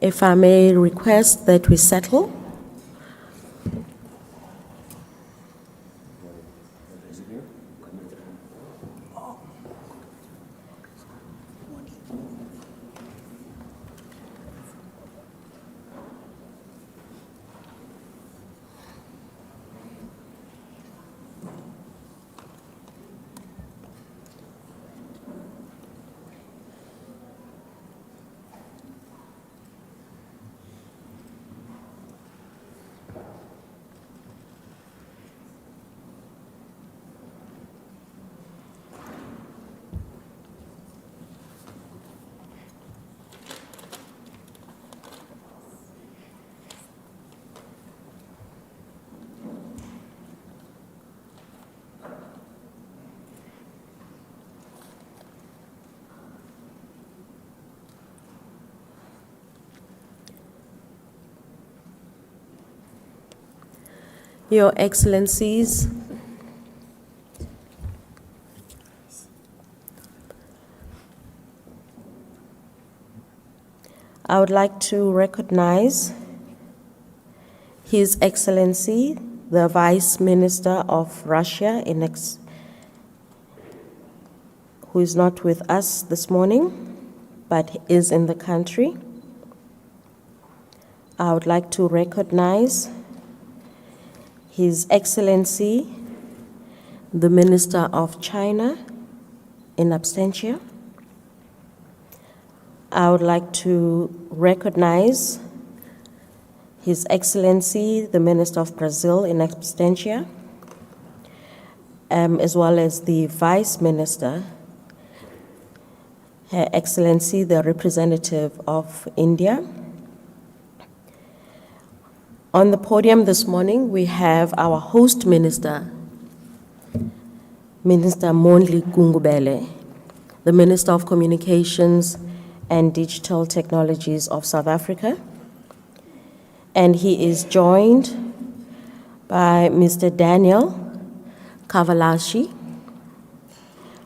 If I may request that we settle. Your Excellencies, I would like to recognize His Excellency, the Vice Minister of Russia, who is not with us this morning, but is in the country. I would like to recognize His Excellency, the Minister of China, in absentia. I would like to recognize His Excellency, the Minister of Brazil, in absentia, as well as the Vice Minister, Her Excellency, the representative of India. On the podium this morning, we have our host minister, Minister Mondli Gungubele, the Minister of Communications and Digital Technologies of South Africa. And he is joined by Mr. Daniel Kavalashi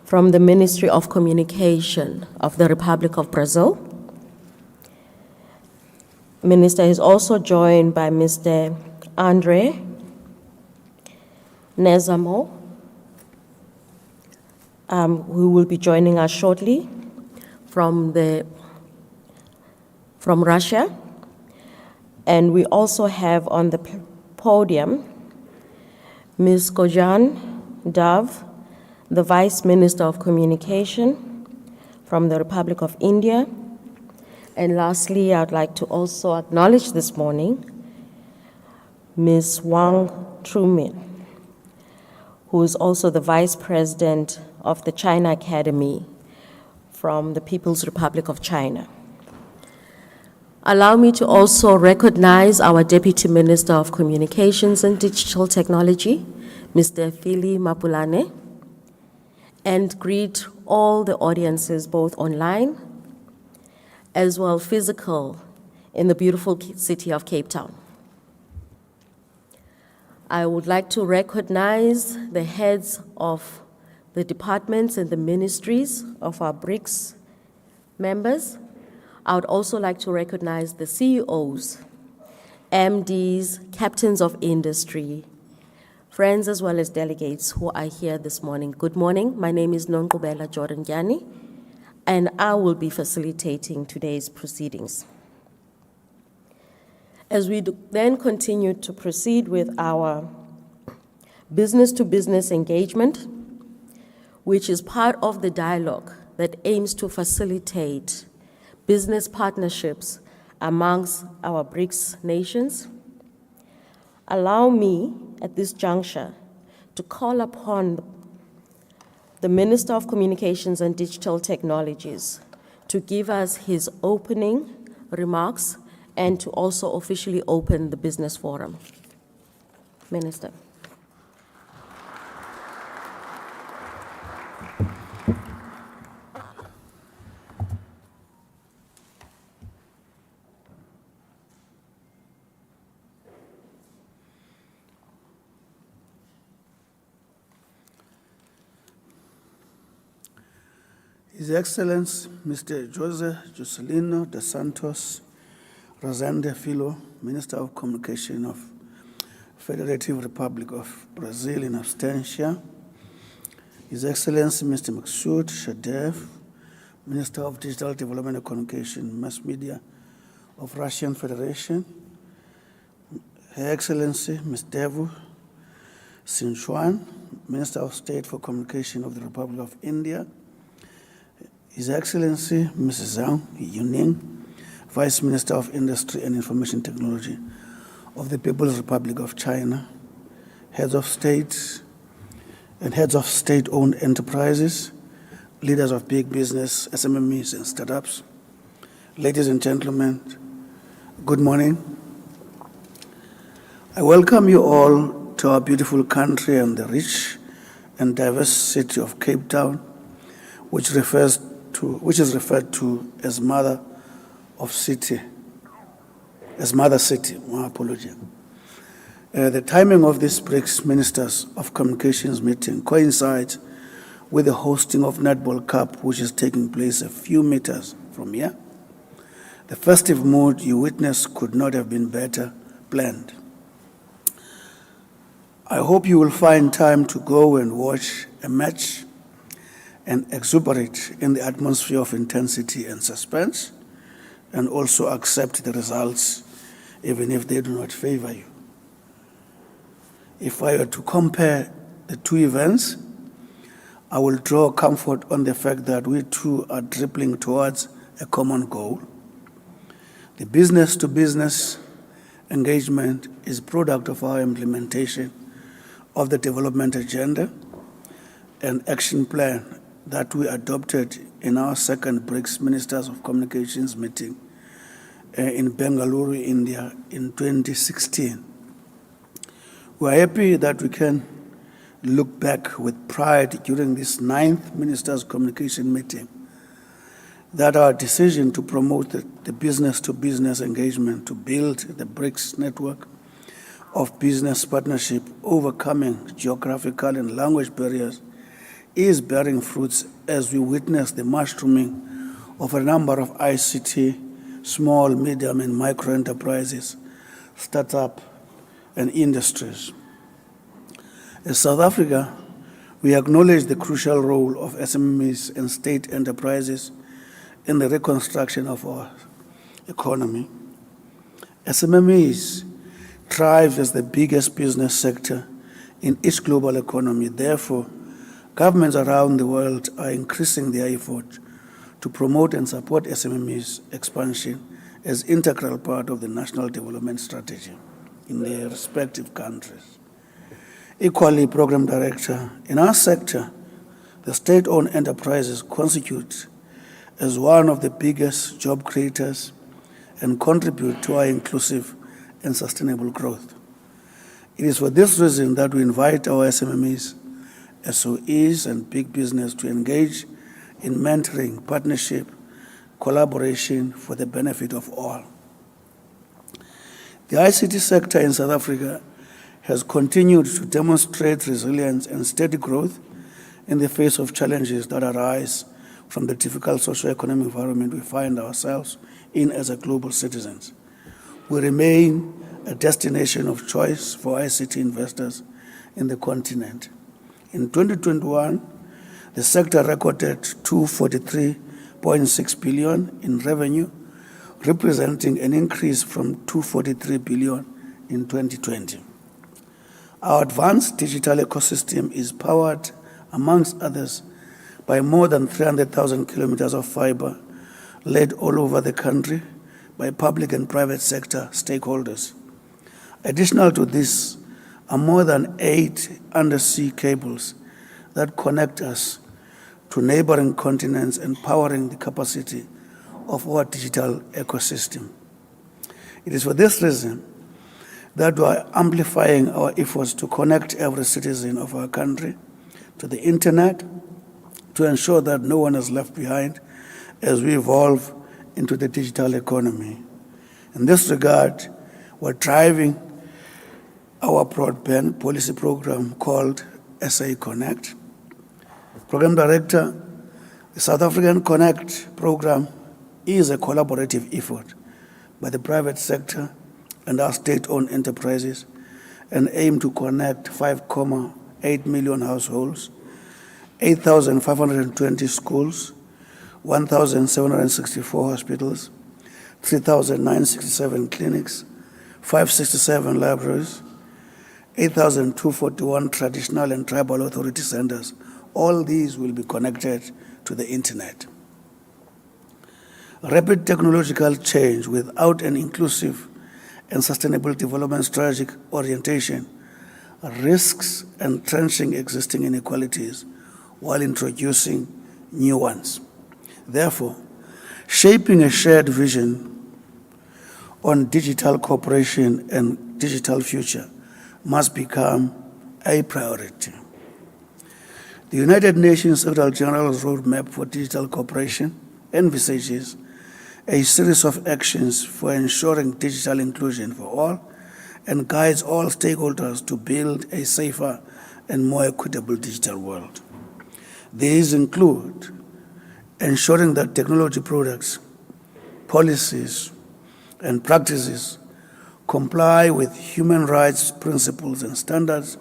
from the Ministry of Communication of the Republic of Brazil. Minister is also joined by Mr. Andre Nezamo, who will be joining us shortly from Russia. And we also have on the podium Ms. Kojan Dav, the Vice Minister of Communication from the Republic of India. And lastly, I'd like to also acknowledge this morning Ms. Wang Trumin, who is also the Vice President of the China Academy from the People's Republic of China. Allow me to also recognize our Deputy Minister of Communications and Digital Technology, Mr. Phili Mapulane, and greet all the audiences both online as well physical in the beautiful city of Cape Town. I would like to recognize the heads of the departments and the ministries of our BRICS members. I would also like to recognize the CEOs, MDs, captains of industry, friends as well as delegates who are here this morning. Good morning. My name is Nonkubela Jordan Gyani, and I will be facilitating today's proceedings. As we then continue to proceed with our business-to-business engagement, which is part of the dialogue that aims to facilitate business partnerships amongst our BRICS nations, allow me at this juncture to call upon the Minister of Communications and Digital Technologies to give us his opening remarks and to also officially open the business forum. Minister. His Excellency, Mr. Jose Juscelino dos Santos, Rosenda Filho, Minister of Communication of Federative Republic of Brazil in absentia. His Excellency Mr. Maksud Shadev, Minister of Digital Development and Communication, Mass Media of Russian Federation. Her Excellency Ms. Devu Sinchuan, Minister of State for Communication of the Republic of India. His Excellency Mrs. Zhang Yuning, Vice Minister of Industry and Information Technology of the People's Republic of China. Heads of state and heads of state-owned enterprises, leaders of big business, SMMEs and startups. Ladies and gentlemen, good morning. I welcome you all to our beautiful country and the rich and diverse city of Cape Town, which is referred to as Mother City, my apology. The timing of this BRICS Ministers of Communications meeting coincides with the hosting of Netball Cup, which is taking place a few meters from here. The festive mood you witness could not have been better planned. I hope you will find time to go and watch a match and exuberate in the atmosphere of intensity and suspense, and also accept the results even if they do not favor you. If I were to compare the two events, I will draw comfort on the fact that we too are dribbling towards a common goal. The business-to-business engagement is a product of our implementation of the development agenda and action plan that we adopted in our second BRICS Ministers of Communications meeting in Bengaluru, India in 2016. We are happy that we can look back with pride during this 9th Ministers' Communication meeting that our decision to promote the business-to-business engagement to build the BRICS network of business partnership, overcoming geographical and language barriers, is bearing fruits as we witness the mushrooming of a number of ICT, small, medium, and micro enterprises, startup, and industries. As South Africa, we acknowledge the crucial role of SMEs and state enterprises in the reconstruction of our economy. SMEs thrive as the biggest business sector in each global economy. Therefore, governments around the world are increasing their effort to promote and support SMEs expansion as integral part of the national development strategy in their respective countries. Equally, Program Director, in our sector, the state-owned enterprises constitute as one of the biggest job creators and contribute to our inclusive and sustainable growth. It is for this reason that we invite our SMMEs, SOEs, and big business to engage in mentoring, partnership, collaboration for the benefit of all. The ICT sector in South Africa has continued to demonstrate resilience and steady growth in the face of challenges that arise from the difficult socio-economic environment we find ourselves in as a global citizens. We remain a destination of choice for ICT investors in the continent. In 2021, the sector recorded 243.6 billion in revenue, representing an increase from 243 billion in 2020. Our advanced digital ecosystem is powered, amongst others, by more than 300,000 kilometers of fiber laid all over the country by public and private sector stakeholders. Additional to this are more than 8 undersea cables that connect us to neighboring continents, empowering the capacity of our digital ecosystem. It is for this reason that we are amplifying our efforts to connect every citizen of our country to the internet to ensure that no one is left behind as we evolve into the digital economy. In this regard, we're driving our broadband policy program called SA Connect. Program Director, the South African Connect program is a collaborative effort by the private sector and our state-owned enterprises, and aim to connect 5.8 million households, 8,520 schools, 1,764 hospitals, 3,967 clinics, 567 libraries, 8,241 traditional and tribal authority centers. All these will be connected to the internet. Rapid technological change without an inclusive and sustainable development strategic orientation risks entrenching existing inequalities while introducing new ones. Therefore, shaping a shared vision on digital cooperation and digital future must become a priority. The United Nations Secretary General's Roadmap for Digital Cooperation envisages a series of actions for ensuring digital inclusion for all and guides all stakeholders to build a safer and more equitable digital world. These include ensuring that technology products, policies, and practices comply with human rights principles and standards,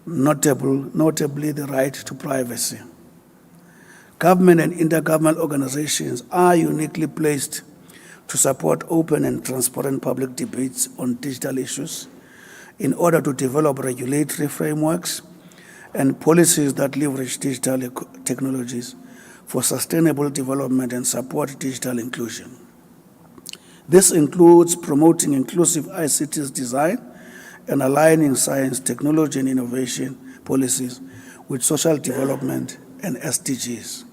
notably the right to privacy. Government and intergovernmental organizations are uniquely placed to support open and transparent public debates on digital issues in order to develop regulatory frameworks and policies that leverage digital technologies for sustainable development and support digital inclusion. This includes promoting inclusive ICT's design and aligning science, technology, and innovation policies with social development and SDGs.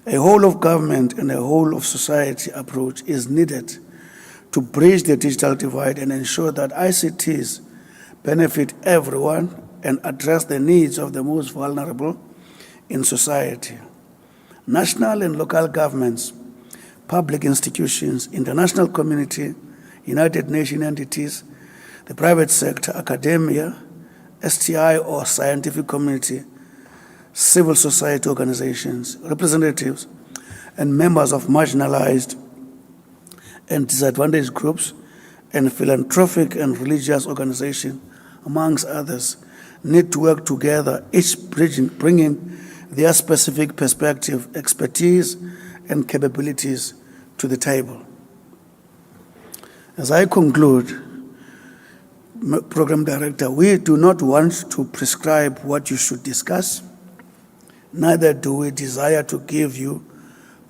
A whole of government and a whole of society approach is needed to bridge the digital divide and ensure that ICTs benefit everyone and address the needs of the most vulnerable in society. National and local governments, public institutions, international community, United Nations entities, the private sector, academia, STI or scientific community, civil society organizations, representatives, and members of marginalized and disadvantaged groups, and philanthropic and religious organizations, amongst others, need to work together, each bringing their specific perspective, expertise, and capabilities to the table. As I conclude, Program Director, we do not want to prescribe what you should discuss. Neither do we desire to give you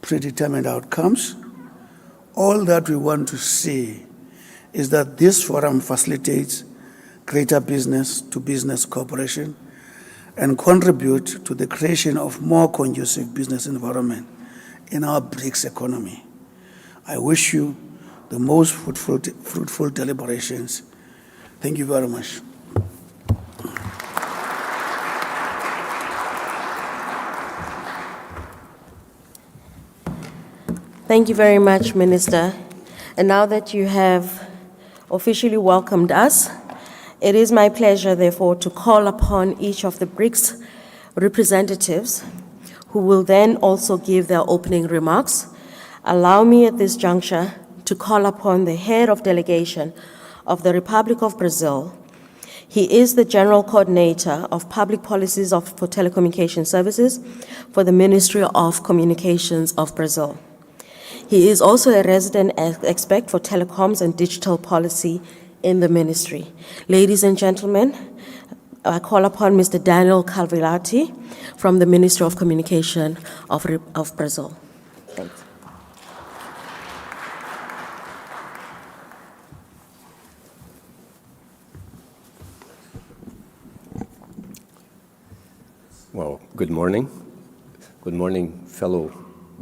predetermined outcomes. All that we want to see is that this forum facilitates greater business-to-business cooperation and contribute to the creation of more conducive business environment in our BRICS economy. I wish you the most fruitful deliberations. Thank you very much. Thank you very much, Minister. And now that you have officially welcomed us, it is my pleasure, therefore, to call upon each of the BRICS representatives who will then also give their opening remarks. Allow me at this juncture to call upon the head of delegation of the Republic of Brazil. He is the General Coordinator of Public Policies for Telecommunication Services for the Ministry of Communications of Brazil. He is also a resident expert for telecoms and digital policy in the ministry. Ladies and gentlemen, I call upon Mr. Daniel Calvilati from the Ministry of Communication of Brazil. Thank you. Well, good morning. Good morning, fellow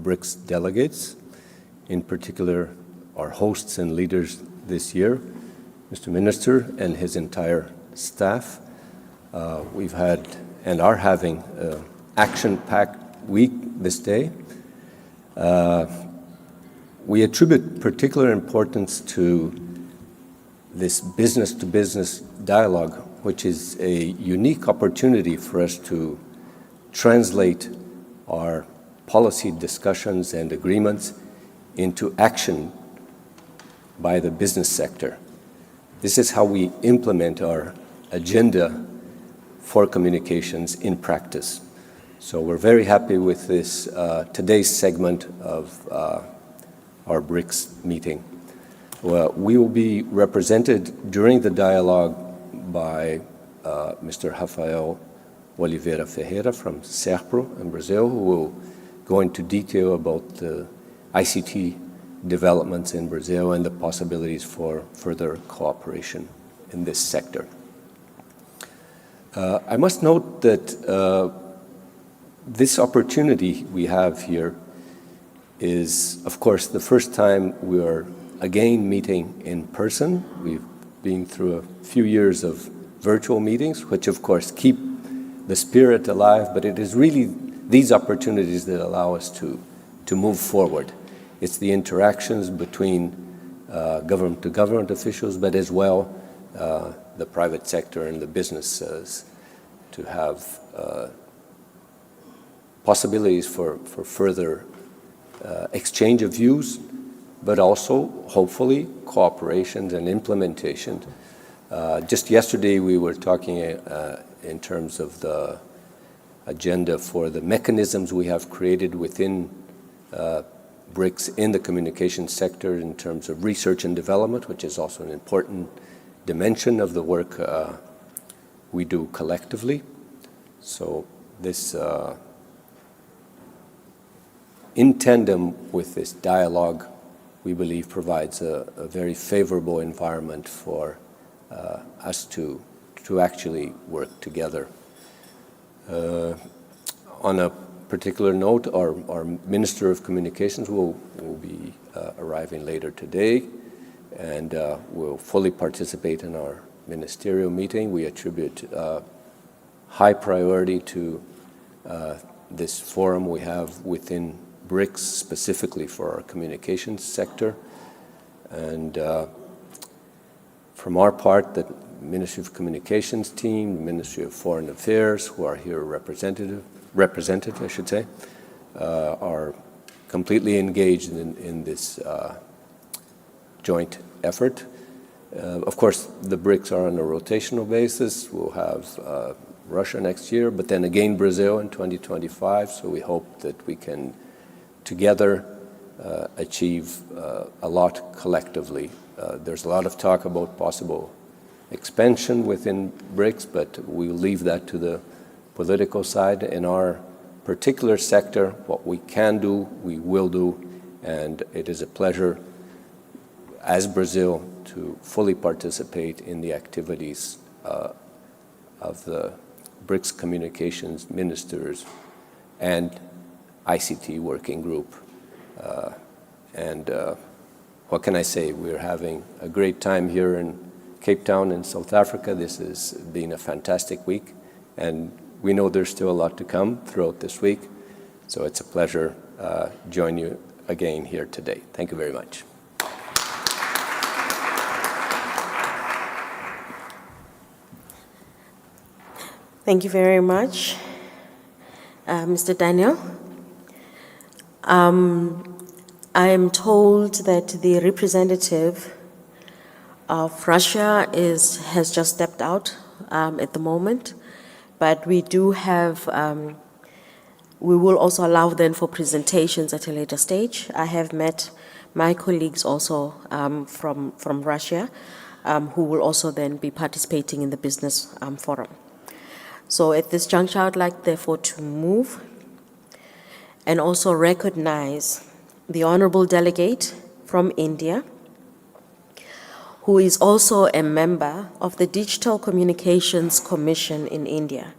BRICS delegates, in particular our hosts and leaders this year, Mr. Minister and his entire staff. We've had and are having an action-packed week this day. We attribute particular importance to this business-to-business dialogue, which is a unique opportunity for us to translate our policy discussions and agreements into action by the business sector. This is how we implement our agenda for communications in practice. So we're very happy with this today's segment of our BRICS meeting. Well, we will be represented during the dialogue by Mr. Rafael Oliveira Ferreira from SERPRO in Brazil, who will go into detail about the ICT developments in Brazil and the possibilities for further cooperation in this sector. I must note that this opportunity we have here is, of course, the first time we are again meeting in person. We've been through a few years of virtual meetings, which of course keep the spirit alive, but it is really these opportunities that allow us to move forward. It's the interactions between government-to-government officials, but as well the private sector and the businesses to have possibilities for further exchange of views, but also, hopefully, cooperations and implementation. Just yesterday, we were talking in terms of the agenda for the mechanisms we have created within BRICS in the communication sector in terms of research and development, which is also an important dimension of the work we do collectively. So this, in tandem with this dialogue, we believe provides a very favorable environment for us to actually work together. On a particular note, our Minister of Communications will be arriving later today and will fully participate in our ministerial meeting. We attribute high priority to this forum we have within BRICS specifically for our communications sector. And from our part, the Ministry of Communications team, the Ministry of Foreign Affairs, who are here represented, I should say, are completely engaged in this joint effort. Of course, the BRICS are on a rotational basis. We'll have Russia next year, but then again Brazil in 2025. So we hope that we can together achieve a lot collectively. There's a lot of talk about possible expansion within BRICS, but we'll leave that to the political side. In our particular sector, what we can do, we will do, and it is a pleasure as Brazil to fully participate in the activities of the BRICS communications ministers and ICT working group. What can I say? We're having a great time here in Cape Town in South Africa. This has been a fantastic week, and we know there's still a lot to come throughout this week. So it's a pleasure join you again here today. Thank you very much. Thank you very much, Mr. Daniel. I am told that the representative of Russia has just stepped out at the moment, but we do have, we will also allow then for presentations at a later stage. I have met my colleagues also from Russia who will also then be participating in the business forum. So at this juncture, I would like therefore to move and also recognize the Honorable Delegate from India, who is also a member of the Digital Communications Commission in India.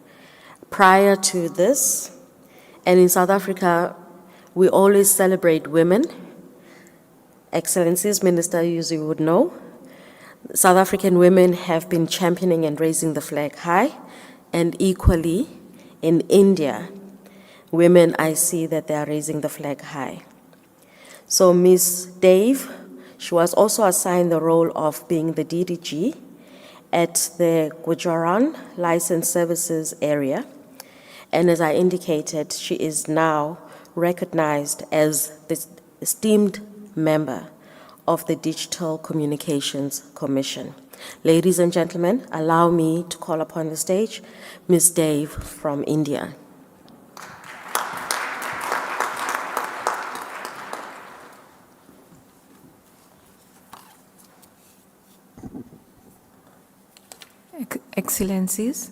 Prior to this, and in South Africa, we always celebrate women. Excellencies, Minister, as you would know, South African women have been championing and raising the flag high, and equally in India, women, I see that they are raising the flag high. So Ms. Dave, she was also assigned the role of being the DDG at the Gujarat License Services area. And as I indicated, she is now recognized as the esteemed member of the Digital Communications Commission. Ladies and gentlemen, allow me to call upon the stage Ms. Dave from India. Excellencies,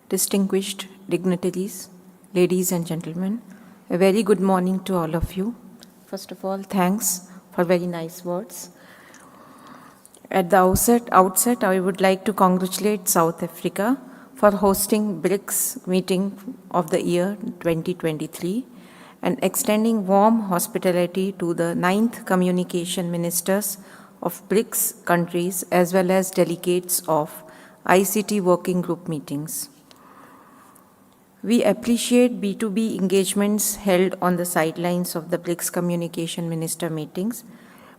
distinguished dignitaries, ladies and gentlemen, a very good morning to all of you. First of all, thanks for very nice words. At the outset, I would like to congratulate South Africa for hosting BRICS meeting of the year 2023 and extending warm hospitality to the 9th communication ministers of BRICS countries as well as delegates of ICT working group meetings. We appreciate B2B engagements held on the sidelines of the BRICS communication minister meetings,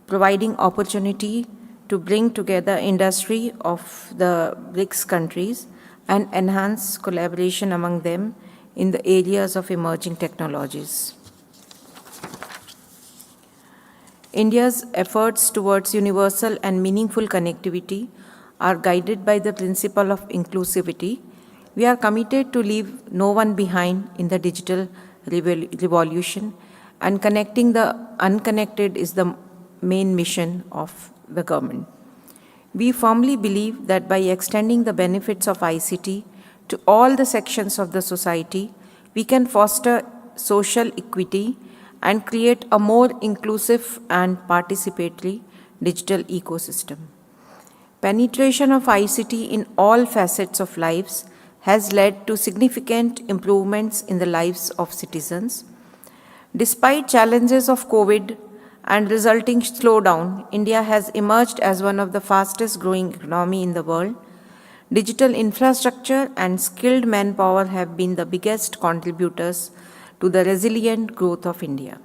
providing opportunity to bring together industry of the BRICS countries and enhance collaboration among them in the areas of emerging technologies. India's efforts towards universal and meaningful connectivity are guided by the principle of inclusivity. We are committed to leave no one behind in the digital revolution, and connecting the unconnected is the main mission of the government. We firmly believe that by extending the benefits of ICT to all the sections of the society, we can foster social equity and create a more inclusive and participatory digital ecosystem. Penetration of ICT in all facets of lives has led to significant improvements in the lives of citizens. Despite challenges of COVID and resulting slowdown, India has emerged as one of the fastest growing economy in the world. Digital infrastructure and skilled manpower have been the biggest contributors to the resilient growth of India.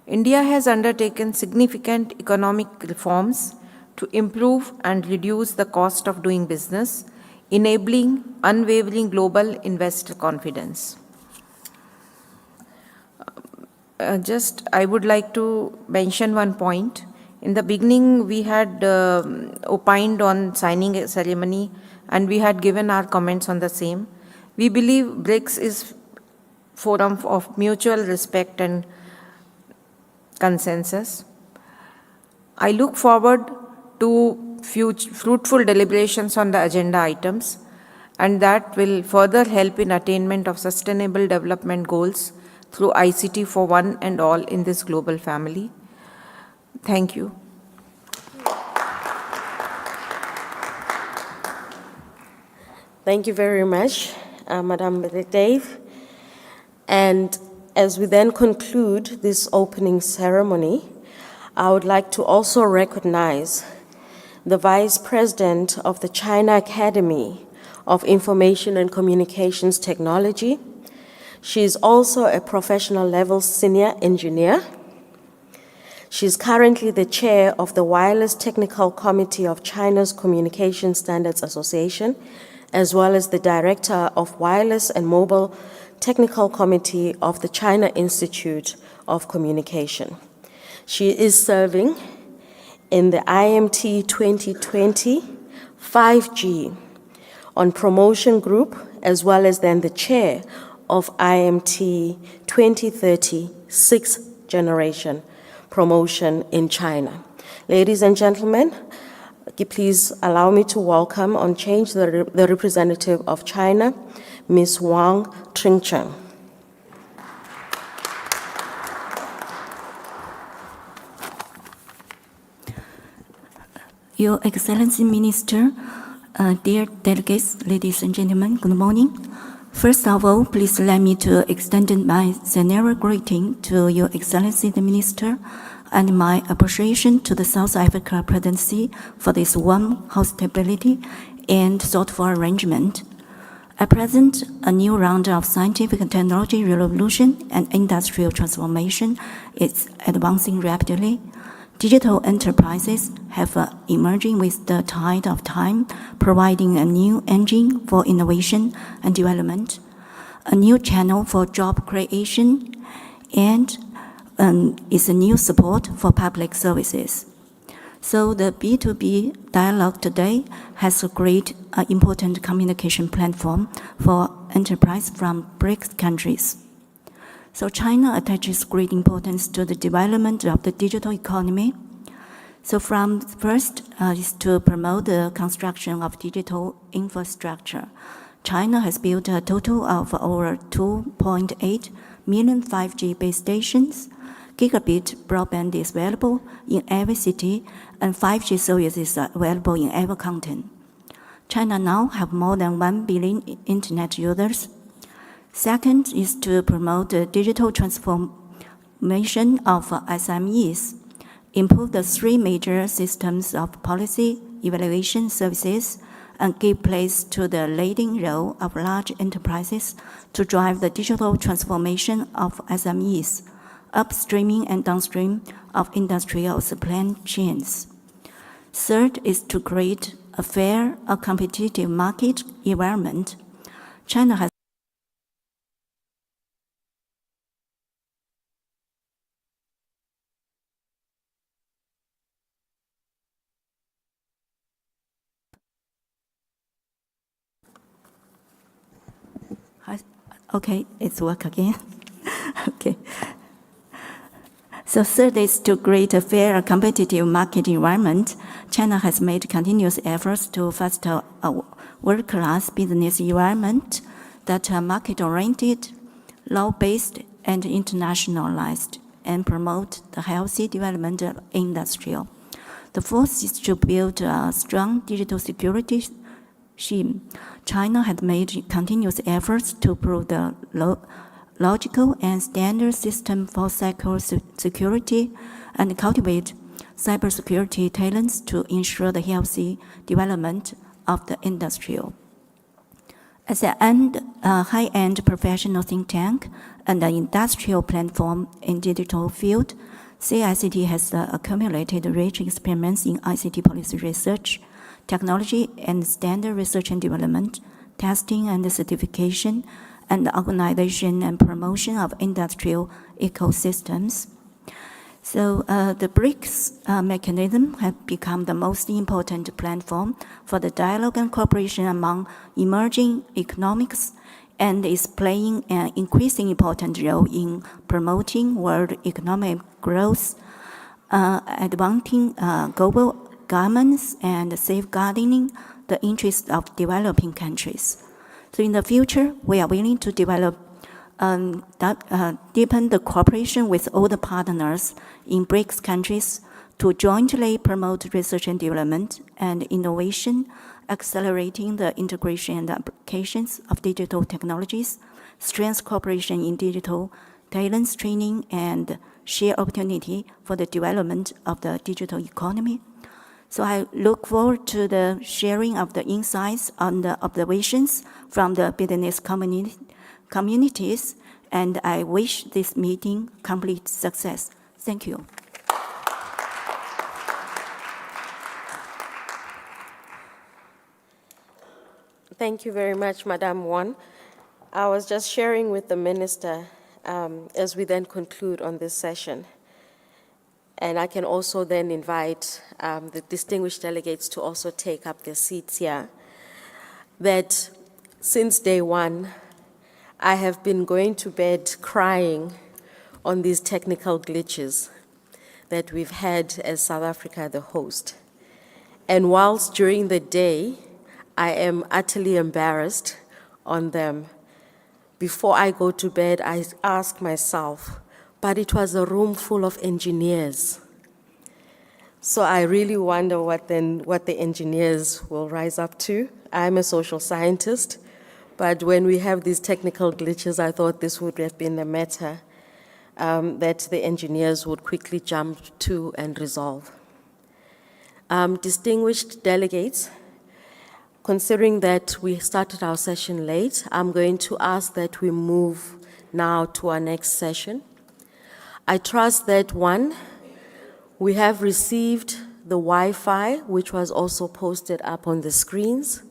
India has undertaken significant economic reforms to improve and reduce the cost of doing business, enabling unwavering global investor confidence. I would like to mention one point. In the beginning, we had opined on signing a ceremony and we had given our comments on the same. We believe BRICS is forum of mutual respect and consensus. I look forward to fruitful deliberations on the agenda items, and that will further help in attainment of sustainable development goals through ICT for one and all in this global family. Thank you. Thank you very much, Madam Dave. And as we then conclude this opening ceremony, I would like to also recognize the Vice President of the China Academy of Information and Communications Technology. She is also a professional level senior engineer. She is currently the chair of the Wireless Technical Committee of China's Communication Standards Association, as well as the director of Wireless and Mobile Technical Committee of the China Institute of Communication. She is serving in the IMT 2020 5G on promotion group, as well as then the chair of IMT 2030 6th generation promotion in China. Ladies and gentlemen, please allow me to welcome on change the representative of China, Ms. Wang Tringcheng. Your Excellency Minister, dear delegates, ladies and gentlemen, good morning. First of all, please let me to extend my sincere greeting to Your Excellency the Minister and my appreciation to the South Africa Presidency for this warm hospitality and thoughtful arrangement. At present, a new round of scientific and technology revolution and industrial transformation is advancing rapidly. Digital enterprises have emerging with the tide of time, providing a new engine for innovation and development, a new channel for job creation, and is a new support for public services. So the B2B dialogue today has a great important communication platform for enterprise from BRICS countries. So China attaches great importance to the development of the digital economy. So from first is to promote the construction of digital infrastructure. China has built a total of over 2.8 million 5G base stations. Gigabit broadband is available in every city, and 5G service is available in every continent. China now have more than 1 billion internet users. Second is to promote the digital transformation of SMEs, improve the three major systems of policy, evaluation services, and give place to the leading role of large enterprises to drive the digital transformation of SMEs, upstreaming and downstream of industrial supply chains. Third is to create a fair, competitive market environment. China has okay, it's work again. Okay. So third is to create a fair and competitive market environment. China has made continuous efforts to foster a world-class business environment that are market-oriented, law-based, and internationalized, and promote the healthy development of industry. The fourth is to build a strong digital security regime. China has made continuous efforts to prove the logical and standard system for security and cultivate cybersecurity talents to ensure the healthy development of the industry. As an high-end professional think tank and an industrial platform in digital field, CICT has accumulated rich experience in ICT policy research, technology and standard research and development, testing and certification, and the organization and promotion of industrial ecosystems. So the BRICS mechanism has become the most important platform for the dialogue and cooperation among emerging economics and is playing an increasingly important role in promoting world economic growth, advancing global governance, and safeguarding the interests of developing countries. So in the future, we are willing to develop deepen the cooperation with all the partners in BRICS countries to jointly promote research and development and innovation, accelerating the integration and applications of digital technologies, strengthen cooperation in digital talents training, and share opportunity for the development of the digital economy. So I look forward to the sharing of the insights on the observations from the business communities, and I wish this meeting complete success. Thank you. Thank you very much, Madam Wan. I was just sharing with the Minister as we then conclude on this session. And I can also then invite the distinguished delegates to also take up their seats here, that since day one, I have been going to bed crying on these technical glitches that we've had as South Africa, the host. And whilst during the day, I am utterly embarrassed on them, before I go to bed, I ask myself, but it was a room full of engineers. So I really wonder what the engineers will rise up to. I'm a social scientist, but when we have these technical glitches, I thought this would have been a matter that the engineers would quickly jump to and resolve. Distinguished delegates, considering that we started our session late, I'm going to ask that we move now to our next session. I trust that, one, we have received the Wi-Fi, which was also posted up on the screens.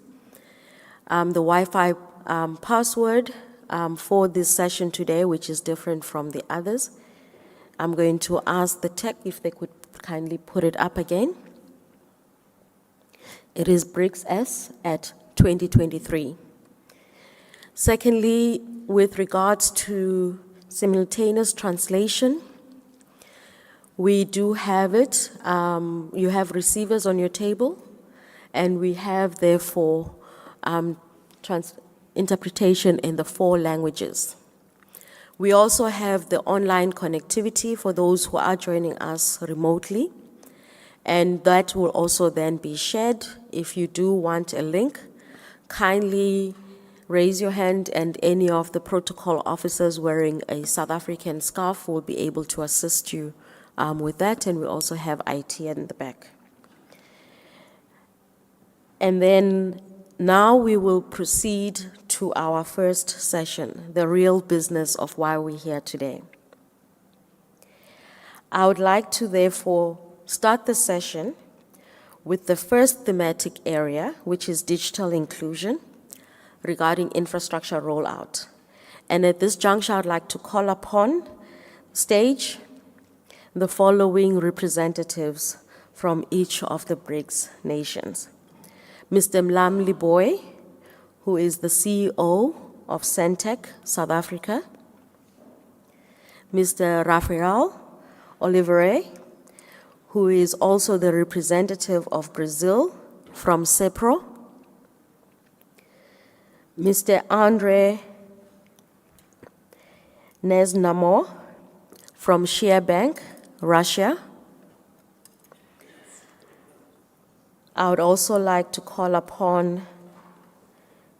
The Wi-Fi password for this session today, which is different from the others. I'm going to ask the tech if they could kindly put it up again. It is BRICS at 2023. Secondly, with regards to simultaneous translation, we do have it. You have receivers on your table, and we have, therefore, interpretation in the 4 languages. We also have the online connectivity for those who are joining us remotely, and that will also then be shared. If you do want a link, kindly raise your hand, and any of the protocol officers wearing a South African scarf will be able to assist you with that, and we also have IT in the back. And then now we will proceed to our first session, the real business of why we're here today. I would like to therefore start the session with the first thematic area, which is digital inclusion regarding infrastructure rollout. And at this juncture, I'd like to call upon stage the following representatives from each of the BRICS nations. Mr. Mlamli Boy, who is the CEO of Centec South Africa. Mr. Rafael Oliveira, who is also the representative of Brazil from CEPRO. Mr. Andre Neznamor from Bank, Russia. I would also like to call upon,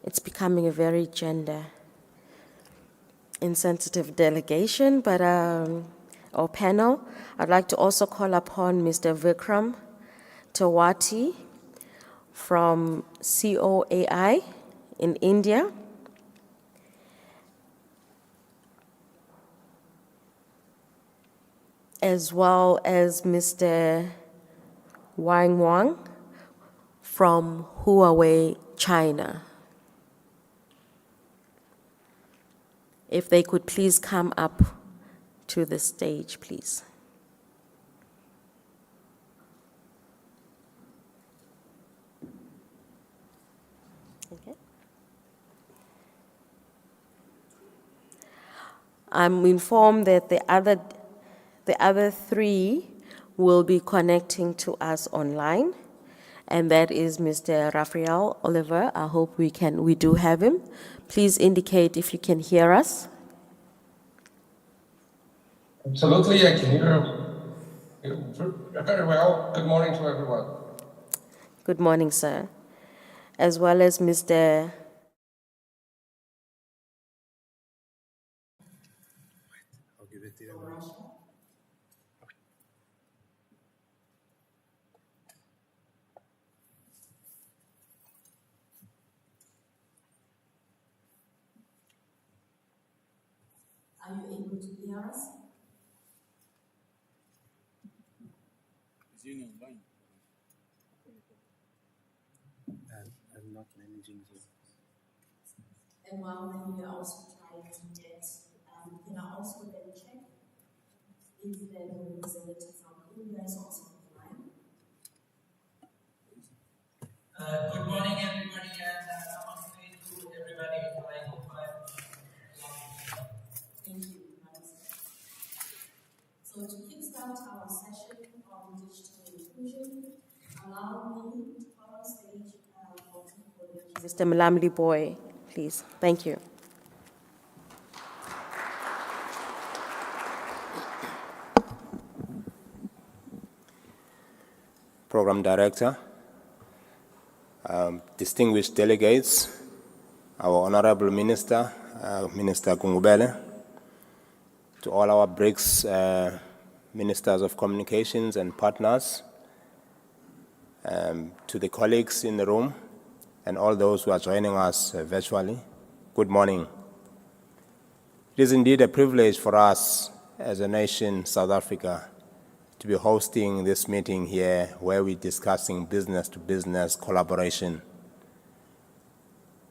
it's becoming a very gender-insensitive delegation, but or panel. I'd like to also call upon Mr. Vikram Tawati from COAI in India. As well as Mr. Wang Wang from Huawei, China. If they could please come up to the stage, please. Okay. I'm informed that the other 3 will be connecting to us online, and that is Mr. Rafael Oliver. I hope we do have him. Please indicate if you can hear us. Absolutely, I can hear you very well. Good morning to everyone. Good morning, sir. As well as Mr. Are you able to hear us? I'm not managing Zoom. And while then we are also trying to get, can I also then check if the representative from India is also on the line? Good morning, everybody, and namaste to everybody. I hope I'm Thank you. So to kickstart our session on digital inclusion, allow me to call on stage Mr. Mlamli Boy, please. Thank you. Program Director, distinguished delegates, our Honorable Minister, Minister Kungubele, to all our BRICS Ministers of Communications and partners, to the colleagues in the room, and all those who are joining us virtually, good morning. It is indeed a privilege for us as a nation, South Africa, to be hosting this meeting here where we're discussing business-to-business collaboration.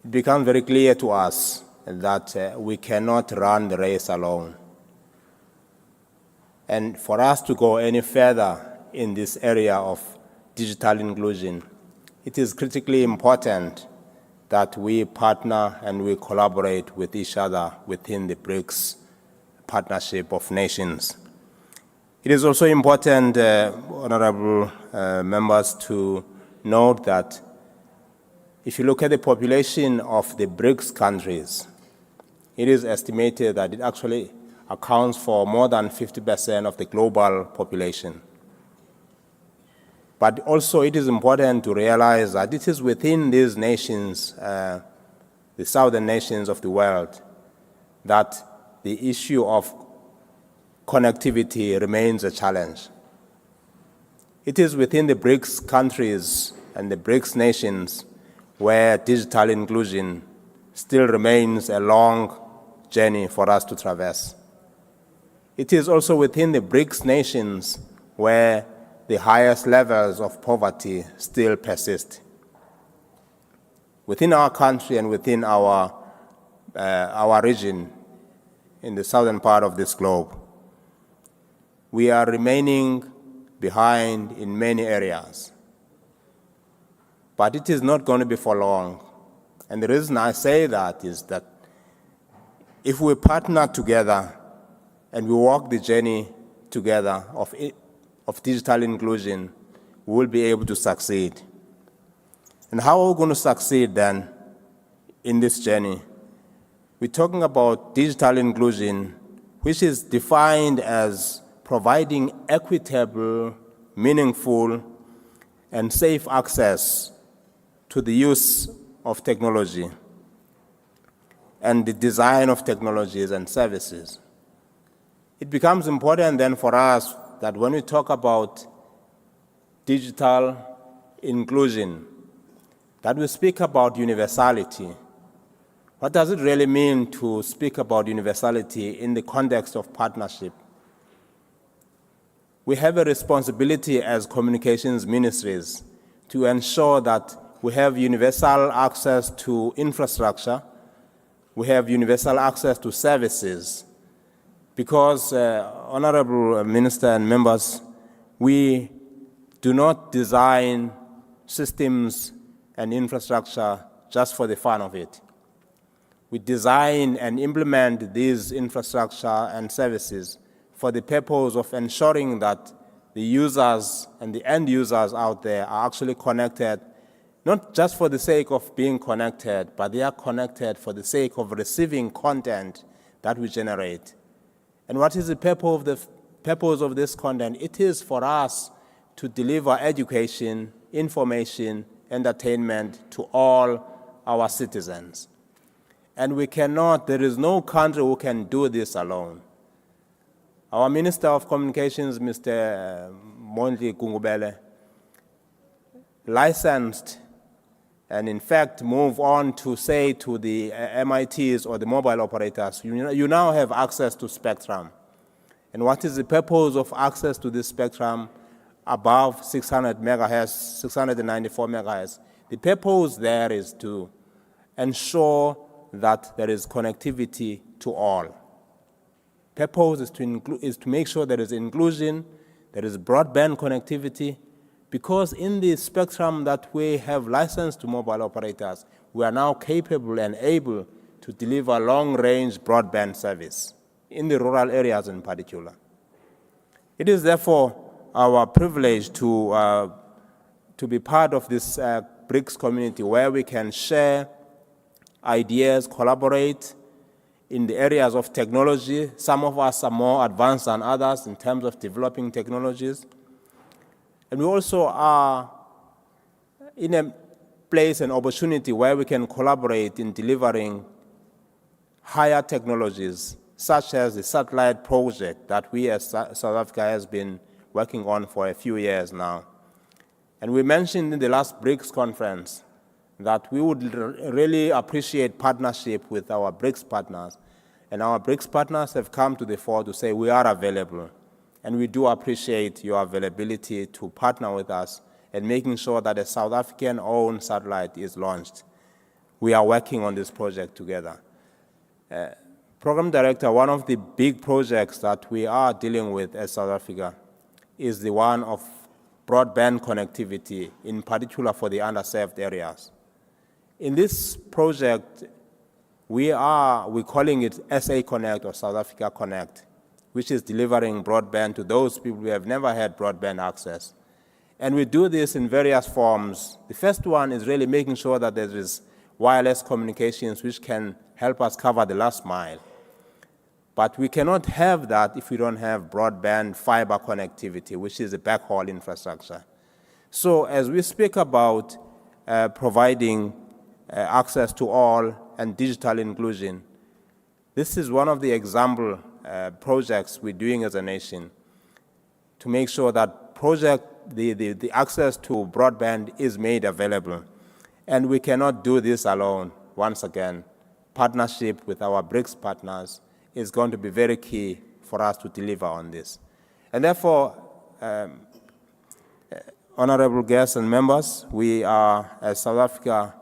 It becomes very clear to us that we cannot run the race alone. And for us to go any further in this area of digital inclusion, it is critically important that we partner and we collaborate with each other within the BRICS partnership of nations. It is also important, honorable members, to note that if you look at the population of the BRICS countries, it is estimated that it actually accounts for more than 50% of the global population. But also it is important to realize that it is within these nations, the southern nations of the world, that the issue of connectivity remains a challenge. It is within the BRICS countries and the BRICS nations where digital inclusion still remains a long journey for us to traverse. It is also within the BRICS nations where the highest levels of poverty still persist. Within our country and within our region, in the southern part of this globe, we are remaining behind in many areas. But it is not going to be for long. And the reason I say that is that if we partner together and we walk the journey together of digital inclusion, we will be able to succeed. And how are we going to succeed then in this journey? We're talking about digital inclusion, which is defined as providing equitable, meaningful, and safe access to the use of technology and the design of technologies and services. It becomes important then for us that when we talk about digital inclusion, that we speak about universality. What does it really mean to speak about universality in the context of partnership? We have a responsibility as communications ministries to ensure that we have universal access to infrastructure, we have universal access to services, because, Honorable Minister and members, we do not design systems and infrastructure just for the fun of it. We design and implement these infrastructure and services for the purpose of ensuring that the users and the end users out there are actually connected, not just for the sake of being connected, but they are connected for the sake of receiving content that we generate. And what is the purpose of this content? It is for us to deliver education, information, entertainment to all our citizens. And we cannot, there is no country who can do this alone. Our Minister of Communications, Mr. Mondli Gungubele, licensed and in fact move on to say to the MITs or the mobile operators, you now have access to spectrum. And what is the purpose of access to this spectrum above 600 megahertz, 694 megahertz? The purpose there is to ensure that there is connectivity to all. Purpose is to make sure there is inclusion, there is broadband connectivity, because in the spectrum that we have licensed to mobile operators, we are now capable and able to deliver long-range broadband service in the rural areas in particular. It is therefore our privilege to be part of this BRICS community where we can share ideas, collaborate in the areas of technology. Some of us are more advanced than others in terms of developing technologies. And we also are in a place and opportunity where we can collaborate in delivering higher technologies, such as the satellite project that we as South Africa has been working on for a few years now. And we mentioned in the last BRICS conference that we would really appreciate partnership with our BRICS partners. And our BRICS partners have come to the fore to say we are available. And we do appreciate your availability to partner with us and making sure that a South African-owned satellite is launched. We are working on this project together. Program Director, one of the big projects that we are dealing with as South Africa is the one of broadband connectivity, in particular for the underserved areas. In this project, we're calling it SA Connect or South Africa Connect, which is delivering broadband to those people who have never had broadband access. And we do this in various forms. The first one is really making sure that there is wireless communications which can help us cover the last mile. But we cannot have that if we don't have broadband fiber connectivity, which is a backhaul infrastructure. So as we speak about providing access to all and digital inclusion, this is one of the example projects we're doing as a nation to make sure that the access to broadband is made available. And we cannot do this alone. Once again, partnership with our BRICS partners is going to be very key for us to deliver on this. And therefore, honorable guests and members, we are, as South Africa,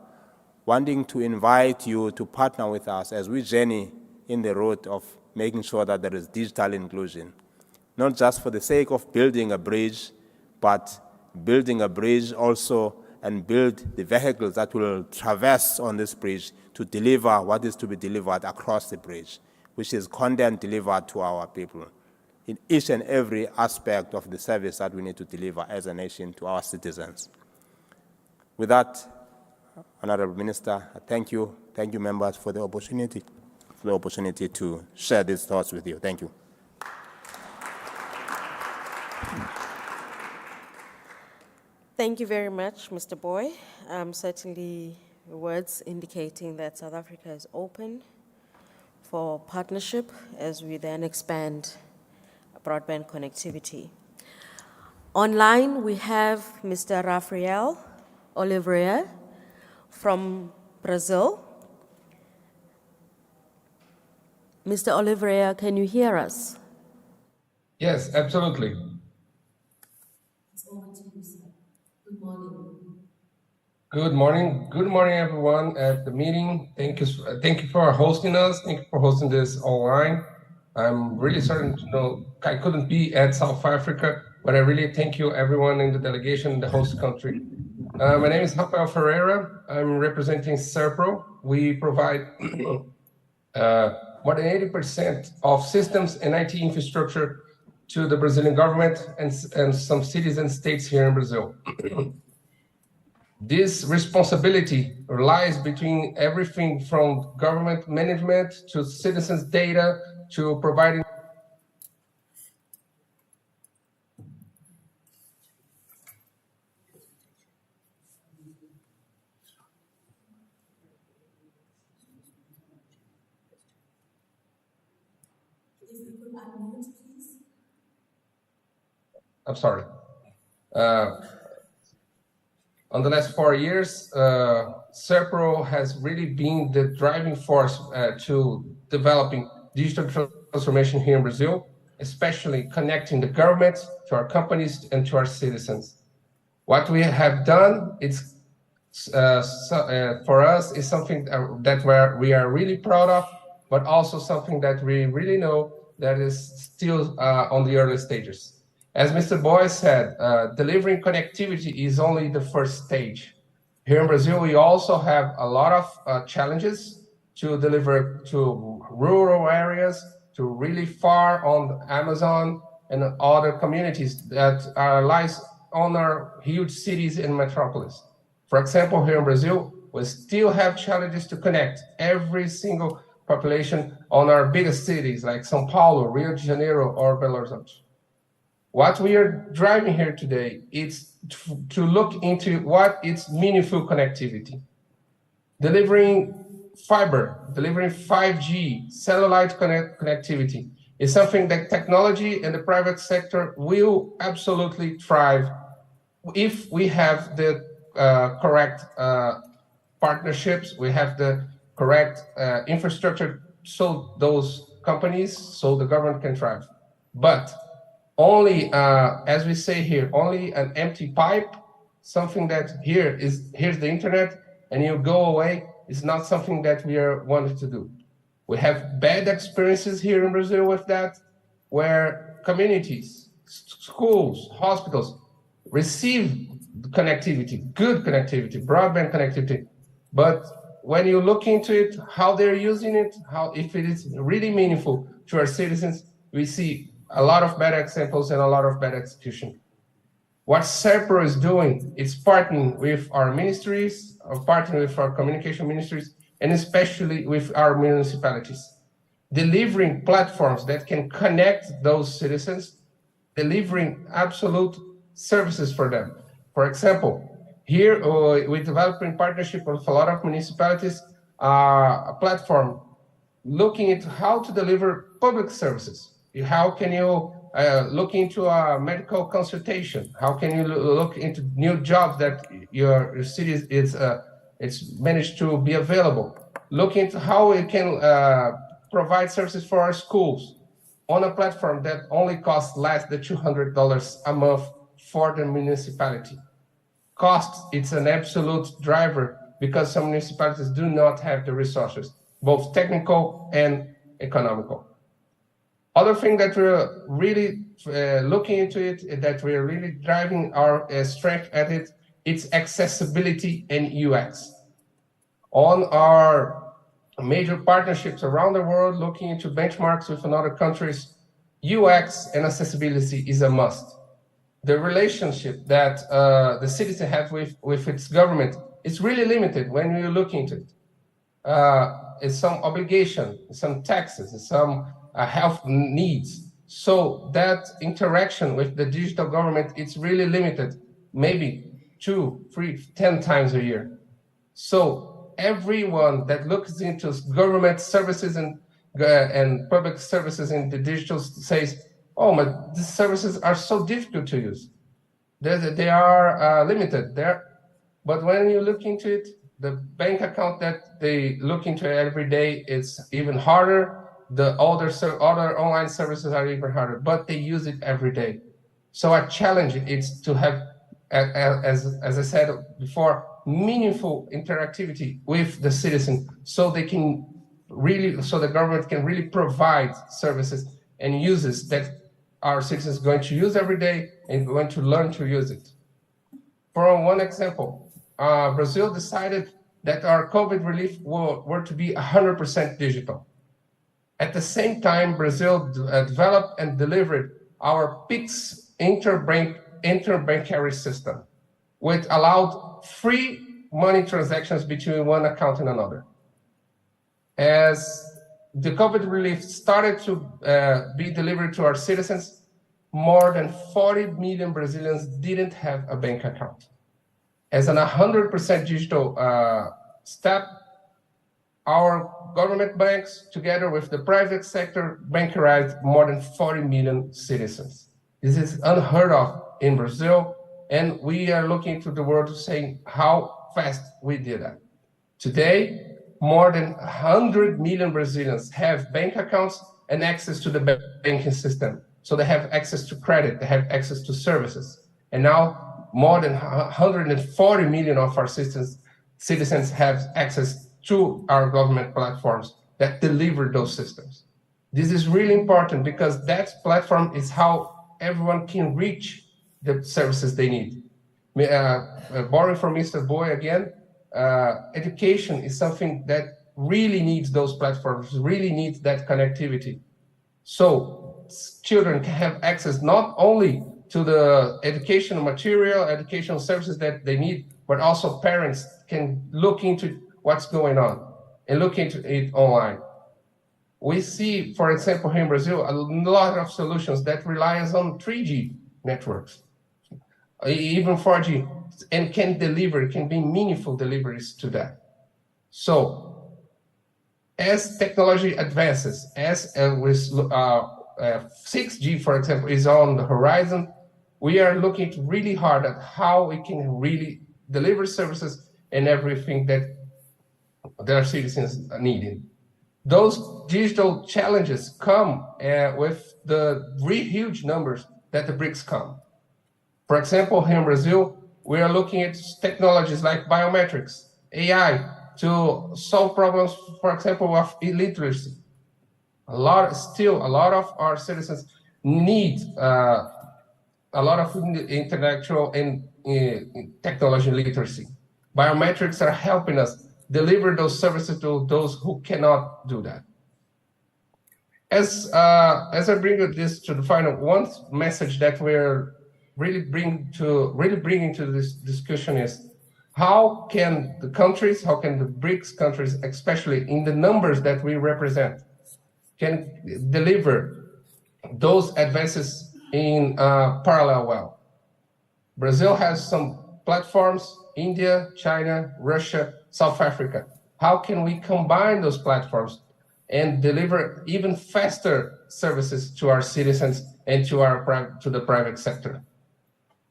wanting to invite you to partner with us as we journey in the road of making sure that there is digital inclusion, not just for the sake of building a bridge, but building a bridge also and build the vehicles that will traverse on this bridge to deliver what is to be delivered across the bridge, which is content delivered to our people in each and every aspect of the service that we need to deliver as a nation to our citizens. With that, Honorable Minister, I thank you members for the opportunity to share these thoughts with you. Thank you. Thank you very much, Mr. Boy. Certainly words indicating that South Africa is open for partnership as we then expand broadband connectivity. Online, we have Mr. Rafael Oliveira from Brazil. Mr. Oliveira, can you hear us? Yes, absolutely. Good morning. Good morning, everyone at the meeting. Thank you for hosting us. Thank you for hosting this online. I'm really certain to know I couldn't be at South Africa, but I really thank you, everyone in the delegation in the host country. My name is Rafael Ferreira. I'm representing SERPRO. We provide more than 80% of systems and IT infrastructure to the Brazilian government and some cities and states here in Brazil. This responsibility lies between everything from government management to citizens' data to providing. I'm sorry. On the last 4 years, SERPRO has really been the driving force to developing digital transformation here in Brazil, especially connecting the government to our companies and to our citizens. What we have done, it's for us, is something that we are really proud of, but also something that we really know that is still on the early stages. As Mr. Boy said, delivering connectivity is only the first stage. Here in Brazil, we also have a lot of challenges to deliver to rural areas, to really far on the Amazon and other communities that lies on our huge cities and metropolis. For example, here in Brazil, we still have challenges to connect every single population on our biggest cities like São Paulo, Rio de Janeiro, or Belo Horizonte. What we are driving here today is to look into what is meaningful connectivity. Delivering fiber, delivering 5G, satellite connectivity is something that technology and the private sector will absolutely thrive if we have the correct partnerships, we have the correct infrastructure so those companies, so the government can thrive. But only, as we say here, only an empty pipe, something that here's the internet and you go away, is not something that we are wanting to do. We have bad experiences here in Brazil with that, where communities, schools, hospitals receive connectivity, good connectivity, broadband connectivity. But when you look into it, how they're using it, how if it is really meaningful to our citizens, we see a lot of bad examples and a lot of bad execution. What SERPRO is doing is partnering with our ministries, partnering with our communication ministries, and especially with our municipalities, delivering platforms that can connect those citizens, delivering absolute services for them. For example, here we developed in partnership with a lot of municipalities a platform looking into how to deliver public services. How can you look into a medical consultation? How can you look into new jobs that your city is it's managed to be available? Look into how we can provide services for our schools on a platform that only costs less than $200 a month for the municipality. Cost, it's an absolute driver because some municipalities do not have the resources, both technical and economical. Other thing that we're really looking into it, that we're really driving our strength at it, it's accessibility and UX. On our major partnerships around the world, looking into benchmarks with other countries, UX and accessibility is a must. The relationship that the citizen has with its government is really limited when you look into it. It's some obligation, some taxes, some health needs. So that interaction with the digital government, it's really limited, maybe 2, 3, 10 times a year. So everyone that looks into government services and public services in the digital says, oh, but these services are so difficult to use. They are limited there. But when you look into it, the bank account that they look into every day, it's even harder. The other online services are even harder, but they use it every day. So a challenge is to have, as I said before, meaningful interactivity with the citizen, so they can really, so the government can really provide services and uses that our citizens are going to use every day and going to learn to use it. For one example, Brazil decided that our COVID relief were to be 100% digital. At the same time, Brazil developed and delivered our BRICS interbankary system, which allowed free money transactions between one account and another. As the COVID relief started to be delivered to our citizens, more than 40 million Brazilians didn't have a bank account. As an 100% digital step, our government banks, together with the private sector, bankerized more than 40 million citizens. This is unheard of in Brazil, and we are looking to the world saying how fast we did that. Today, more than 100 million Brazilians have bank accounts and access to the banking system. So they have access to credit, they have access to services. And now more than 140 million of our citizens have access to our government platforms that deliver those systems. This is really important because that platform is how everyone can reach the services they need. Borrowing from Mr. Boy again, education is something that really needs those platforms, really needs that connectivity. So children can have access not only to the educational material, educational services that they need, but also parents can look into what's going on and look into it online. We see, for example, here in Brazil, a lot of solutions that relies on 3G networks, even 4G, and can be meaningful deliveries to that. So as technology advances, as with 6G, for example, is on the horizon, we are looking really hard at how we can really deliver services and everything that their citizens are needing. Those digital challenges come with the really huge numbers that the BRICS come. For example, here in Brazil, we are looking at technologies like biometrics, AI, to solve problems, for example, of illiteracy. A lot of our citizens need a lot of intellectual and technology literacy. Biometrics are helping us deliver those services to those who cannot do that. As I bring this to the final, one message that we're really bringing to this discussion is how can the countries, how can the BRICS countries, especially in the numbers that we represent, can deliver those advances in parallel well. Brazil has some platforms, India, China, Russia, South Africa. How can we combine those platforms and deliver even faster services to our citizens and to the private sector?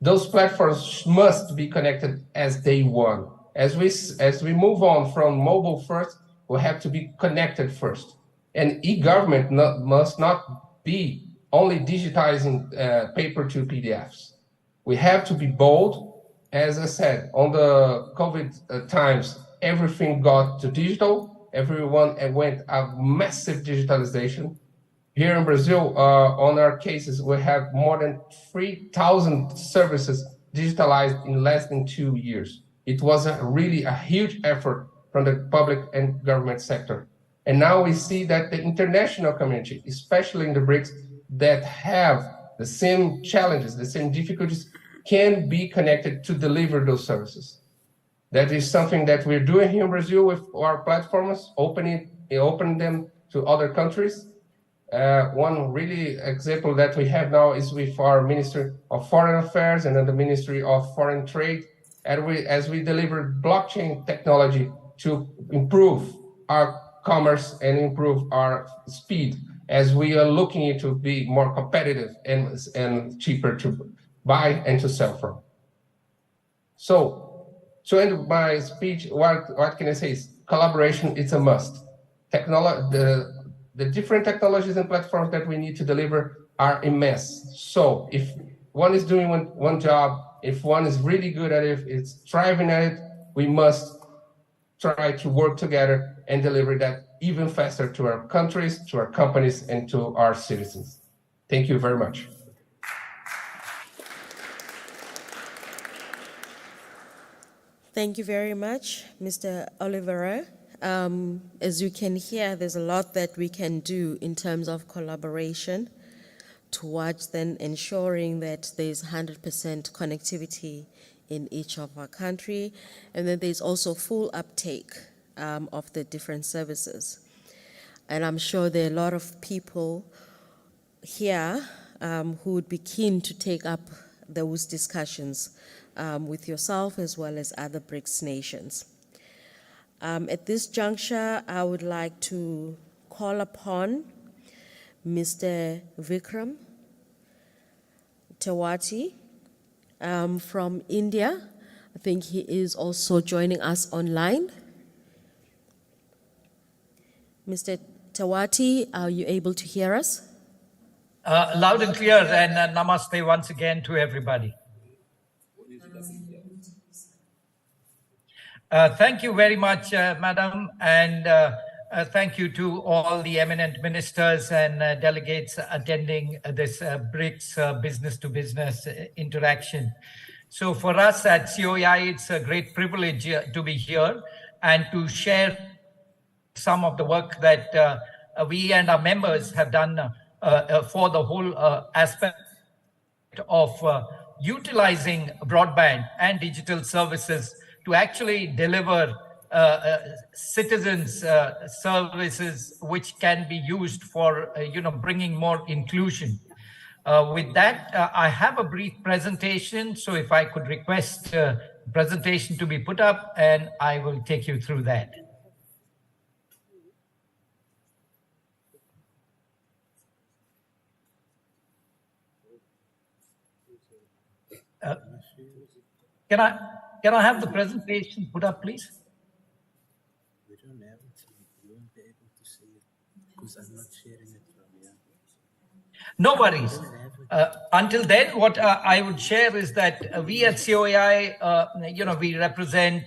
Those platforms must be connected as day one. As we move on from mobile first, we have to be connected first. And e-government must not be only digitizing paper to PDFs. We have to be bold. As I said, on the COVID times, everything got to digital. Everyone went a massive digitalization. Here in Brazil, on our cases, we have more than 3,000 services digitalized in less than 2 years. It was really a huge effort from the public and government sector. And now we see that the international community, especially in the BRICS, that have the same challenges, the same difficulties, can be connected to deliver those services. That is something that we're doing here in Brazil with our platforms, opening them to other countries. One really example that we have now is with our Ministry of Foreign Affairs and then the Ministry of Foreign Trade, and as we deliver blockchain technology to improve our commerce and improve our speed, as we are looking to be more competitive and cheaper to buy and to sell from. So, to end my speech, what can I say is collaboration, it's a must. The different technologies and platforms that we need to deliver are immense. So if one is doing one job, if one is really good at it, it's thriving at it, we must try to work together and deliver that even faster to our countries, to our companies, and to our citizens. Thank you very much. Thank you very much, Mr. Oliveira. As you can hear, there's a lot that we can do in terms of collaboration towards then ensuring that there's 100% connectivity in each of our country, and then there's also full uptake of the different services. And I'm sure there are a lot of people here who would be keen to take up those discussions with yourself as well as other BRICS nations. At this juncture, I would like to call upon Mr. Vikram Tewati from India. I think he is also joining us online. Mr. Tewati, are you able to hear us? Loud and clear, and namaste once again to everybody. Thank you very much, Madam, and thank you to all the eminent ministers and delegates attending this BRICS business-to-business interaction. So for us at COI, it's a great privilege to be here and to share some of the work that we and our members have done for the whole aspect of utilizing broadband and digital services to actually deliver citizens services which can be used for bringing more inclusion. With that, I have a brief presentation, so if I could request the presentation to be put up, and I will take you through that. Can I have the presentation put up, please? We don't have it. You won't be able to see it because I'm not sharing it from here. No worries. Until then, what I would share is that we at COI, we represent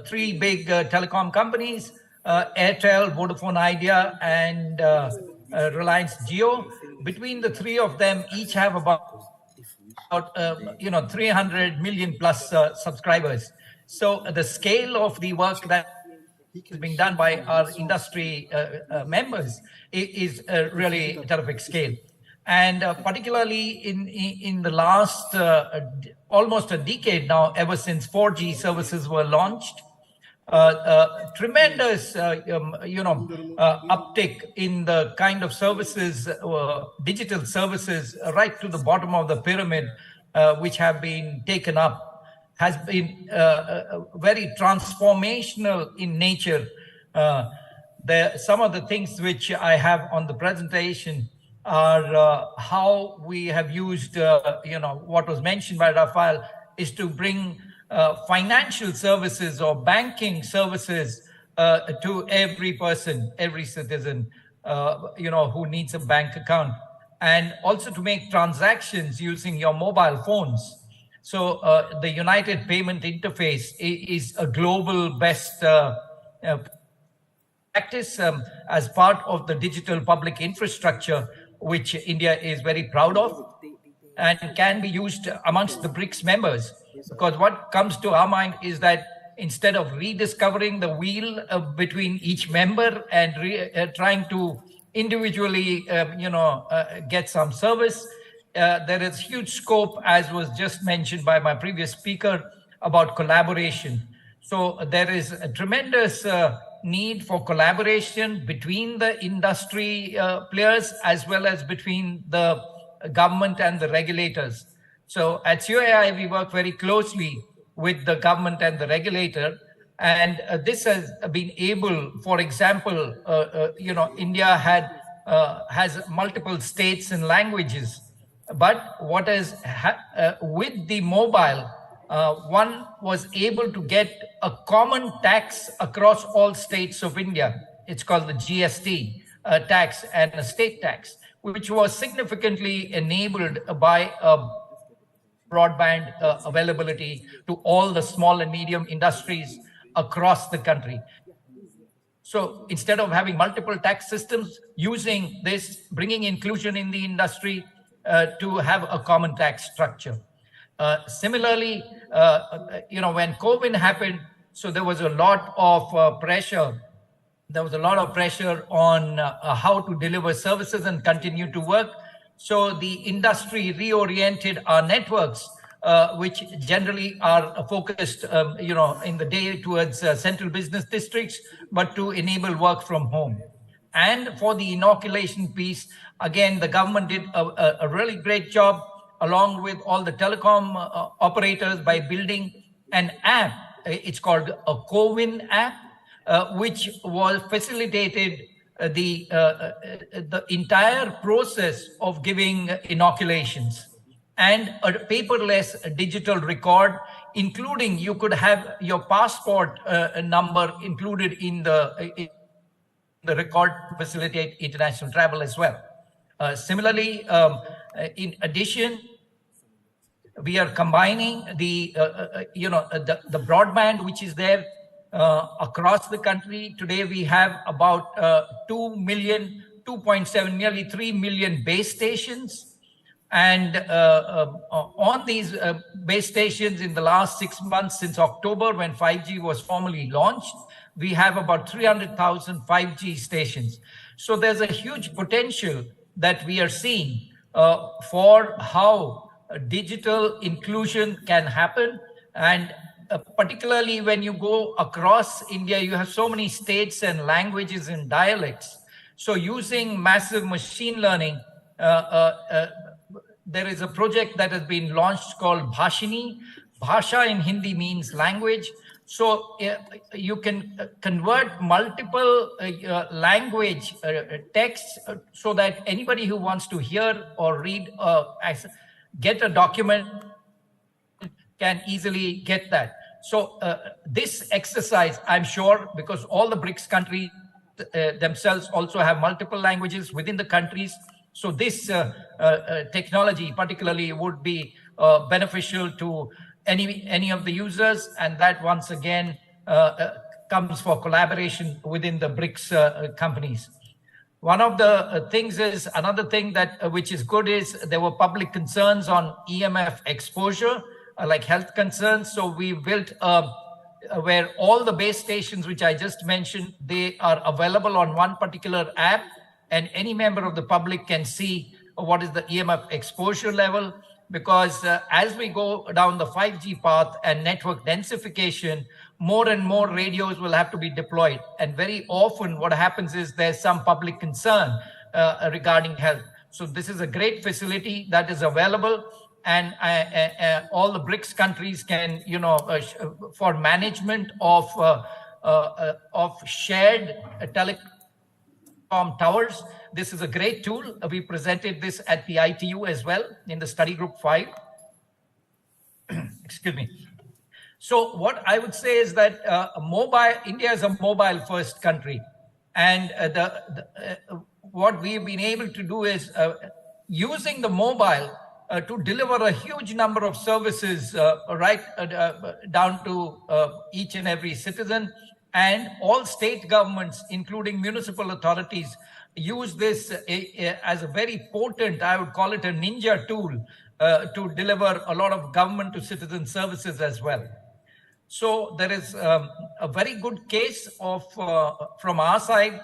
three big telecom companies, Airtel, Vodafone Idea, and Reliance Jio. Between the three of them, each have about about 300 million plus subscribers. So the scale of the work that is being done by our industry members is really a terrific scale. And particularly in the last almost a decade now, ever since 4G services were launched, tremendous, uptick in the kind of services, digital services, right to the bottom of the pyramid, which have been taken up, has been very transformational in nature. Some of the things which I have on the presentation are how we have used, what was mentioned by Rafael, is to bring financial services or banking services to every person, every citizen, who needs a bank account, and also to make transactions using your mobile phones. So the United Payment Interface is a global best practice as part of the digital public infrastructure, which India is very proud of and can be used amongst the BRICS members. Because what comes to our mind is that instead of rediscovering the wheel between each member and trying to individually, get some service, there is huge scope, as was just mentioned by my previous speaker, about collaboration. So there is a tremendous need for collaboration between the industry players as well as between the government and the regulators. So at COAI, we work very closely with the government and the regulator. And this has been able, for example, India has multiple states and languages. But what is with the mobile, one was able to get a common tax across all states of India. It's called the GST tax and a state tax, which was significantly enabled by broadband availability to all the small and medium industries across the country. So instead of having multiple tax systems, using this, bringing inclusion in the industry to have a common tax structure. Similarly, when COVID happened, so there was a lot of pressure. There was a lot of pressure on how to deliver services and continue to work. So the industry reoriented our networks, which generally are focused, in the day towards central business districts, but to enable work from home. And for the inoculation piece, again, the government did a really great job, along with all the telecom operators, by building an app. It's called a CoWIN app, which was facilitated the entire process of giving inoculations, and a paperless digital record, including you could have your passport number included in the record to facilitate international travel as well. Similarly, in addition, we are combining the broadband which is there across the country. Today we have about 2.7, nearly 3 million base stations. And on these base stations, in the last 6 months, since October, when 5G was formally launched, we have about 300,000 5G stations. So there's a huge potential that we are seeing for how digital inclusion can happen. And particularly when you go across India, you have so many states and languages and dialects. So using massive machine learning, there is a project that has been launched called Bhashini. Bhasha in Hindi means language. So you can convert multiple language texts so that anybody who wants to hear or read, get a document, can easily get that. So this exercise, I'm sure, because all the BRICS countries themselves also have multiple languages within the countries. So this technology particularly would be beneficial to any of the users, and that once again comes for collaboration within the BRICS companies. One of the things is, another thing that which is good is there were public concerns on EMF exposure, like health concerns. So we built where all the base stations, which I just mentioned, they are available on one particular app, and any member of the public can see what is the EMF exposure level. Because as we go down the 5G path and network densification, more and more radios will have to be deployed. And very often what happens is there's some public concern regarding health. So this is a great facility that is available, and all the BRICS countries can, for management of shared telecom towers. This is a great tool. We presented this at the ITU as well in the study group 5. Excuse me. So what I would say is that India is a mobile first country. And what we've been able to do is using the mobile to deliver a huge number of services right down to each and every citizen. And all state governments, including municipal authorities, use this as a very potent, I would call it a ninja tool, to deliver a lot of government to citizen services as well. So there is a very good case from our side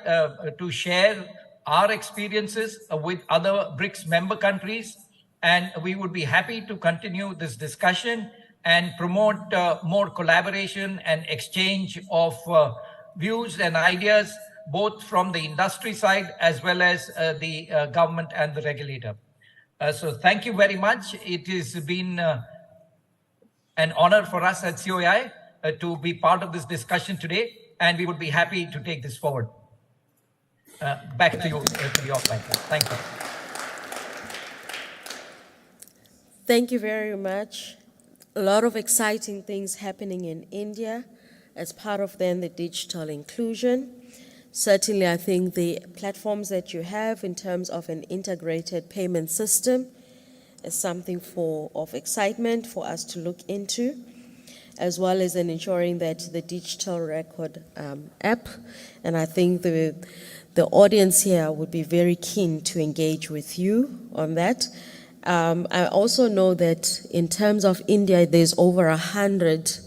to share our experiences with other BRICS member countries. And we would be happy to continue this discussion and promote more collaboration and exchange of views and ideas, both from the industry side as well as the government and the regulator. So thank you very much. It has been an honor for us at COI to be part of this discussion today, and we would be happy to take this forward. Back to you, to the offline. Thank you. Thank you very much. A lot of exciting things happening in India as part of then the digital inclusion. Certainly, I think the platforms that you have in terms of an integrated payment system is something of excitement for us to look into, as well as in ensuring that the digital record app, and I think the audience here would be very keen to engage with you on that. I also know that in terms of India, there's over 100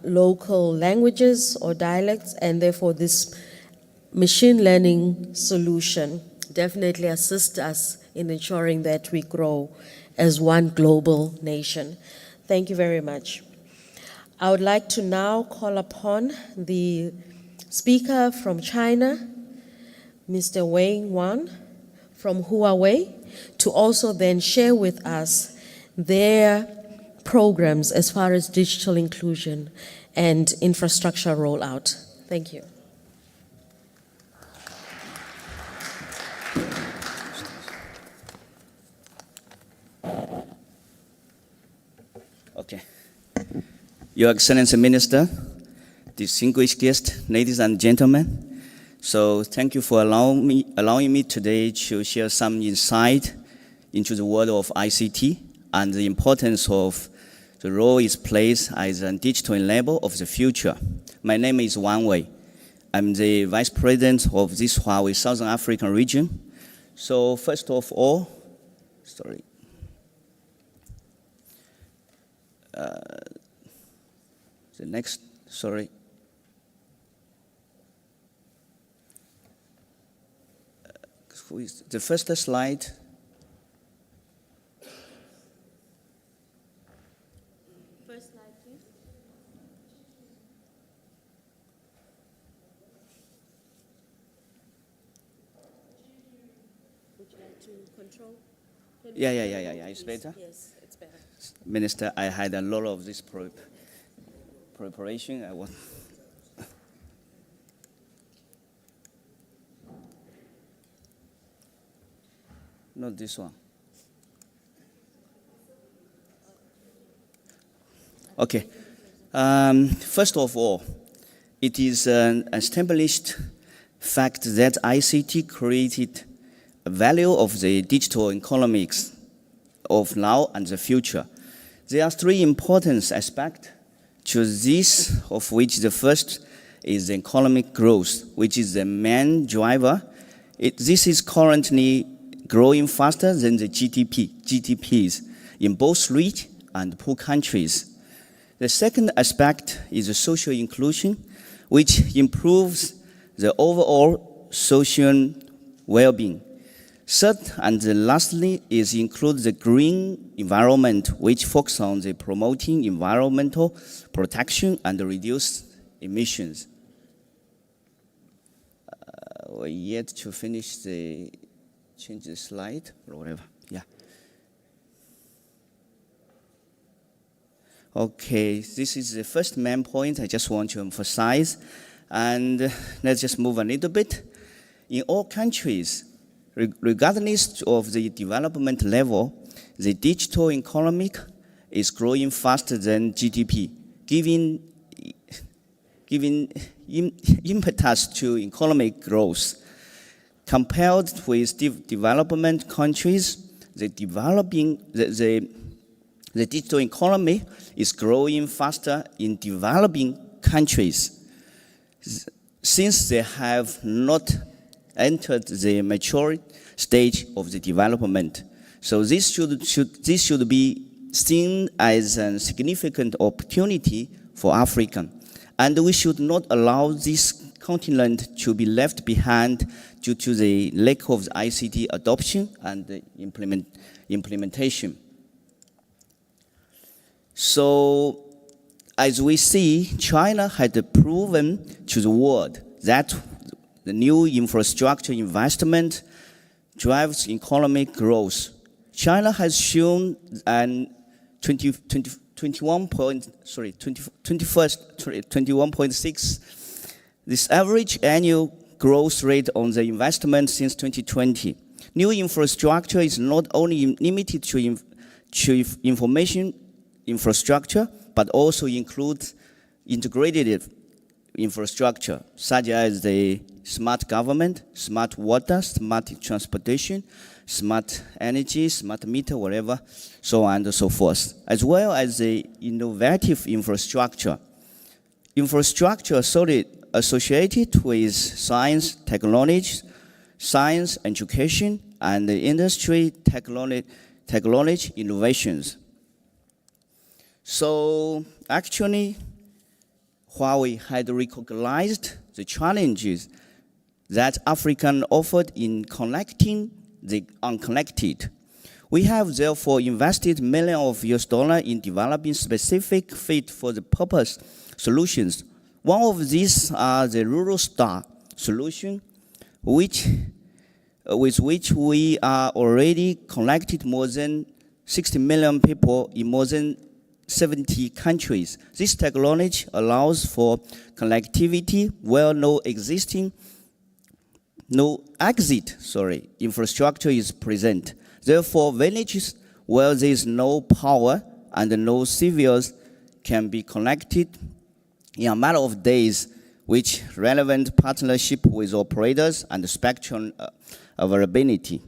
local languages or dialects, and therefore this machine learning solution definitely assists us in ensuring that we grow as one global nation. Thank you very much. I would like to now call upon the speaker from China, Mr. Wei Wan from Huawei, to also then share with us their programs as far as digital inclusion and infrastructure rollout. Thank you. Okay. Your Excellency Minister, distinguished guests, ladies and gentlemen, so thank you for allowing me today to share some insight into the world of ICT and the importance of the role it plays as a digital enabler of the future. My name is Wan Wei. I'm the Vice President of this Huawei Southern African region. So first of all, the next, the first slide. First slide, please. Would you like to control? Yeah, it's better? Yes, it's better. Minister, I had a lot of this preparation. Not this one. Okay. First of all, it is an established fact that ICT created a value of the digital economics of now and the future. There are three important aspects to this, of which the first is the economic growth, which is the main driver this is currently growing faster than the GDPs in both rich and poor countries. The second aspect is the social inclusion, which improves the overall social well-being. Third and lastly is include the green environment, which focuses on the promoting environmental protection and reduce emissions. We're yet to finish change the slide or whatever, yeah. Okay, this is the first main point I just want to emphasize. And let's just move a little bit. In all countries, regardless of the development level, the digital economy is growing faster than GDP, giving impetus to economic growth. Compared with development countries, the digital economy is growing faster in developing countries, since they have not entered the mature stage of the development. So this should be seen as a significant opportunity for Africa. And we should not allow this continent to be left behind due to the lack of ICT adoption and the implementation. So, as we see, China had proven to the world that the new infrastructure investment drives economic growth. China has shown an 21.6, this average annual growth rate on the investment since 2020. New infrastructure is not only limited to information infrastructure, but also includes integrated infrastructure, such as the smart government, smart water, smart transportation, smart energy, smart meter, whatever, so on and so forth, as well as the innovative infrastructure. Infrastructure associated with science, technology, science, education, and industry technology innovations. So actually, Huawei had recognized the challenges that Africa offered in connecting the unconnected. We have therefore invested millions of US dollars in developing specific fit for the purpose solutions. One of these are the Rural Star solution, with which we are already connected more than 60 million people in more than 70 countries. This technology allows for connectivity where no exit infrastructure is present. Therefore, villages where there is no power and no civils can be connected in a matter of days, with relevant partnership with operators and spectrum availability.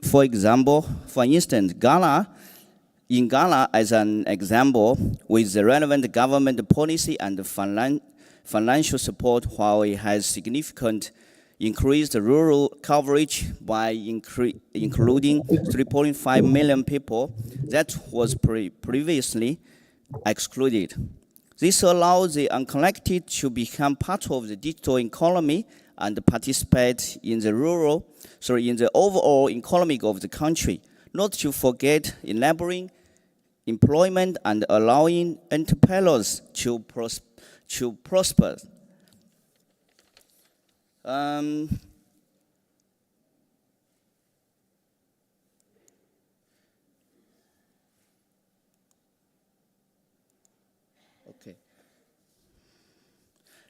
For instance, in Ghana, as an example, with the relevant government policy and financial support, Huawei has significantly increased rural coverage by including 3.5 million people that was previously excluded. This allows the unconnected to become part of the digital economy and participate in the overall economy of the country, not to forget enabling employment and allowing entrepreneurs to prosper. Okay.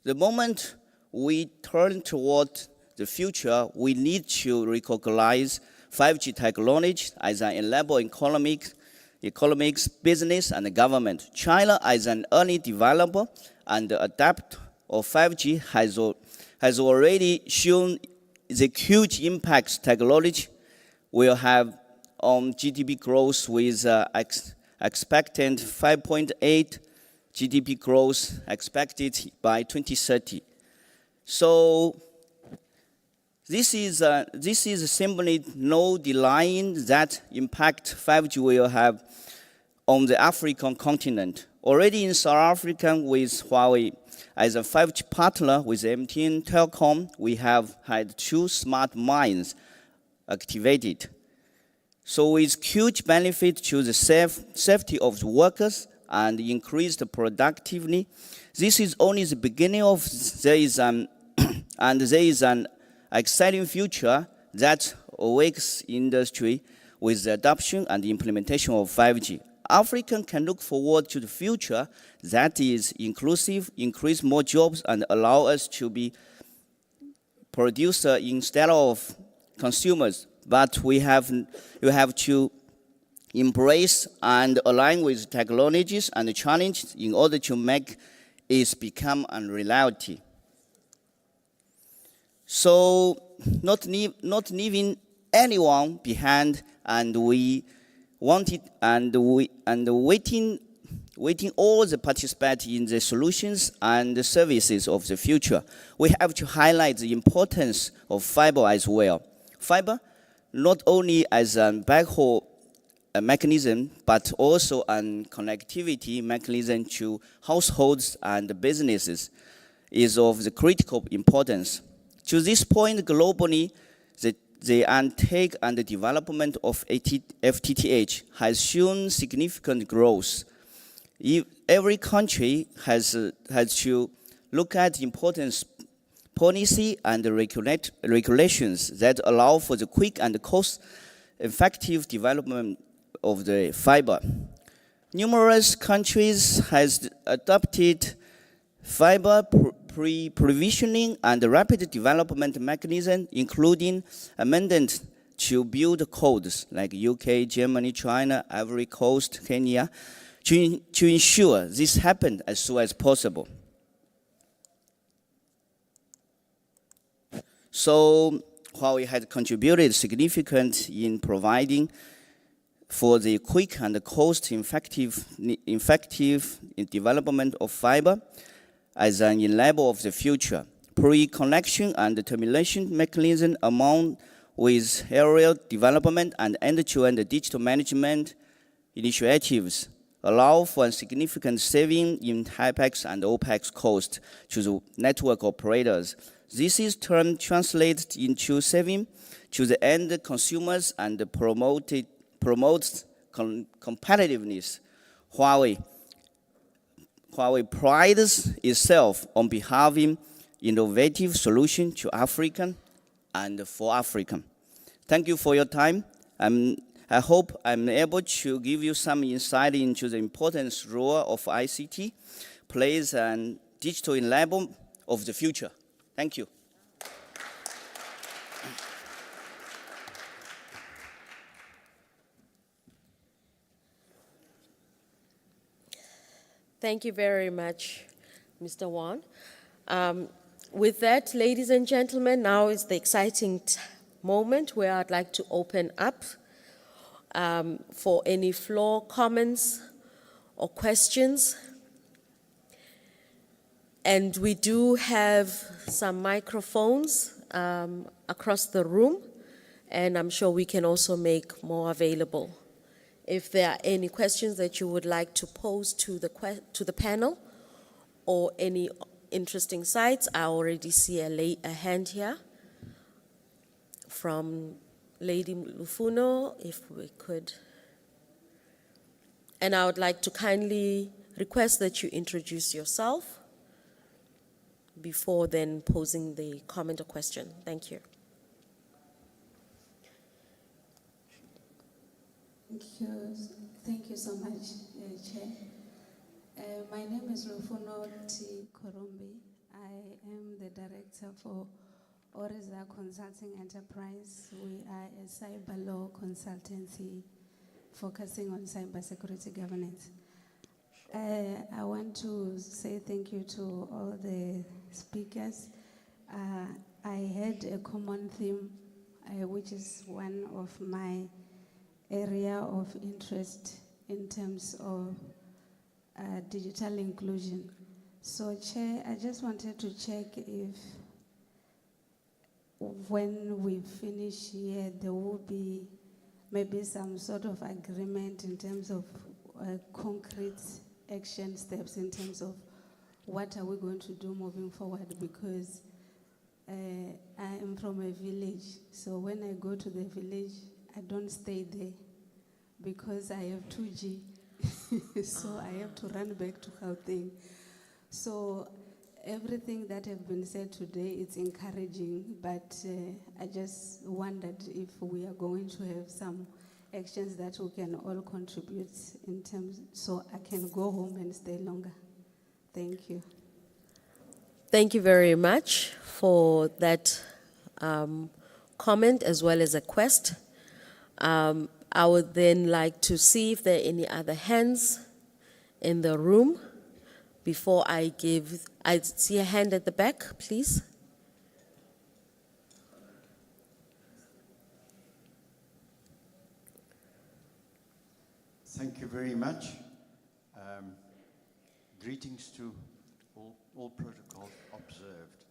The moment we turn toward the future, we need to recognize 5G technology as an enabling economics, business, and government. China, as an early developer and adapter of 5G, has already shown the huge impact technology will have on GDP growth, with expected 5.8 GDP growth expected by 2030. So This is simply no the line that impact 5G will have on the African continent. Already in South Africa with Huawei as a 5G partner with MTN Telecom, we have had 2 smart mines activated. So with huge benefit to the safety of the workers and increased productivity, this is only the beginning of there is an exciting future that awakes industry with the adoption and the implementation of 5G. Africa can look forward to the future that is inclusive, increase more jobs, and allow us to be producer instead of consumers. But you have to embrace and align with technologies and the challenges in order to make it become a reality. So not leaving anyone behind, and we wanted waiting all the participants in the solutions and the services of the future. We have to highlight the importance of fiber as well. Fiber not only as a backhaul mechanism, but also a connectivity mechanism to households and businesses is of the critical importance. To this point, globally, the uptake and the development of FTTH has shown significant growth. Every country has to look at the importance policy and the regulations that allow for the quick and cost-effective development of the fiber. Numerous countries has adopted fiber pre-provisioning and rapid development mechanism, including amendment to build codes like UK, Germany, China, Ivory Coast, Kenya, to ensure this happened as soon as possible. So Huawei had contributed significant in providing for the quick and cost-effective development of fiber as an enabler of the future. Pre-connection and termination mechanism among with aerial development and end-to-end digital management initiatives allow for a significant saving in CapEx and OpEx cost to the network operators. This is translated into saving to the end consumers and promotes competitiveness. Huawei prides itself on behaving innovative solution to African and for African. Thank you for your time. I hope I'm able to give you some insight into the important role of ICT plays and digital enablement of the future. Thank you. Thank you very much, Mr. Wan. With that, ladies and gentlemen, now is the exciting moment where I'd like to open up for any floor comments or questions. And we do have some microphones across the room, and I'm sure we can also make more available. If there are any questions that you would like to pose to the panel or any interesting sites, I already see a hand here from Lady Lufuno, if we could. And I would like to kindly request that you introduce yourself before then posing the comment or question. Thank you. Thank you so much, Chair. My name is Rufuno T. Korombi. I am the director for Oriza Consulting Enterprise. We are a cyber law consultancy focusing on cybersecurity governance. I want to say thank you to all the speakers. I had a common theme, which is one of my area of interest in terms of digital inclusion. So, Chair, I just wanted to check if when we finish here, there will be maybe some sort of agreement in terms of concrete action steps in terms of what are we going to do moving forward, because I am from a village, so when I go to the village, I don't stay there because I have 2G, so I have to run back to Gauteng. So everything that have been said today, it's encouraging, but I just wondered if we are going to have some actions that we can all contribute in terms, so I can go home and stay longer. Thank you. Thank you very much for that comment as well as a request. I would then like to see if there are any other hands in the room before I see a hand at the back, please. Thank you very much. Greetings to all protocols observed.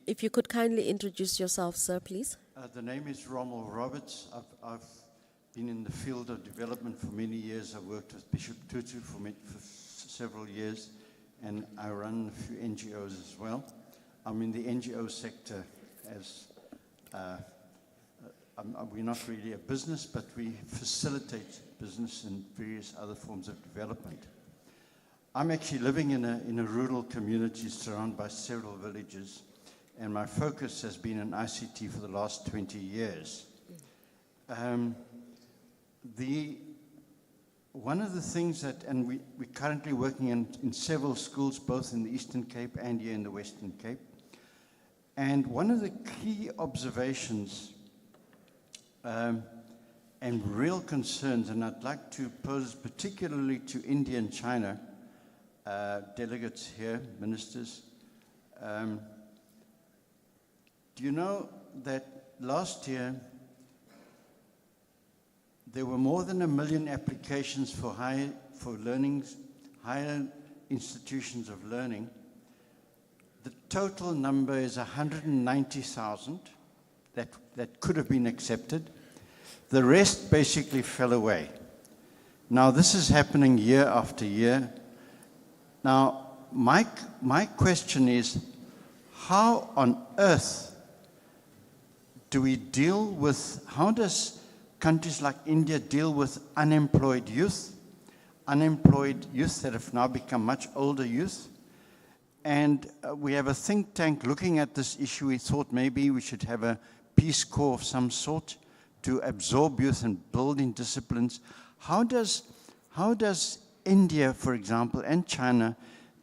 If you could kindly introduce yourself, sir, please. The name is Rommel Roberts. I've been in the field of development for many years. I've worked with Bishop Tutu for several years, and I run a few NGOs as well. I'm in the NGO sector as we're not really a business, but we facilitate business and various other forms of development. I'm actually living in a rural community surrounded by several villages, and my focus has been in ICT for the last 20 years. One of the things that, and we're currently working in several schools, both in the Eastern Cape and here in the Western Cape, and one of the key observations and real concerns, and I'd like to pose particularly to India and China, delegates here, ministers. Do you know that last year there were more than 1 million applications for higher institutions of learning? The total number is 190,000 that could have been accepted. The rest basically fell away. Now this is happening year after year. Now my question is, how on earth do we deal with, how does countries like India deal with unemployed youth that have now become much older youth? And we have a think tank looking at this issue. We thought maybe we should have a Peace Corps of some sort to absorb youth and build in disciplines. How does India, for example, and China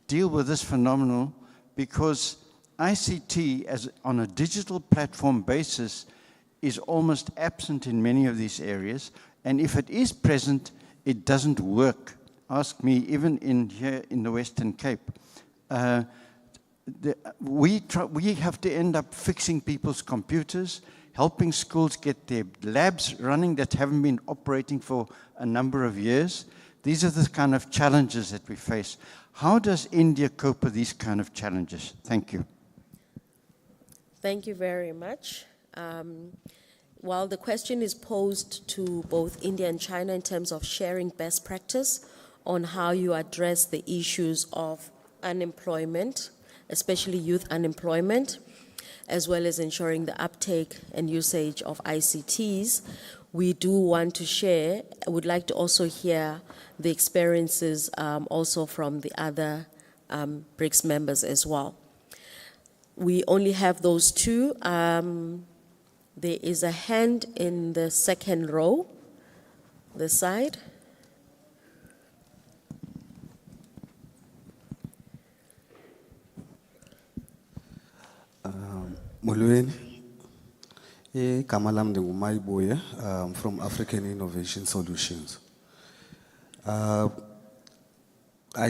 deal with this phenomenon? Because ICT on a digital platform basis is almost absent in many of these areas, and if it is present, it doesn't work. Ask me, even here in the Western Cape. We have to end up fixing people's computers, helping schools get their labs running that haven't been operating for a number of years. These are the kind of challenges that we face. How does India cope with these kind of challenges? Thank you. Thank you very much. While the question is posed to both India and China in terms of sharing best practice on how you address the issues of unemployment, especially youth unemployment, as well as ensuring the uptake and usage of ICTs, we do want to share, I would like to also hear the experiences also from the other BRICS members as well. We only have those two. There is a hand in the second row, this side. Molweni, Kamalam de Umaiboye from African Innovation Solutions. I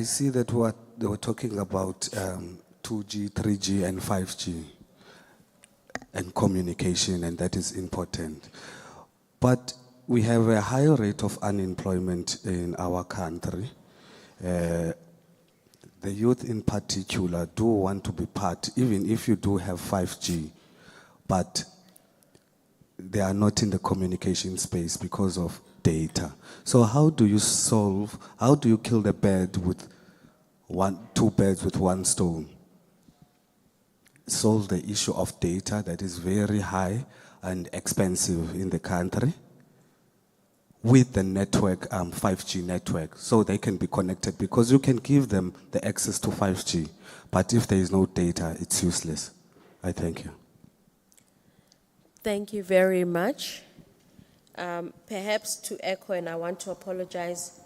see that what they were talking about 2G, 3G, and 5G and communication, and that is important. But we have a higher rate of unemployment in our country. The the youth in particular do want to be part, even if you do have 5G, but they are not in the communication space because of data. So how do you kill the bird with two birds with one stone? Solve the issue of data that is very high and expensive in the country with the network, 5G network, so they can be connected, because you can give them the access to 5G, but if there is no data, it's useless. I thank you. Thank you very much. Perhaps to echo, and I want to apologize,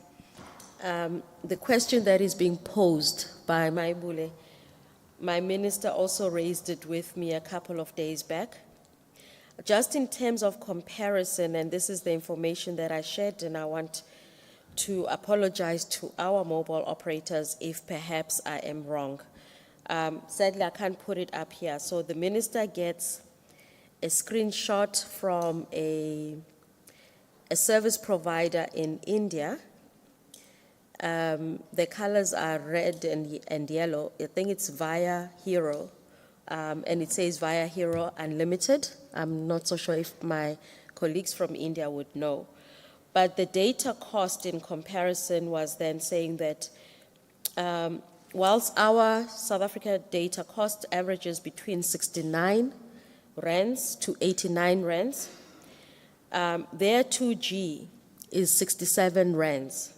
the question that is being posed by Maibule, my minister also raised it with me a couple of days back. Just in terms of comparison, and this is the information that I shared, and I want to apologize to our mobile operators if perhaps I am wrong. Sadly, I can't put it up here. So the minister gets a screenshot from a service provider in India. The colors are red and yellow. I think it's Via Hero, and it says Via Hero Unlimited. I'm not so sure if my colleagues from India would know. But the data cost in comparison was then saying that whilst our South Africa data cost averages between 69 rands to 89 rands, their 2G is 67 rands.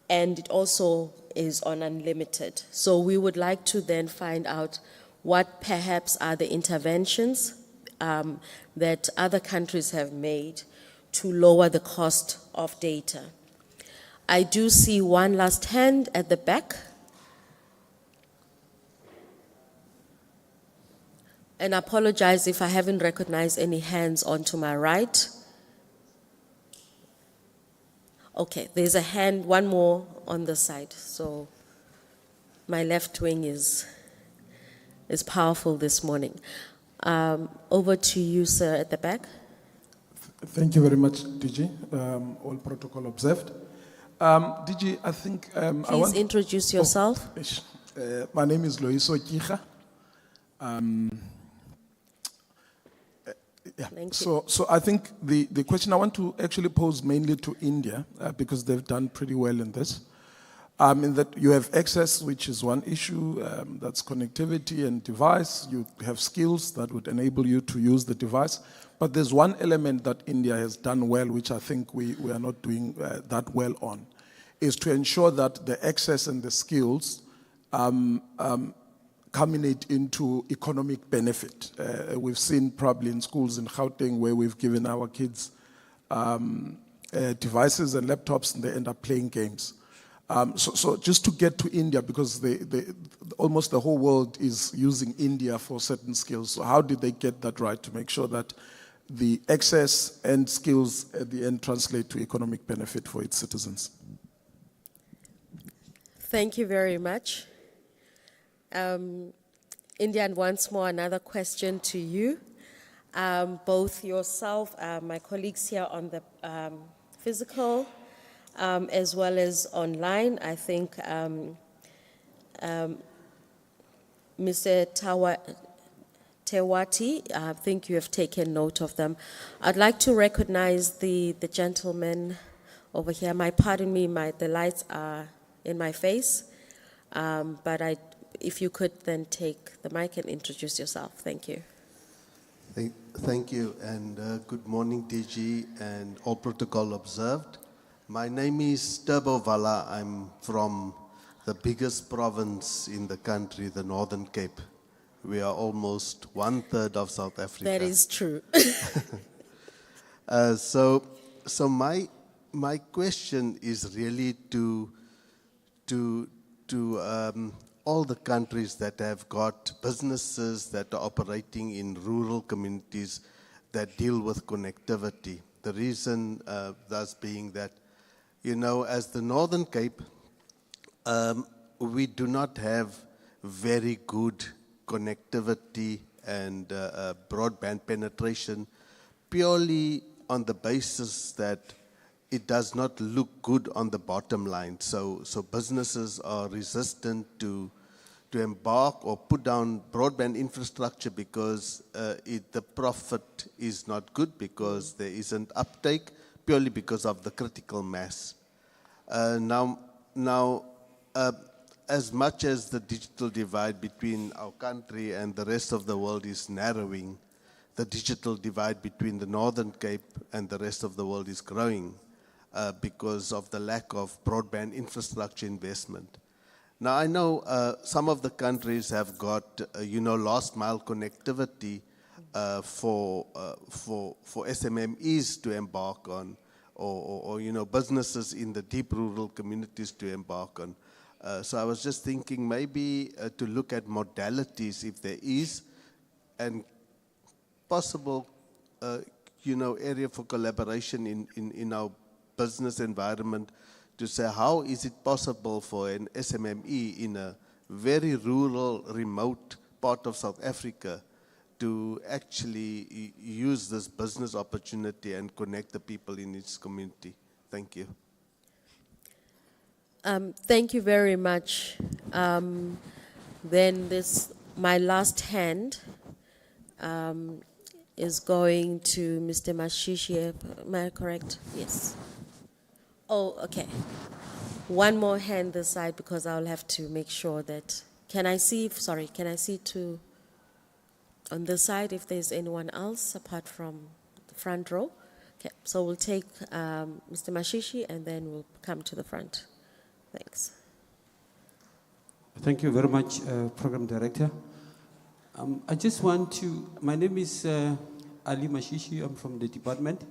And it also is on unlimited. So we would like to then find out what perhaps are the interventions that other countries have made to lower the cost of data. I do see one last hand at the back. And I apologize if I haven't recognized any hands onto my right. Okay, there's a hand, one more on the side. So my left wing is powerful this morning. Over to you, sir, at the back. Thank you very much, DG. All protocol observed. DG, I think Please introduce yourself. My name is Loiso Kicha. Yeah. Thank you. So I think the question I want to actually pose mainly to India, because they've done pretty well in this, in that you have access, which is one issue, that's connectivity and device. You have skills that would enable you to use the device. But there's one element that India has done well, which I think we are not doing that well on, is to ensure that the access and the skills culminate into economic benefit. We've seen probably in schools in Gauteng where we've given our kids devices and laptops and they end up playing games. So just to get to India, because almost the whole world is using India for certain skills. So how did they get that right to make sure that the access and skills at the end translate to economic benefit for its citizens? Thank you very much. India, and once more, another question to you. Both yourself, my colleagues here on the physical, as well as online. I think Mr. Tewati, I think you have taken note of them. I'd like to recognize the gentleman over here. Pardon me, the lights are in my face, but if you could then take the mic and introduce yourself. Thank you. Thank you, and good morning, DG, and all protocol observed. My name is Turbo Vala. I'm from the biggest province in the country, the Northern Cape. We are almost 1/3 of South Africa. That is true. So my question is really to all the countries that have got businesses that are operating in rural communities that deal with connectivity. The reason thus being that, you know, as the Northern Cape, we do not have very good connectivity and broadband penetration purely on the basis that it does not look good on the bottom line. So businesses are resistant to embark or put down broadband infrastructure because the profit is not good, because there isn't uptake, purely because of the critical mass. As much as the digital divide between our country and the rest of the world is narrowing, the digital divide between the Northern Cape and the rest of the world is growing because of the lack of broadband infrastructure investment. Now, I know some of the countries have got, last mile connectivity for SMMEs to embark on, or businesses in the deep rural communities to embark on. So I was just thinking maybe to look at modalities, if there is, and possible, area for collaboration in our business environment, to say how is it possible for an SMME in a very rural, remote part of South Africa to actually use this business opportunity and connect the people in its community. Thank you. Thank you very much. Then my last hand is going to Mr. Mashishi. Am I correct? Yes. Oh, okay. One more hand this side, because I'll have to make sure that, can I see to on this side if there's anyone else apart from the front row? Okay, so we'll take Mr. Mashishi and then we'll come to the front. Thanks. Thank you very much, Program Director. I just want to, my name is Ali Mashishi. I'm from the department.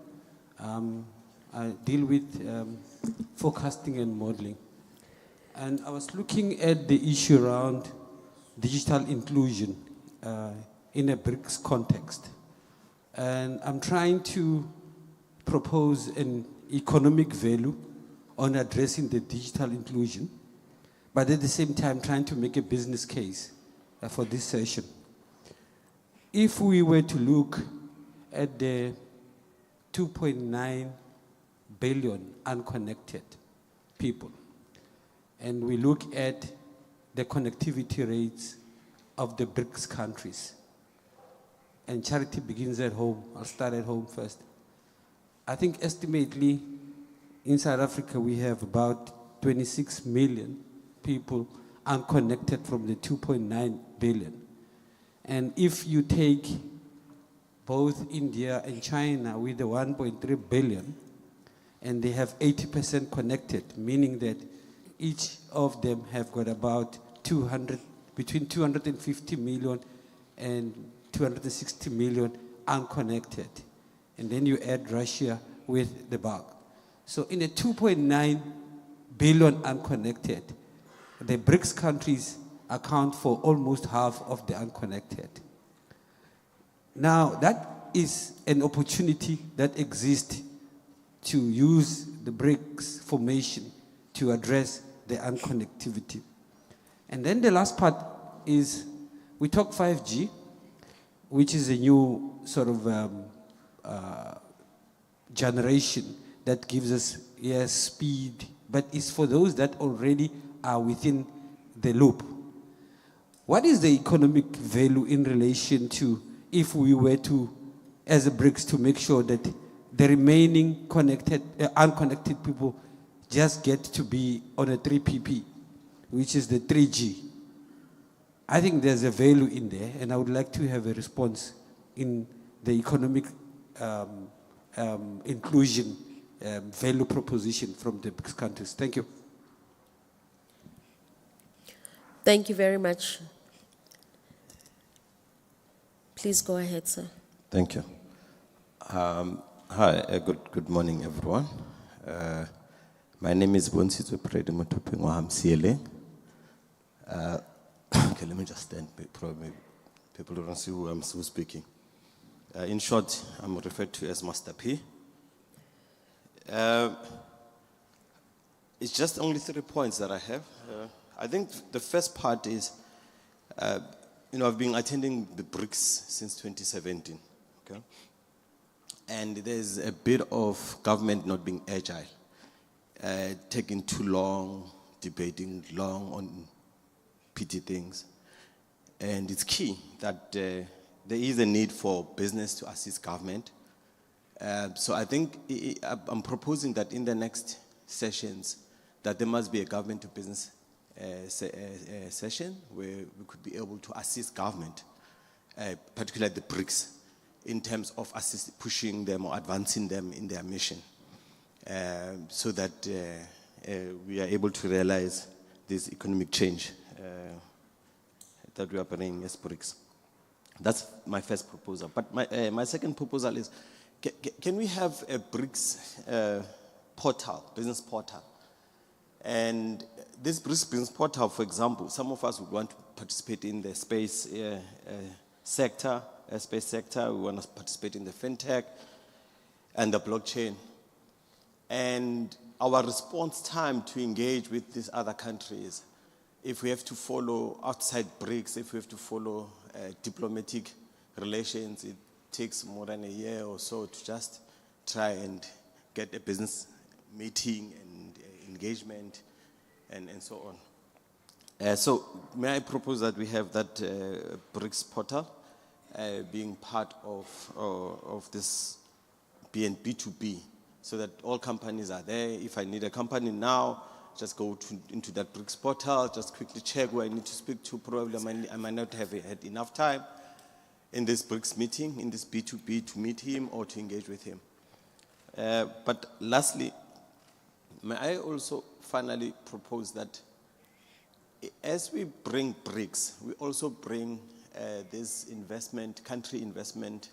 I deal with forecasting and modeling. And I was looking at the issue around digital inclusion in a BRICS context. And I'm trying to propose an economic value on addressing the digital inclusion, but at the same time trying to make a business case for this session. If we were to look at the 2.9 billion unconnected people, and we look at the connectivity rates of the BRICS countries, and charity begins at home. I'll start at home first. I think estimately in South Africa we have about 26 million people unconnected from the 2.9 billion. And if you take both India and China with the 1.3 billion, and they have 80% connected, meaning that each of them have got about between 250 million and 260 million unconnected. And then you add Russia with the bulk. So in a 2.9 billion unconnected, the BRICS countries account for almost half of the unconnected. Now, that is an opportunity that exists to use the BRICS formation to address the unconnectivity. And then the last part is, we talk 5G, which is a new sort of generation that gives us, yes, speed, but it's for those that already are within the loop. What is the economic value in relation to, if we were to, as a BRICS, to make sure that the remaining unconnected people just get to be on a 3PP, which is the 3G? I think there's a value in there, and I would like to have a response in the economic inclusion value proposition from the BRICS countries. Thank you. Thank you very much. Please go ahead, sir. Thank you. Hi, good morning, everyone. My name is Bonsitwe Predi Mutupingwa. I'm CLA. Okay, let me just stand. Probably people don't see who I'm still speaking. In short, I'm referred to as Master P. It's just only 3 points that I have. I think the first part is, I've been attending the BRICS since 2017. Okay, And there's a bit of government not being agile, taking too long, debating long on petty things. And it's key that there is a need for business to assist government. So I think I'm proposing that in the next sessions, that there must be a government to business session where we could be able to assist government, particularly the BRICS, in terms of pushing them or advancing them in their mission, so that we are able to realize this economic change that we are bringing as BRICS. That's my first proposal. But my second proposal is, can we have a BRICS portal, business portal? And this BRICS business portal, for example, some of us would want to participate in the space sector, space sector. We want to participate in the fintech and the blockchain. And our response time to engage with these other countries, if we have to follow outside BRICS, if we have to follow diplomatic relations, it takes more than a year or so to just try and get a business meeting and engagement and so on. So may I propose that we have that BRICS portal being part of this B2B, so that all companies are there. If I need a company now, just go into that BRICS portal, just quickly check who I need to speak to. Probably I might not have had enough time in this BRICS meeting, in this B2B, to meet him or to engage with him. But lastly, may I also finally propose that as we bring BRICS, we also bring this country investment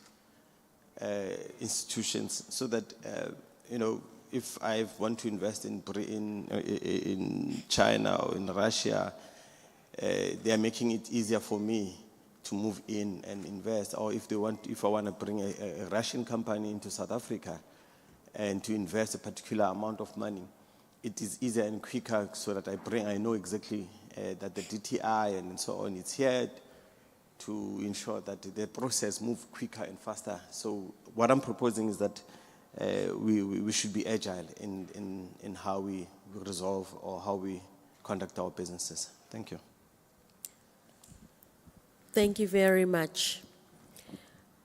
institutions, so that, if I want to invest in China or in Russia, they are making it easier for me to move in and invest. Or if I want to bring a Russian company into South Africa and to invest a particular amount of money, it is easier and quicker, so that I know exactly that the DTI and so on is here to ensure that the process moves quicker and faster. So what I'm proposing is that we should be agile in how we resolve or how we conduct our businesses. Thank you. Thank you very much.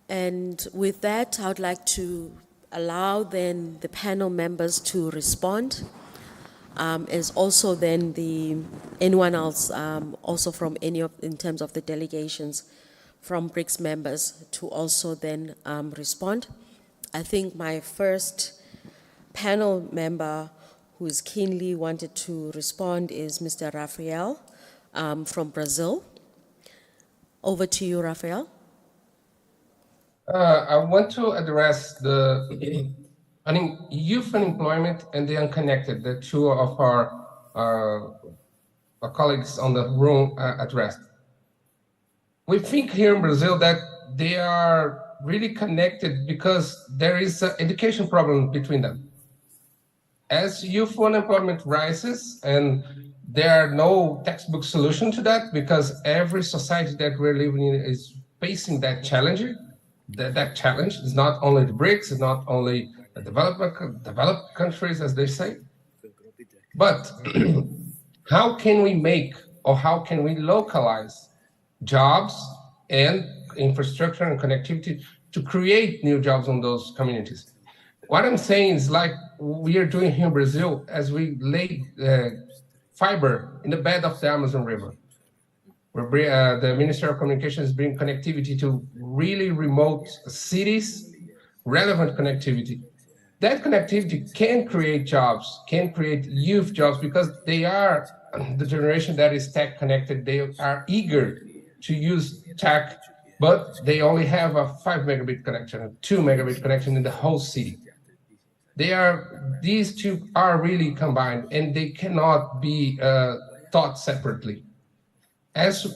And with that, I would like to allow then the panel members to respond, as also then anyone else, also from in terms of the delegations from BRICS members, to also then respond. I think my first panel member who is keenly wanted to respond is Mr. Rafael from Brazil. Over to you, Rafael. I want to address youth unemployment and the unconnected, the two of our colleagues on the room addressed. We think here in Brazil that they are really connected because there is an education problem between them. As youth unemployment rises, and there are no textbook solution to that, because every society that we're living in is facing that challenge. That challenge is not only the BRICS, it's not only the developed countries, as they say, but how can we make, or how can we localize jobs and infrastructure and connectivity to create new jobs on those communities? What I'm saying is, like we are doing here in Brazil, as we lay fiber in the bed of the Amazon River. The Ministry of Communications bring connectivity to really remote cities, relevant connectivity. That connectivity can create jobs, can create youth jobs, because they are the generation that is tech connected. They are eager to use tech, but they only have a 5 megabit connection, a 2 megabit connection in the whole city. These two are really combined, and they cannot be taught separately. As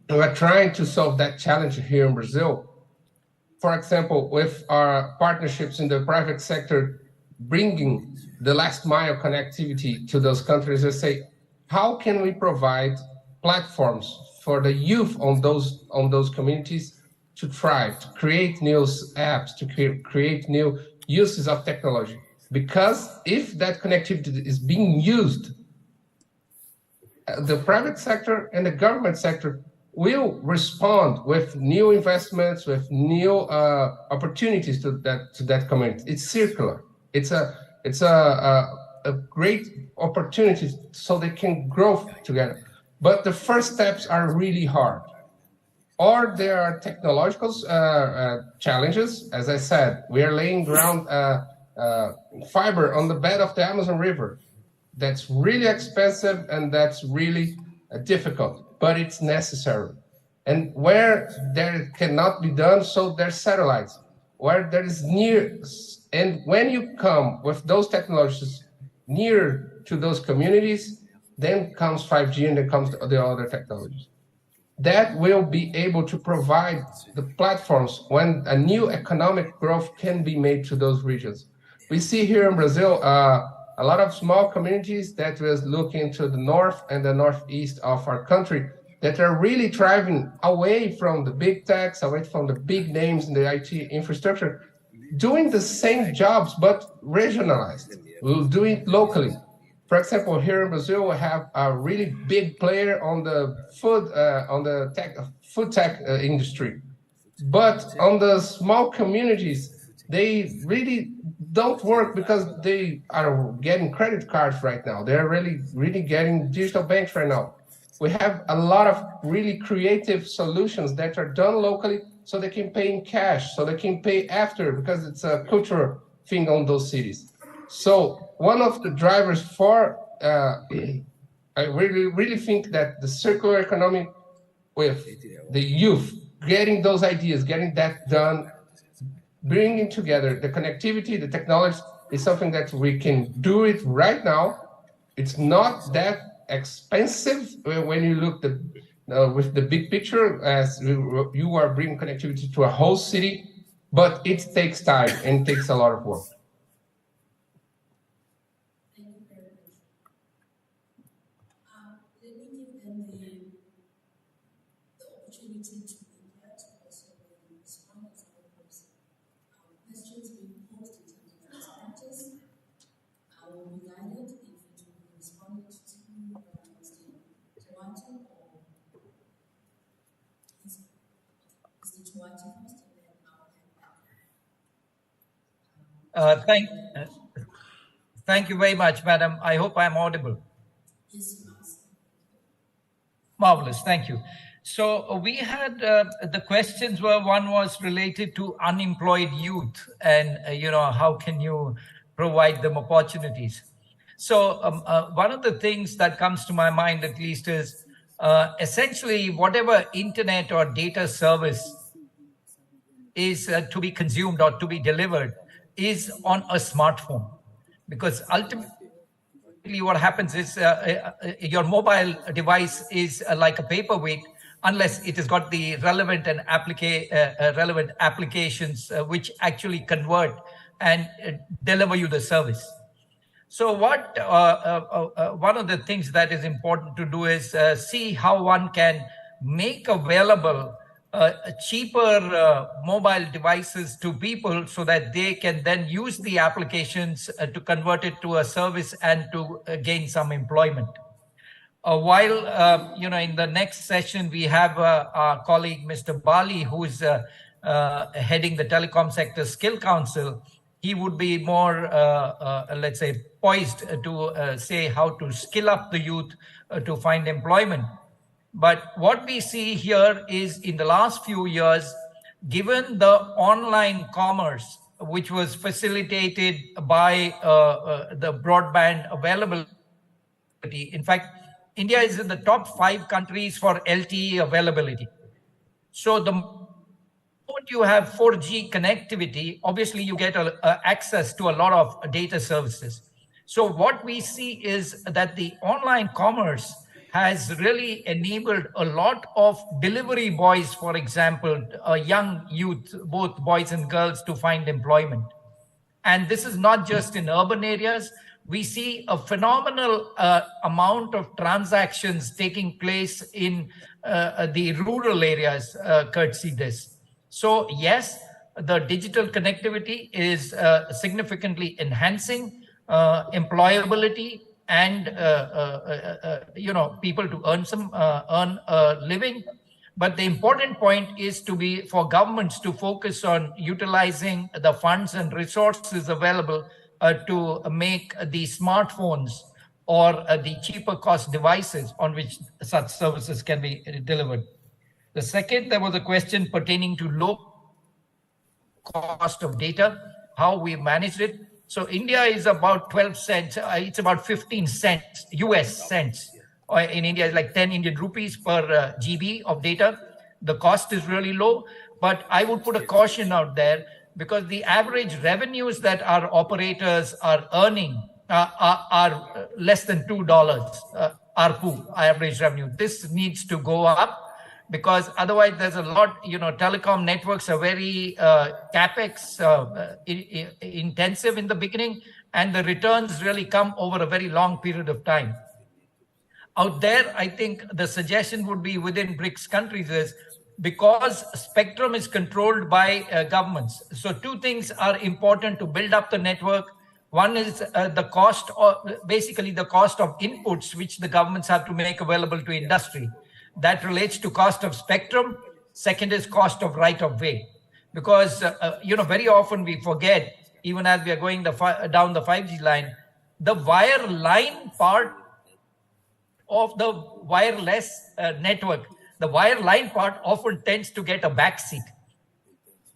we're trying to solve that challenge here in Brazil, for example, with our partnerships in the private sector, bringing the last mile connectivity to those countries, let's say, how can we provide platforms for the youth on those communities to try to create new apps, to create new uses of technology. Because if that connectivity is being used, the private sector and the government sector will respond with new investments, with new opportunities to that community. It's circular. It's a great opportunity so they can grow together. But the first steps are really hard. Or there are technological challenges. As I said, we are laying ground fiber on the bed of the Amazon River. That's really expensive and that's really difficult, but it's necessary. And where there cannot be done, so there's satellites. Where there is near, and when you come with those technologies near to those communities, then comes 5G and then comes the other technologies. That will be able to provide the platforms when a new economic growth can be made to those regions. We see here in Brazil, a lot of small communities that was looking to the north and the northeast of our country that are really thriving away from the big techs, away from the big names in the IT infrastructure, doing the same jobs, but regionalized. We'll do it locally. For example, here in Brazil, we have a really big player on the food tech industry. But on the small communities, they really don't work because they are getting credit cards right now. They're really getting digital banks right now. We have a lot of really creative solutions that are done locally so they can pay in cash, so they can pay after because it's a cultural thing on those cities. So one of the drivers for, I really think that the circular economy with the youth, getting those ideas, getting that done, bringing together the connectivity, the technology is something that we can do it right now. It's not that expensive when you look with the big picture, as you are bringing connectivity to a whole city, but it takes time and it takes a lot of work. Thank you very much, madam. I hope I'm audible. Marvelous, thank you. So we had the questions were, one was related to unemployed youth and how can you provide them opportunities. So one of the things that comes to my mind at least is essentially whatever internet or data service is to be consumed or to be delivered is on a smartphone, because ultimately what happens is your mobile device is like a paperweight unless it has got the relevant and relevant applications which actually convert and deliver you the service. So what one of the things that is important to do is see how one can make available cheaper mobile devices to people so that they can then use the applications to convert it to a service and to gain some employment. While in the next session we have our colleague Mr. Bali, who is heading the Telecom Sector Skill Council. He would be more, let's say, poised to say how to skill up the youth to find employment. But what we see here is in the last few years, given the online commerce, which was facilitated by the broadband availability, in fact, India is in the top 5 countries for LTE availability. So the moment you have 4G connectivity, obviously you get access to a lot of data services. So what we see is that the online commerce has really enabled a lot of delivery boys, for example, young youth, both boys and girls, to find employment. And this is not just in urban areas. We see a phenomenal amount of transactions taking place in the rural areas, courtesy this. So yes, the digital connectivity is significantly enhancing employability and people to earn a living. But the important point is for governments to focus on utilizing the funds and resources available to make the smartphones or the cheaper cost devices on which such services can be delivered. The second, there was a question pertaining to low cost of data, how we managed it. So India is about 12 cents, it's about 15 cents, US cents. In India, it's like 10 Indian rupees per GB of data. The cost is really low, but I would put a caution out there because the average revenues that our operators are earning are less than $2 ARPU, average revenue. This needs to go up because otherwise there's a lot, telecom networks are very capex intensive in the beginning, and the returns really come over a very long period of time. Out there, I think the suggestion would be within BRICS countries is because spectrum is controlled by governments. So two things are important to build up the network. One is the cost, basically the cost of inputs which the governments have to make available to industry. That relates to cost of spectrum. Second is cost of right of way. Because, very often we forget, even as we are going down the 5G line, the wire line part of the wireless network, the wire line part often tends to get a backseat.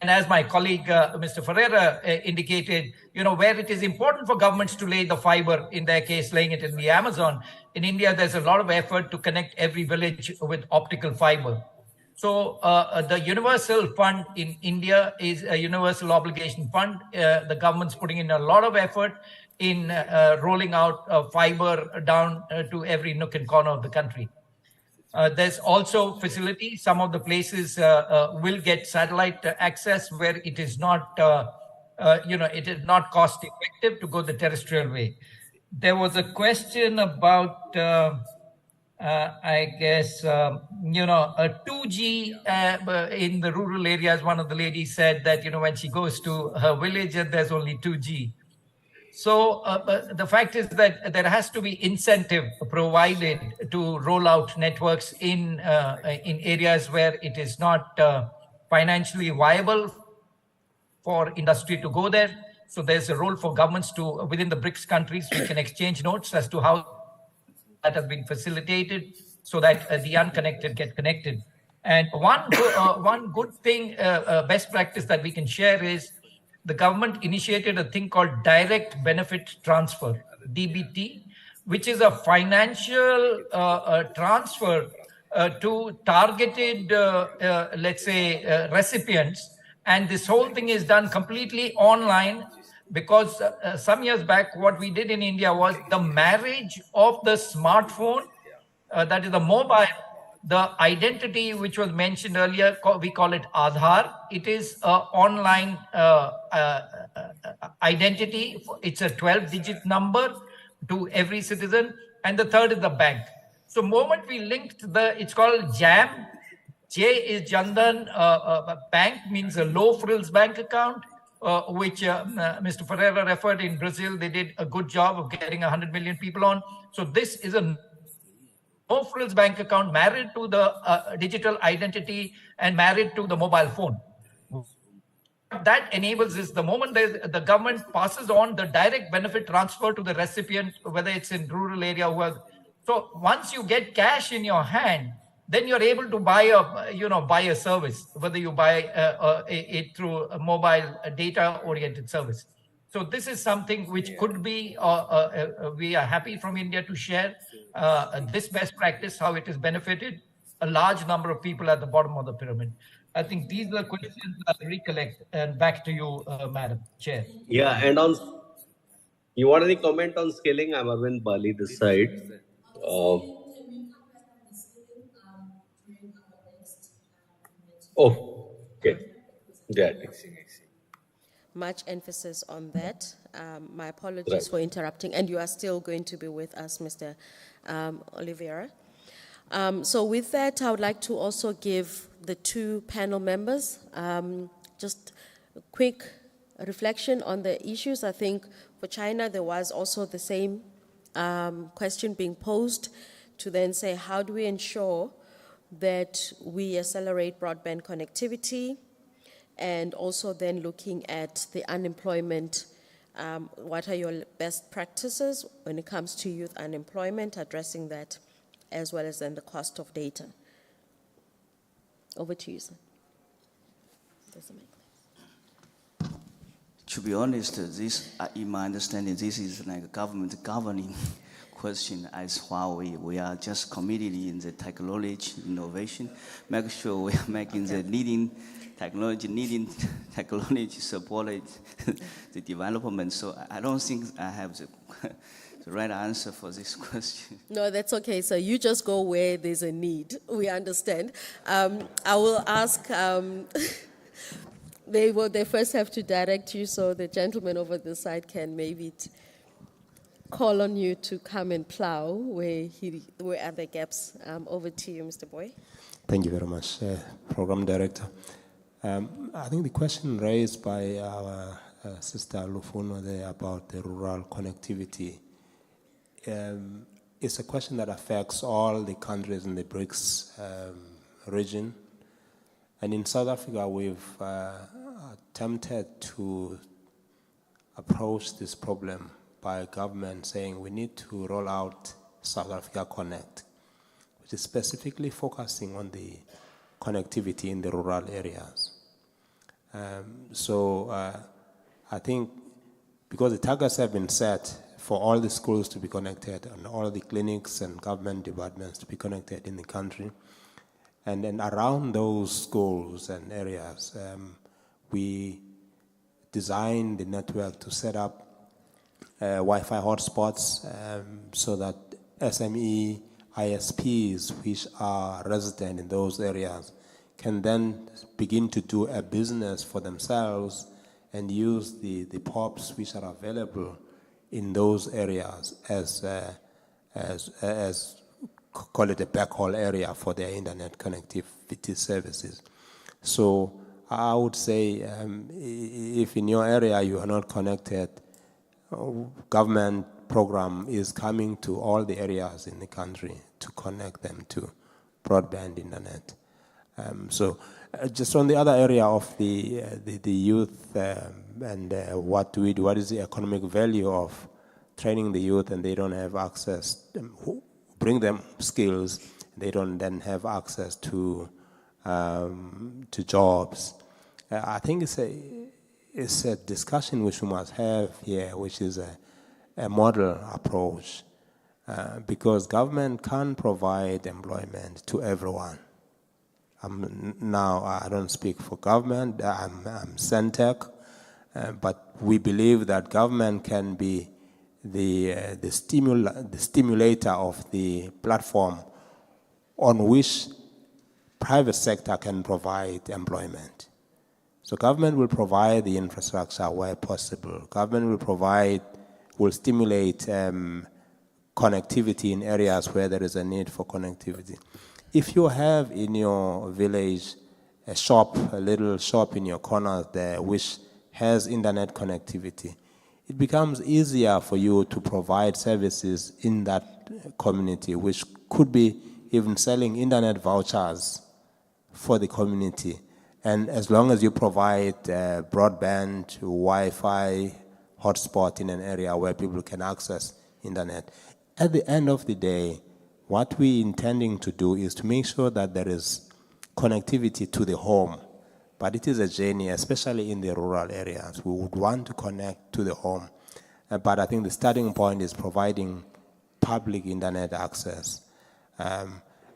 And as my colleague, Mr. Ferreira indicated, where it is important for governments to lay the fiber, in their case, laying it in the Amazon. In India, there's a lot of effort to connect every village with optical fiber. So the universal fund in India is a universal obligation fund. The government's putting in a lot of effort in rolling out fiber down to every nook and corner of the country. There's also facilities. Some of the places will get satellite access where it is not, it is not cost effective to go the terrestrial way. There was a question about, I guess, a 2G in the rural areas. One of the ladies said that, when she goes to her village, there's only 2G. So the fact is that there has to be incentive provided to roll out networks in areas where it is not financially viable for industry to go there. So there's a role for governments to, within the BRICS countries, we can exchange notes as to how that has been facilitated so that the unconnected get connected. And one good thing, best practice that we can share is the government initiated a thing called direct benefit transfer, DBT, which is a financial transfer to targeted, let's say, recipients. And this whole thing is done completely online because some years back, what we did in India was the marriage of the smartphone, that is the mobile, the identity which was mentioned earlier, we call it Aadhaar. It is an online identity. It's a 12-digit number to every citizen. And the third is the bank. So moment we linked it's called JAM. J is Jandan Bank, means a low frills bank account, which Mr. Ferreira referred in Brazil. They did a good job of getting 100 million people on. So this is a no frills bank account married to the digital identity and married to the mobile phone. That enables is the moment the government passes on the direct benefit transfer to the recipient, whether it's in rural area. So once you get cash in your hand, then you're able to buy a service, whether you buy it through a mobile data-oriented service. So this is something which could be, we are happy from India to share this best practice, how it has benefited a large number of people at the bottom of the pyramid. I think these are questions that I recollect. And back to you, Madam Chair. Yeah, and you want any comment on scaling? I'm Arvind Bali this side. Okay. Yeah. Much emphasis on that. My apologies for interrupting. And you are still going to be with us, Mr. Oliveira. So with that, I would like to also give the two panel members just a quick reflection on the issues. I think for China, there was also the same question being posed to then say, how do we ensure that we accelerate broadband connectivity, and also then looking at the unemployment, what are your best practices when it comes to youth unemployment, addressing that, as well as then the cost of data. Over to you, sir. To be honest, this, in my understanding, this is like a government governing question as Huawei. We are just committed in the technology innovation, make sure we are making the leading technology support the development. So I don't think I have the right answer for this question. No, that's okay. So you just go where there's a need. We understand. I will ask, they first have to direct you, so the gentleman over the side can maybe call on you to come and plow where are the gaps. Over to you, Mr. Boy. Thank you very much, Program Director. I think the question raised by our sister Lufuno there about the rural connectivity is a question that affects all the countries in the BRICS region. And in South Africa, we've attempted to approach this problem by government saying we need to roll out South Africa Connect, which is specifically focusing on the connectivity in the rural areas. I think because the targets have been set for all the schools to be connected and all the clinics and government departments to be connected in the country, and then around those schools and areas, we designed the network to set up Wi-Fi hotspots so that SME ISPs, which are resident in those areas, can then begin to do a business for themselves and use the POPs which are available in those areas as call it a backhaul area for their internet connectivity services. So I would say if in your area you are not connected, government program is coming to all the areas in the country to connect them to broadband internet. Just on the other area of the youth and what do we do, what is the economic value of training the youth and they don't have access, bring them skills, they don't then have access to jobs. I think it's a discussion which we must have here, which is a model approach, because government can provide employment to everyone. Now, I don't speak for government, I'm Centec, but we believe that government can be the stimulator of the platform on which private sector can provide employment. So government will provide the infrastructure where possible. Government will stimulate connectivity in areas where there is a need for connectivity. If you have in your village a little shop in your corner there which has internet connectivity, it becomes easier for you to provide services in that community, which could be even selling internet vouchers for the community. And as long as you provide broadband, Wi-Fi, hotspot in an area where people can access internet, at the end of the day, what we're intending to do is to make sure that there is connectivity to the home. But it is a journey, especially in the rural areas. We would want to connect to the home. But I think the starting point is providing public internet access. I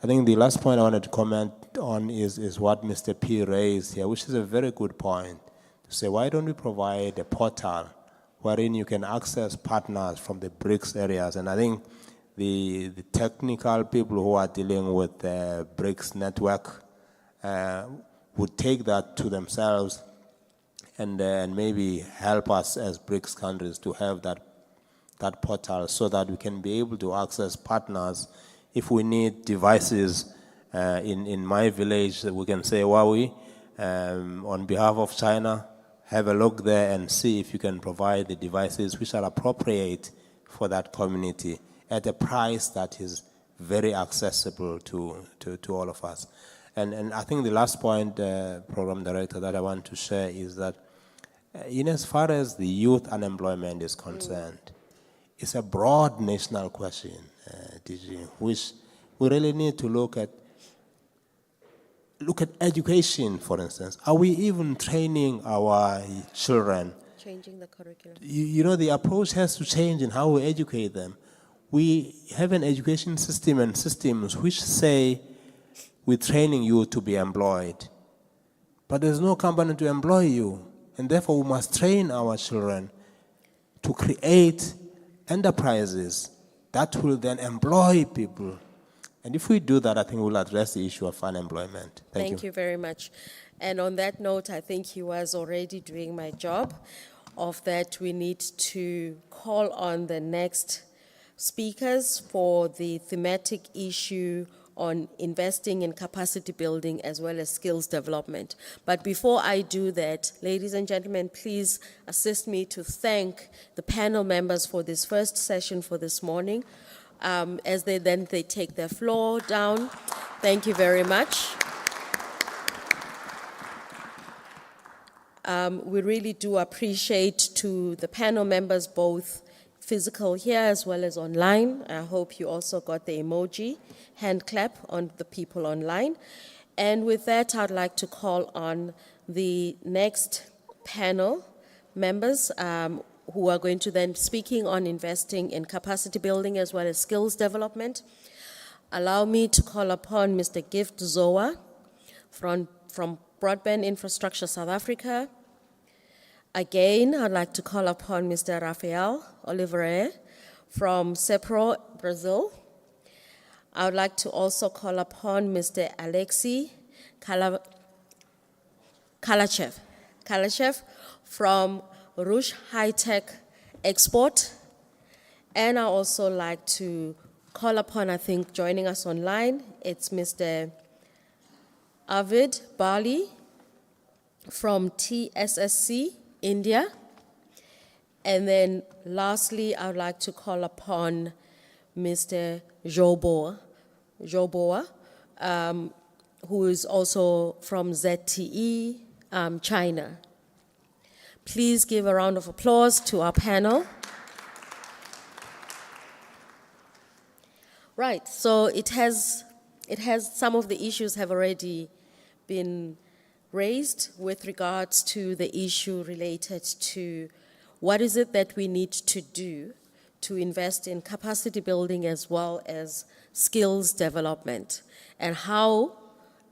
think the last point I wanted to comment on is what Mr. P raised here, which is a very good point. To say, why don't we provide a portal wherein you can access partners from the BRICS areas? And I think the technical people who are dealing with the BRICS network would take that to themselves and maybe help us as BRICS countries to have that portal so that we can be able to access partners If we need devices in my village, we can say, Huawei, on behalf of China, have a look there and see if you can provide the devices which are appropriate for that community at a price that is very accessible to all of us. And I think the last point, Program Director, that I want to share is that in as far as the youth unemployment is concerned, it's a broad national question, DG, which we really need to look at education, for instance. Are we even training our children? Changing the curriculum. You know, the approach has to change in how we educate them. We have an education system and systems which say we're training you to be employed, but there's no company to employ you, and therefore we must train our children to create enterprises that will then employ people. And if we do that, I think we'll address the issue of unemployment. Thank you very much. And on that note, I think he was already doing my job of that we need to call on the next speakers for the thematic issue on investing in capacity building as well as skills development. But before I do that, ladies and gentlemen, please assist me to thank the panel members for this first session for this morning. As they take their floor down. Thank you very much. We really do appreciate to the panel members, both physical here as well as online. I hope you also got the emoji hand clap on the people online. And with that, I'd like to call on the next panel members who are going to then speaking on investing in capacity building as well as skills development. Allow me to call upon Mr. Gift Zoa from Broadband Infrastructure South Africa. Again, I'd like to call upon Mr. Rafael Oliveira from CEPRO, Brazil. I would like to also call upon Mr. Alexei Kalachev from Rush High Tech Export. And I also like to call upon, I think, joining us online, it's Mr. Avid Bali from TSSC, India. And then lastly, I would like to call upon Mr. Joboa, who is also from ZTE, China. Please give a round of applause to our panel. Right, so it has some of the issues have already been raised with regards to the issue related to what is it that we need to do to invest in capacity building as well as skills development, and how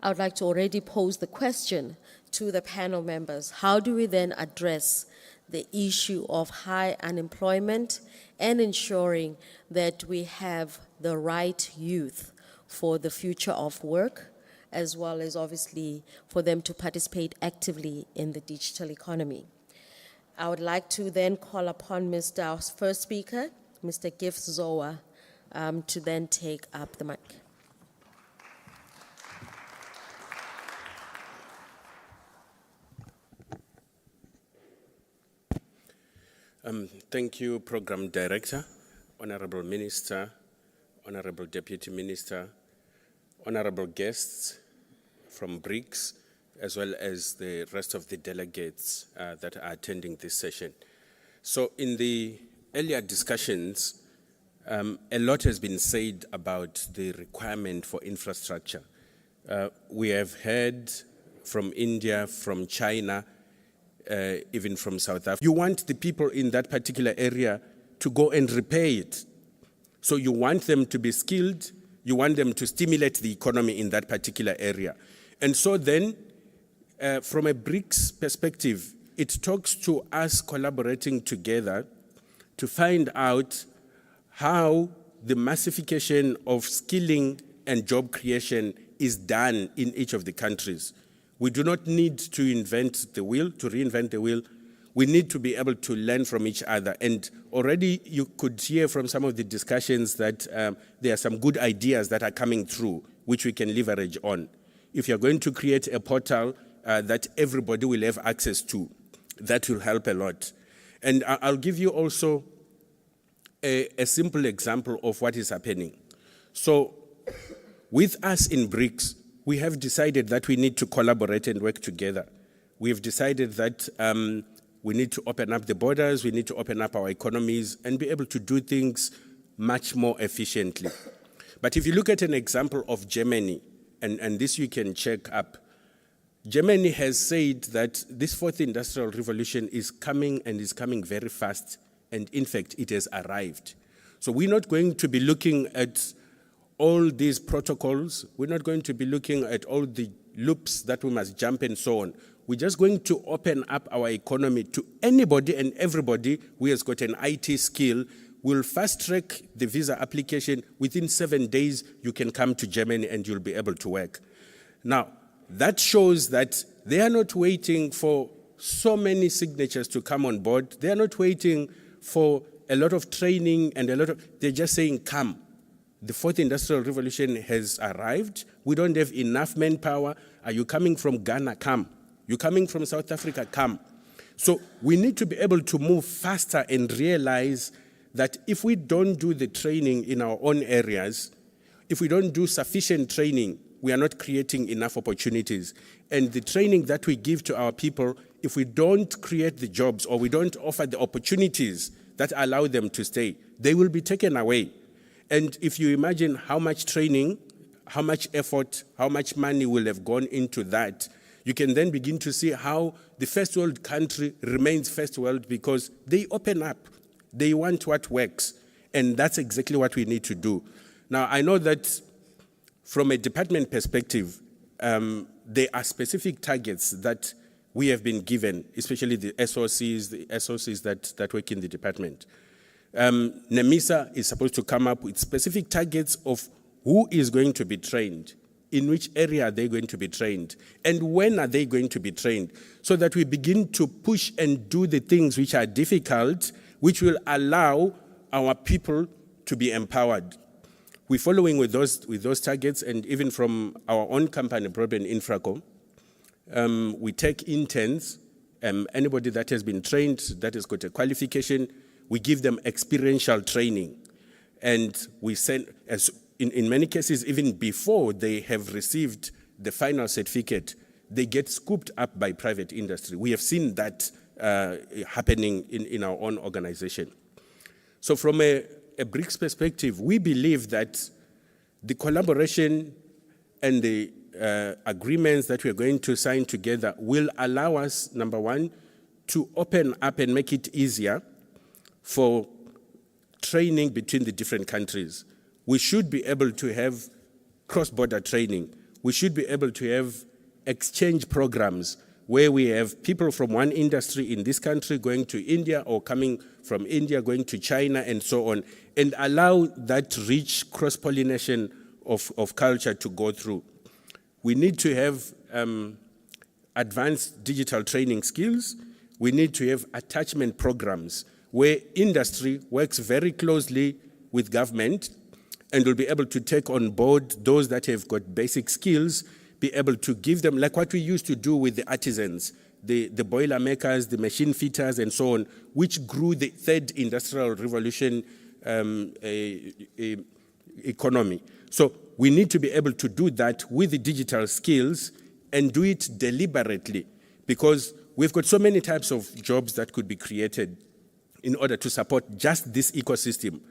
I would like to already pose the question to the panel members. How do we then address the issue of high unemployment and ensuring that we have the right youth for the future of work, as well as obviously for them to participate actively in the digital economy? I would like to then call upon our first speaker, Mr. Gift Zoa, to then take up the mic. Thank you, Program Director, Honorable Minister, Honorable Deputy Minister, honorable guests from BRICS, as well as the rest of the delegates that are attending this session. So in the earlier discussions, a lot has been said about the requirement for infrastructure. We have heard from India, from China, even from South Africa. You want the people in that particular area to go and repair it. So you want them to be skilled, you want them to stimulate the economy in that particular area. And so then, from a BRICS perspective, it talks to us collaborating together to find out how the massification of skilling and job creation is done in each of the countries. We do not need to reinvent the wheel. We need to be able to learn from each other. And already you could hear from some of the discussions that there are some good ideas that are coming through, which we can leverage on. If you're going to create a portal that everybody will have access to, that will help a lot. And I'll give you also a simple example of what is happening. So with us in BRICS, we have decided that we need to collaborate and work together. We have decided that we need to open up the borders, we need to open up our economies and be able to do things much more efficiently. But if you look at an example of Germany, and this you can check up, Germany has said that this fourth industrial revolution is coming and is coming very fast, and in fact, it has arrived. So we're not going to be looking at all these protocols, we're not going to be looking at all the loops that we must jump and so on. We're just going to open up our economy to anybody and everybody who has got an IT skill. We'll fast track the visa application. Within 7 days, you can come to Germany and you'll be able to work. Now, that shows that they are not waiting for so many signatures to come on board. They are not waiting for a lot of training and they're just saying, come. The fourth industrial revolution has arrived. We don't have enough manpower. Are you coming from Ghana? Come. You're coming from South Africa? Come. So we need to be able to move faster and realize that if we don't do the training in our own areas, if we don't do sufficient training, we are not creating enough opportunities. And the training that we give to our people, if we don't create the jobs or we don't offer the opportunities that allow them to stay, they will be taken away. And if you imagine how much training, how much effort, how much money will have gone into that, you can then begin to see how the first world country remains first world because they open up. They want what works. And that's exactly what we need to do. Now, I know that from a department perspective, there are specific targets that we have been given, especially the SOCs that work in the department. NEMISA is supposed to come up with specific targets of who is going to be trained, in which area are they going to be trained, and when are they going to be trained, so that we begin to push and do the things which are difficult, which will allow our people to be empowered. We're following with those targets, and even from our own company, Broadband Infraco, we take interns, anybody that has been trained, that has got a qualification, we give them experiential training. And we send, in many cases, even before they have received the final certificate, they get scooped up by private industry. We have seen that happening in our own organization. So from a BRICS perspective, we believe that the collaboration and the agreements that we are going to sign together will allow us, number one, to open up and make it easier for training between the different countries. We should be able to have cross-border training. We should be able to have exchange programs where we have people from one industry in this country going to India or coming from India going to China and so on, and allow that rich cross-pollination of culture to go through. We need to have advanced digital training skills. We need to have attachment programs where industry works very closely with government and will be able to take on board those that have got basic skills, be able to give them, like what we used to do with the artisans, the boiler makers, the machine fitters, and so on, which grew the third industrial revolution economy. So we need to be able to do that with the digital skills and do it deliberately, because we've got so many types of jobs that could be created in order to support just this ecosystem.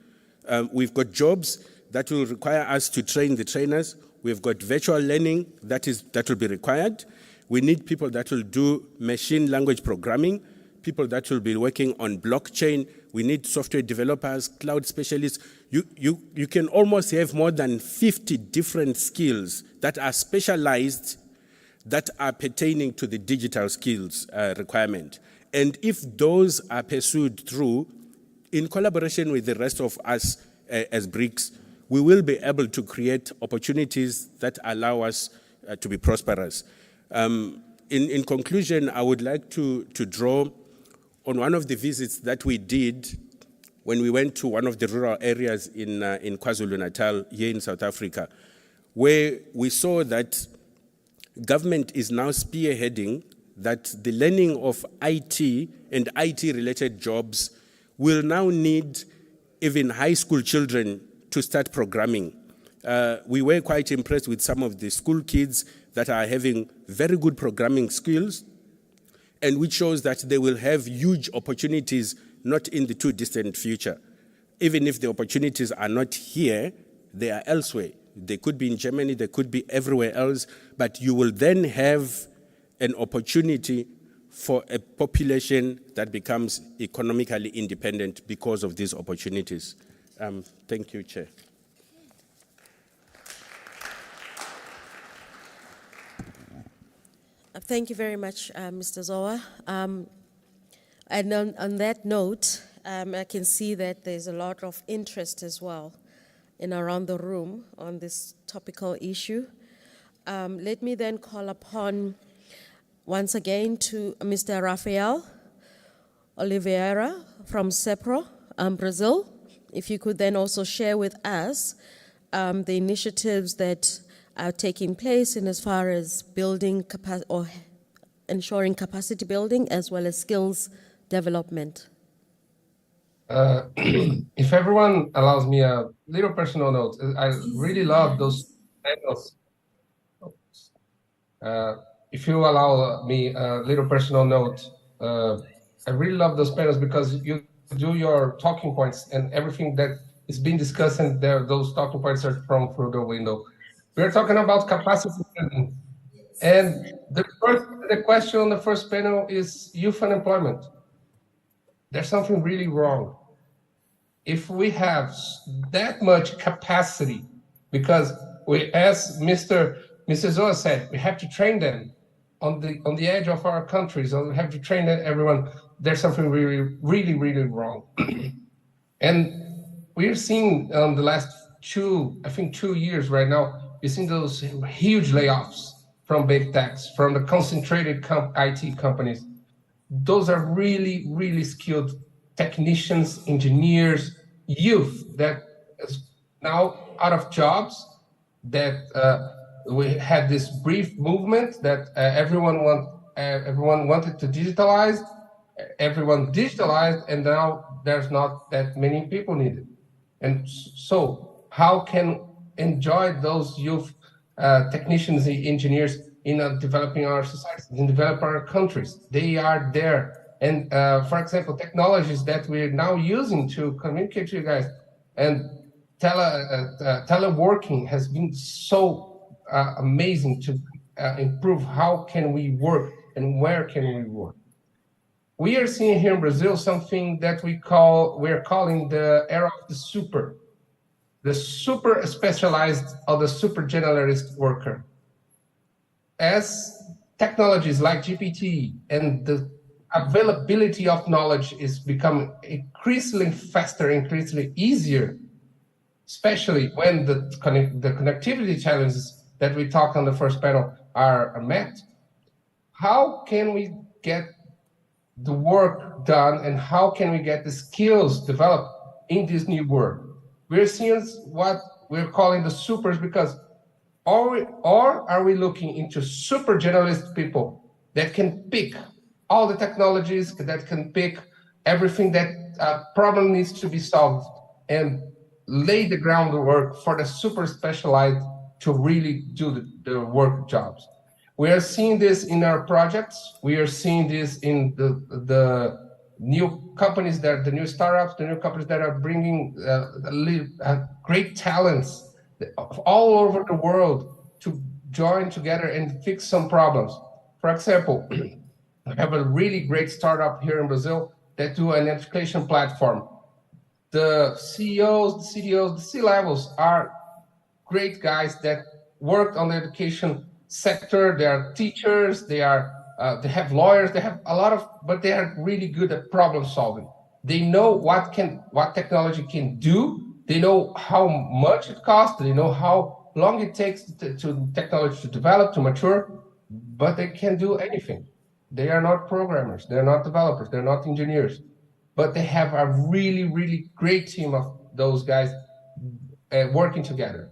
We've got jobs that will require us to train the trainers. We've got virtual learning that will be required. We need people that will do machine language programming, people that will be working on blockchain. We need software developers, cloud specialists. You can almost have more than 50 different skills that are specialized, that are pertaining to the digital skills requirement. And if those are pursued through, in collaboration with the rest of us as BRICS, we will be able to create opportunities that allow us to be prosperous. In conclusion, I would like to draw on one of the visits that we did when we went to one of the rural areas in KwaZulu-Natal here in South Africa, where we saw that government is now spearheading that the learning of IT and IT-related jobs will now need even high school children to start programming. We were quite impressed with some of the school kids that are having very good programming skills, and which shows that they will have huge opportunities not in the too distant future. Even if the opportunities are not here, they are elsewhere. They could be in Germany, they could be everywhere else, but you will then have an opportunity for a population that becomes economically independent because of these opportunities. Thank you, Chair. Thank you very much, Mr. Zoa. And on that note, I can see that there's a lot of interest as well in around the room on this topical issue. Let me then call upon once again to Mr. Rafael Oliveira from CEPRO, Brazil. If you could then also share with us the initiatives that are taking place in as far as building or ensuring capacity building as well as skills development. If everyone allows me a little personal note, I really love those panels. If you allow me a little personal note, I really love those panels because you do your talking points and everything that is being discussed, and those talking points are thrown through the window. We're talking about capacity building. And the question on the first panel is youth unemployment. There's something really wrong. If we have that much capacity, because we, as Mr. Zoa said, we have to train them on the edge of our countries, or we have to train everyone. There's something really, really, really wrong. And we're seeing the last 2 years right now, we're seeing those huge layoffs from big techs, from the concentrated IT companies. Those are really, really skilled technicians, engineers, youth that is now out of jobs, that we had this brief movement that everyone wanted to digitalize, everyone digitalized, and now there's not that many people needed. And so how can enjoy those youth technicians, engineers in developing our societies, in developing our countries? They are there. And for example, technologies that we're now using to communicate to you guys, and teleworking has been so amazing to improve how can we work and where can we work. We are seeing here in Brazil something that we're calling the era of the super specialized or the super generalist worker. As technologies like GPT and the availability of knowledge is becoming increasingly faster, increasingly easier, especially when the connectivity challenges that we talked on the first panel are met. How can we get the work done, and how can we get the skills developed in this new world? We're seeing what we're calling the supers, because are we looking into super generalist people that can pick all the technologies, that can pick everything that problem needs to be solved and lay the groundwork for the super specialized to really do the work jobs? We are seeing this in our projects. We are seeing this in the new companies, the new startups, the new companies that are bringing great talents all over the world to join together and fix some problems. For example, I have a really great startup here in Brazil that do an education platform. The CEOs, the CDOs, the C-levels are great guys that work on the education sector. They are teachers, they have lawyers, they have a lot of, but they are really good at problem solving. They know what technology can do. They know how much it costs. They know how long it takes to technology to develop, to mature, but they can't do anything. They are not programmers, they're not developers, they're not engineers, but they have a really, really great team of those guys working together.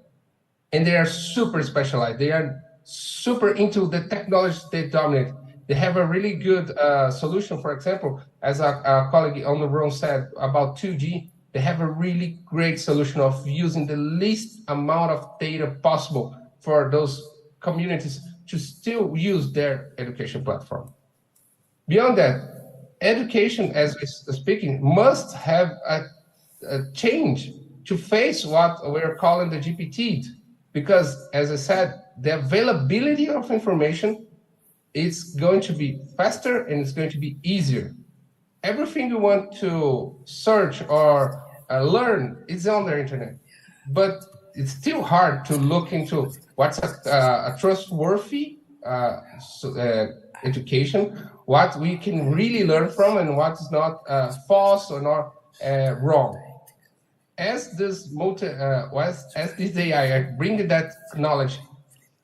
And they are super specialized. They are super into the technology they dominate. They have a really good solution. For example, as a colleague on the room said about 2G, they have a really great solution of using the least amount of data possible for those communities to still use their education platform. Beyond that, education, as we're speaking, must have a change to face what we're calling the GPT, because, as I said, the availability of information is going to be faster and it's going to be easier. Everything you want to search or learn is on the internet, but it's still hard to look into what's a trustworthy education, what we can really learn from, and what is not false or not wrong. As this AI are bringing that knowledge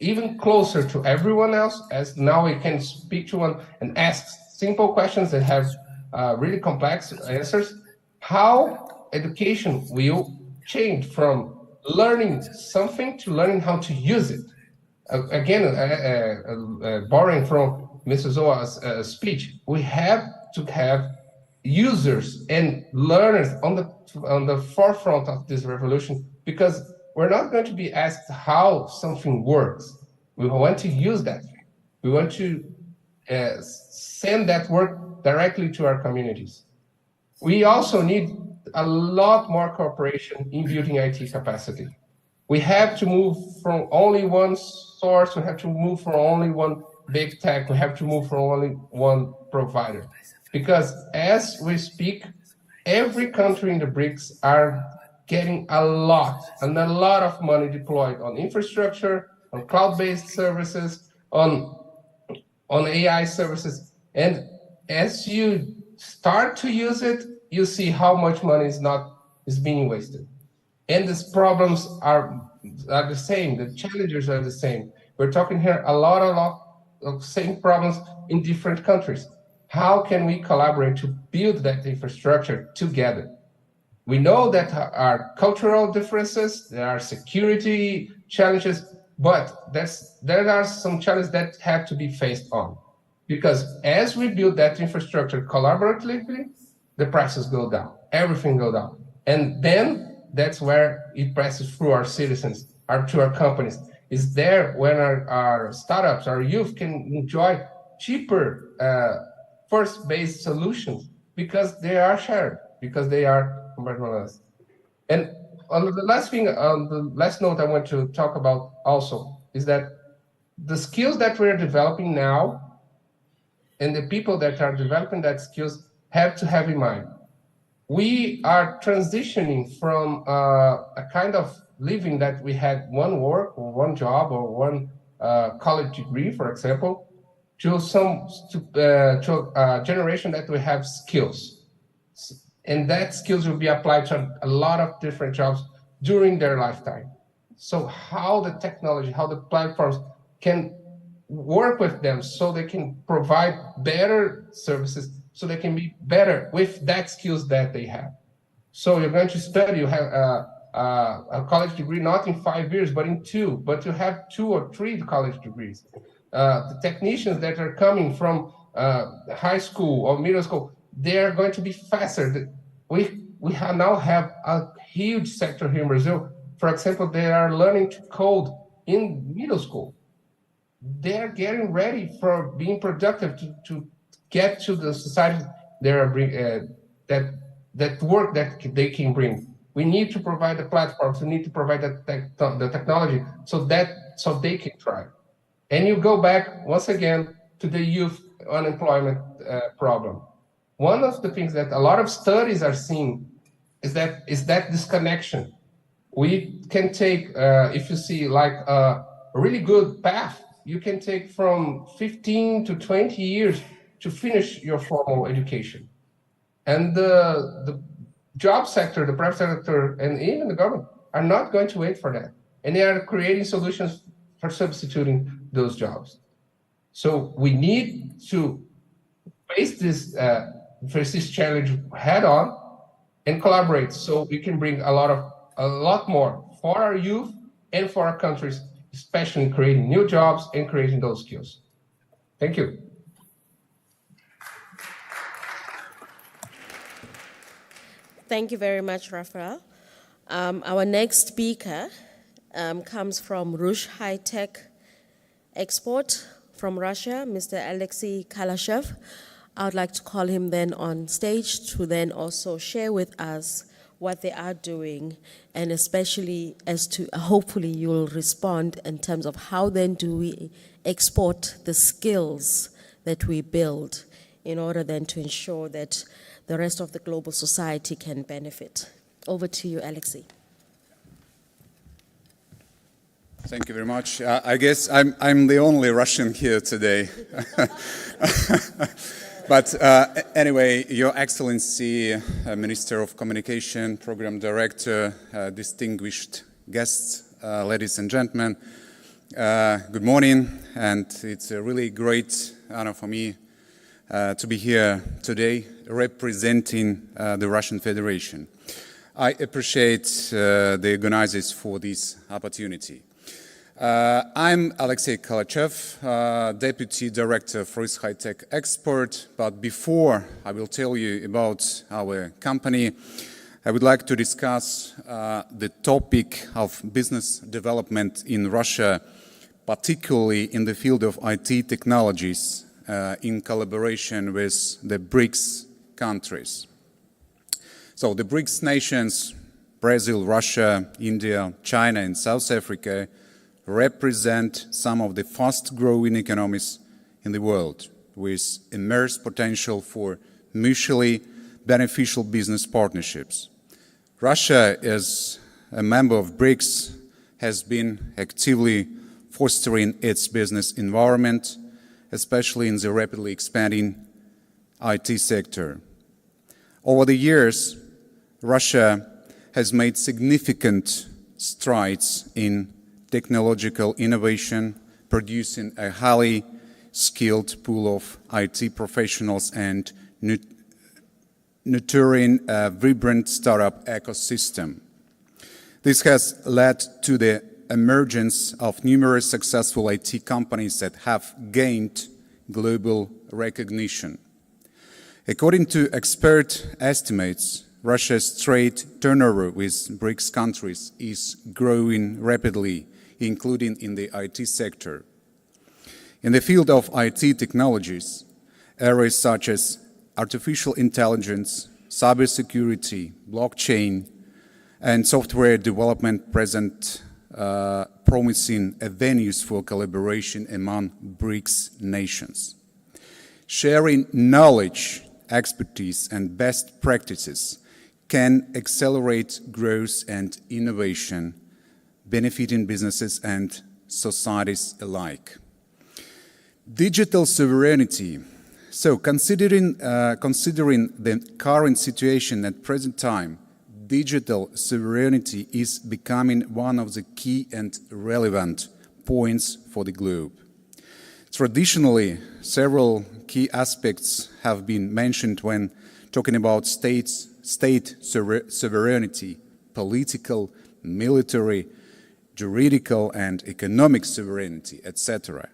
even closer to everyone else, as now we can speak to one and ask simple questions that have really complex answers, how education will change from learning something to learning how to use it. Again, borrowing from Mrs. Oa's speech, we have to have users and learners on the forefront of this revolution, because we're not going to be asked how something works. We want to use that thing. We want to send that work directly to our communities. We also need a lot more cooperation in building IT capacity. We have to move from only one source. We have to move from only one big tech. We have to move from only one provider. Because as we speak, every country in the BRICS are getting a lot of money deployed on infrastructure, on cloud-based services, on AI services. And as you start to use it, you see how much money is being wasted. And these problems are the same. The challenges are the same. We're talking here a lot of same problems in different countries. How can we collaborate to build that infrastructure together? We know that there are cultural differences, there are security challenges, but there are some challenges that have to be faced on. Because as we build that infrastructure collaboratively, the prices go down, everything goes down. And then that's where it passes through our citizens, to our companies. It's there when our startups, our youth can enjoy cheaper first-based solutions, because they are shared, because they are compartmentalized. And on the last note I want to talk about also is that the skills that we're developing now and the people that are developing that skills have to have in mind. We are transitioning from a kind of living that we had one work or one job or one college degree, for example, to a generation that we have skills. And that skills will be applied to a lot of different jobs during their lifetime. So how the technology, how the platforms can work with them so they can provide better services, so they can be better with that skills that they have. So you're going to study, you have a college degree, not in 5 years, but in 2, but you have 2 or 3 college degrees. The technicians that are coming from high school or middle school, they are going to be faster. We now have a huge sector here in Brazil. For example, they are learning to code in middle school. They're getting ready for being productive to get to the society that work that they can bring. We need to provide the platforms. We need to provide the technology so they can thrive. And you go back once again to the youth unemployment problem. One of the things that a lot of studies are seeing is that disconnection. We can take, if you see like a really good path, you can take from 15 to 20 years to finish your formal education. And the job sector, the private sector, and even the government are not going to wait for that. And they are creating solutions for substituting those jobs. So we need to face this challenge head on and collaborate so we can bring a lot more for our youth and for our countries, especially in creating new jobs and creating those skills. Thank you. Thank you very much, Rafael. Our next speaker comes from Rush High Tech Export from Russia, Mr. Alexei Kalashev. I would like to call him then on stage to then also share with us what they are doing, and especially as to, hopefully you'll respond in terms of how then do we export the skills that we build in order then to ensure that the rest of the global society can benefit. Over to you, Alexei. Thank you very much. I guess I'm the only Russian here today. But anyway, Your Excellency, Minister of Communication, Program Director, distinguished guests, ladies and gentlemen, good morning, and it's a really great honor for me to be here today representing the Russian Federation. I appreciate the organizers for this opportunity. I'm Alexei Kalashev, Deputy Director for Rush High Tech Export, but before I will tell you about our company, I would like to discuss the topic of business development in Russia, particularly in the field of IT technologies, in collaboration with the BRICS countries. So the BRICS nations, Brazil, Russia, India, China, and South Africa, represent some of the fast-growing economies in the world, with immense potential for mutually beneficial business partnerships. Russia, as a member of BRICS, has been actively fostering its business environment, especially in the rapidly expanding IT sector. Over the years, Russia has made significant strides in technological innovation, producing a highly skilled pool of IT professionals and nurturing a vibrant startup ecosystem. This has led to the emergence of numerous successful IT companies that have gained global recognition. According to expert estimates, Russia's trade turnover with BRICS countries is growing rapidly, including in the IT sector. In the field of IT technologies, areas such as artificial intelligence, cybersecurity, blockchain, and software development present promising avenues for collaboration among BRICS nations. Sharing knowledge, expertise, and best practices can accelerate growth and innovation, benefiting businesses and societies alike. Digital sovereignty. So considering the current situation at present time, digital sovereignty is becoming one of the key and relevant points for the globe. Traditionally, several key aspects have been mentioned when talking about state sovereignty: political, military, juridical, and economic sovereignty, etc.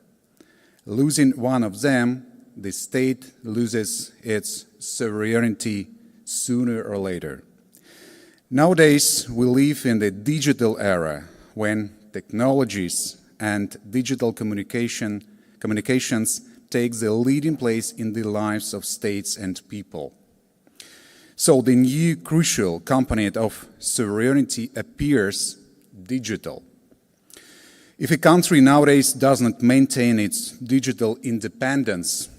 Losing one of them, the state loses its sovereignty sooner or later. Nowadays, we live in the digital era when technologies and digital communications take the leading place in the lives of states and people. So the new crucial component of sovereignty appears digital. If a country nowadays does not maintain its digital independence,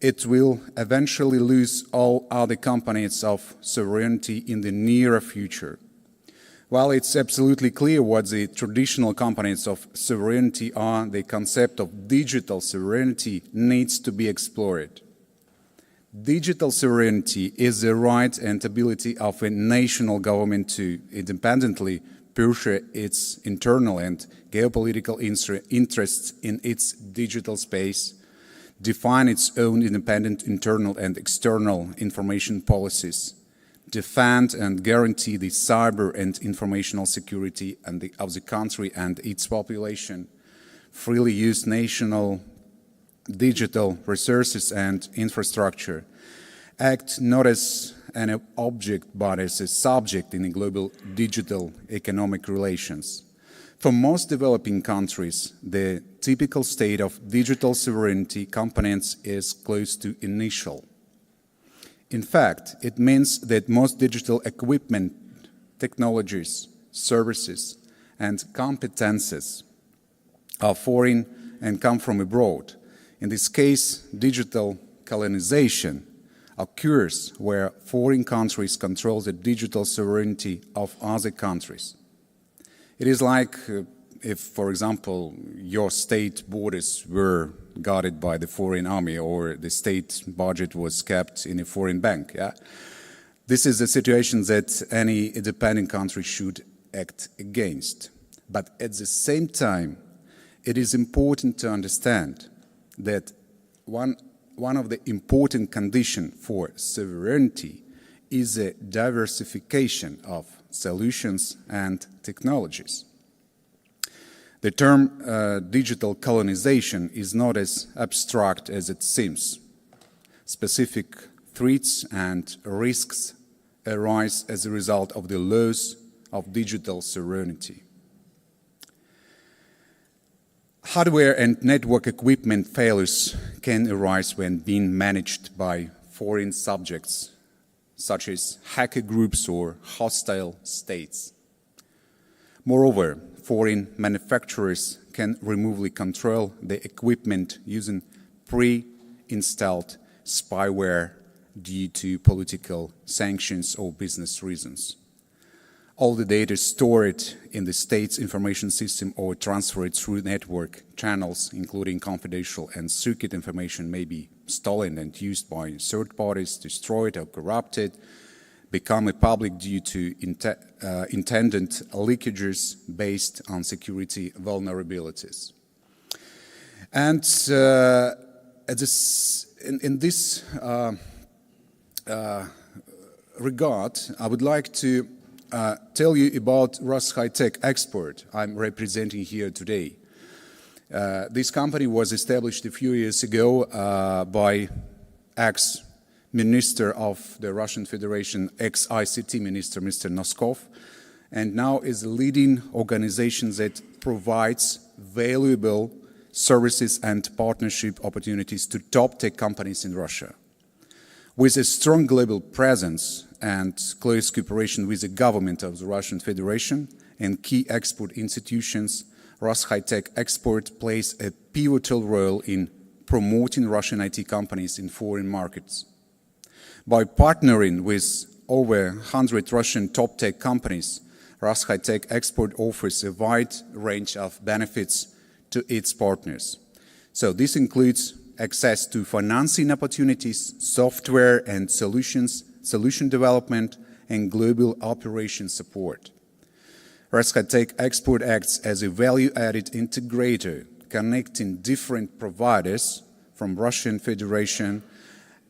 it will eventually lose all other components of sovereignty in the near future. While it's absolutely clear what the traditional components of sovereignty are, the concept of digital sovereignty needs to be explored. Digital sovereignty is the right and ability of a national government to independently pursue its internal and geopolitical interests in its digital space, define its own independent internal and external information policies, defend and guarantee the cyber and informational security of the country and its population, freely use national digital resources and infrastructure, act not as an object but as a subject in global digital economic relations. For most developing countries, the typical state of digital sovereignty components is close to initial. In fact, it means that most digital equipment, technologies, services, and competences are foreign and come from abroad. In this case, digital colonization occurs where foreign countries control the digital sovereignty of other countries. It is like if, for example, your state borders were guarded by the foreign army or the state budget was kept in a foreign bank. Yeah? This is a situation that any independent country should act against. But at the same time, it is important to understand that one of the important conditions for sovereignty is a diversification of solutions and technologies. The term digital colonization is not as abstract as it seems. Specific threats and risks arise as a result of the loss of digital sovereignty. Hardware and network equipment failures can arise when being managed by foreign subjects, such as hacker groups or hostile states. Moreover, foreign manufacturers can remotely control the equipment using pre-installed spyware due to political sanctions or business reasons. All the data stored in the state's information system or transferred through network channels, including confidential and secret information, may be stolen and used by third parties, destroyed or corrupted, become public due to intended leakages based on security vulnerabilities. And in this regard, I would like to tell you about Ras High-Tech Export I'm representing here today. This company was established a few years ago by ex-minister of the Russian Federation, ex-ICT minister, Mr. Noskov, and now is a leading organization that provides valuable services and partnership opportunities to top tech companies in Russia. With a strong global presence and close cooperation with the government of the Russian Federation and key export institutions, Ras High-Tech Export plays a pivotal role in promoting Russian IT companies in foreign markets. By partnering with over 100 Russian top tech companies, Ras High-Tech Export offers a wide range of benefits to its partners. So this includes access to financing opportunities, software and solution development, and global operation support. Ras High-Tech Export acts as a value-added integrator, connecting different providers from Russian Federation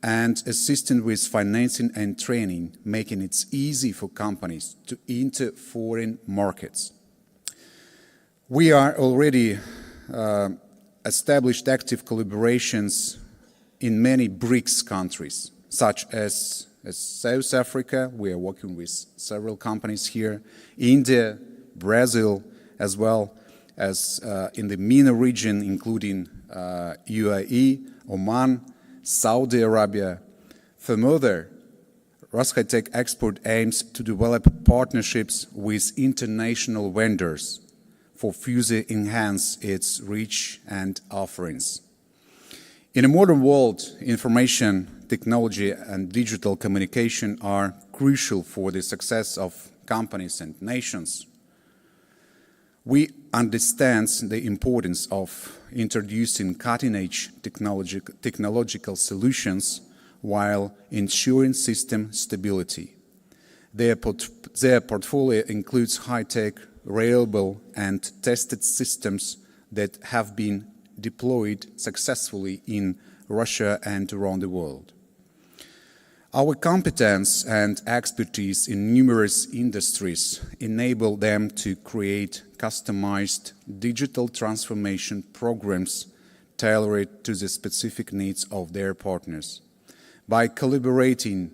and assisting with financing and training, making it easy for companies to enter foreign markets. We are already established active collaborations in many BRICS countries, such as South Africa. We are working with several companies here, India, Brazil, as well as in the MENA region, including UAE, Oman, Saudi Arabia. Furthermore, Ras High-Tech Export aims to develop partnerships with international vendors for further enhance its reach and offerings. In a modern world, information technology and digital communication are crucial for the success of companies and nations. We understand the importance of introducing cutting-edge technological solutions while ensuring system stability. Their portfolio includes high-tech, reliable and tested systems that have been deployed successfully in Russia, and around the world. Our competence and expertise in numerous industries enable them to create customized digital transformation programs tailored to the specific needs of their partners. By collaborating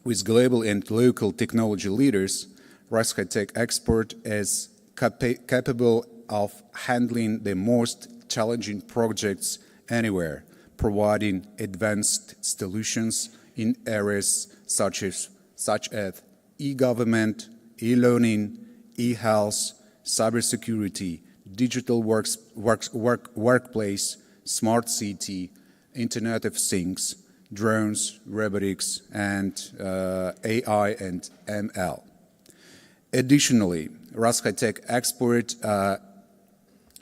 with global and local technology leaders, Rice High-Tech Export is capable of handling the most challenging projects anywhere, providing advanced solutions in areas such as e-government, e-learning, e-health, cybersecurity, digital workplace, smart city, Internet of Things, drones, robotics, and AI and ML. Additionally, Rice High-Tech Export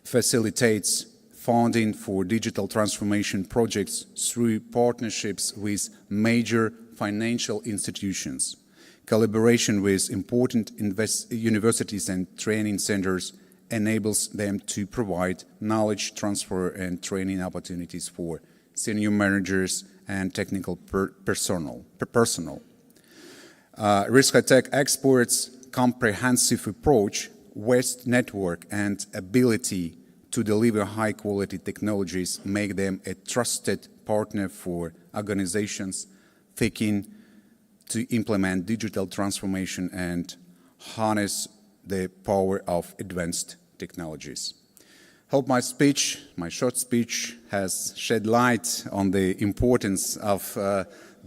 facilitates funding for digital transformation projects through partnerships with major financial institutions, collaboration with important universities and training centers enables them to provide knowledge transfer and training opportunities for senior managers and technical personnel. Rice High-Tech Export's comprehensive approach, vast network, and ability to deliver high-quality technologies make them a trusted partner for organizations seeking to implement digital transformation and harness the power of advanced technologies. Hope my short speech, has shed light on the importance of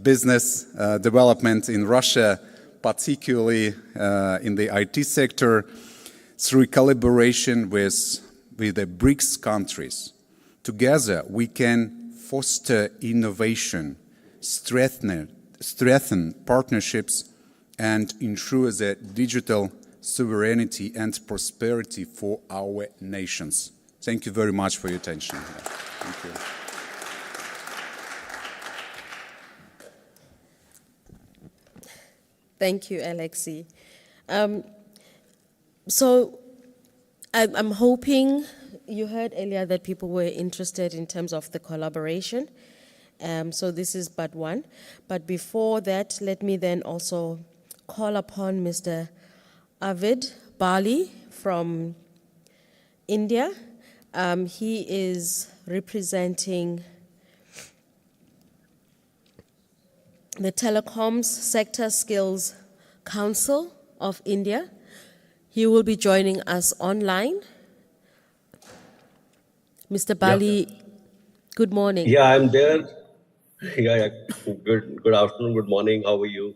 business development in Russia, particularly in the IT sector, through collaboration with the BRICS countries. Together, we can foster innovation, strengthen partnerships, and ensure the digital sovereignty and prosperity for our nations. Thank you very much for your attention. Thank you. Thank you, Alexei. So I'm hoping you heard earlier that people were interested in terms of the collaboration. So this is but one. But before that, let me then also call upon Mr. Avid Bali from India. He is representing the Telecoms Sector Skills Council of India. He will be joining us online. Mr. Bali, good morning. Yeah, I'm there. Yeah. Good afternoon, good morning. How are you?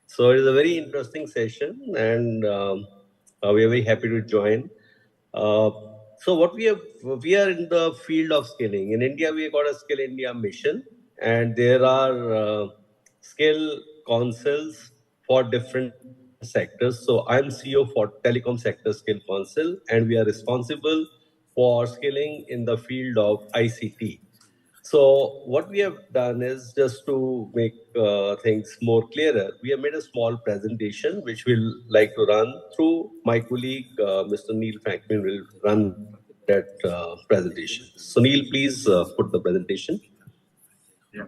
So it is a very interesting session, and we are very happy to join. So what we are in the field of skilling. In India, we have got a Skill India mission, and there are skill councils for different sectors. So I'm CEO for Telecom Sector Skill Council, and we are responsible for skilling in the field of ICT. So what we have done is, just to make things more clearer, we have made a small presentation which we'll like to run through. My colleague, Mr. Neil Franklin, will run that presentation. So Neil, please put the presentation. Yeah.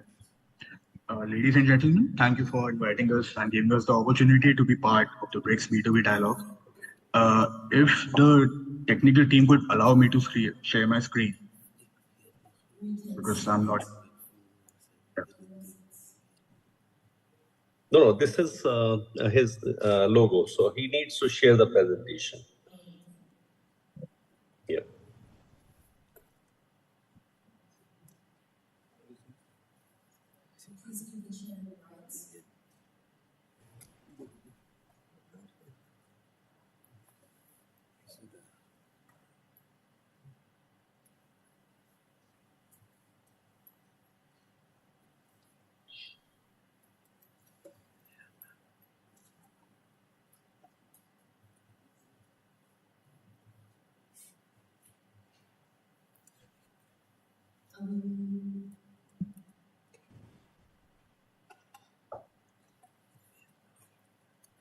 Ladies and gentlemen, thank you for inviting us and giving us the opportunity to be part of the BRICS B2B dialogue. If the technical team could allow me to share my screen, because I'm not. No, this is his logo, so he needs to share the presentation. Yeah.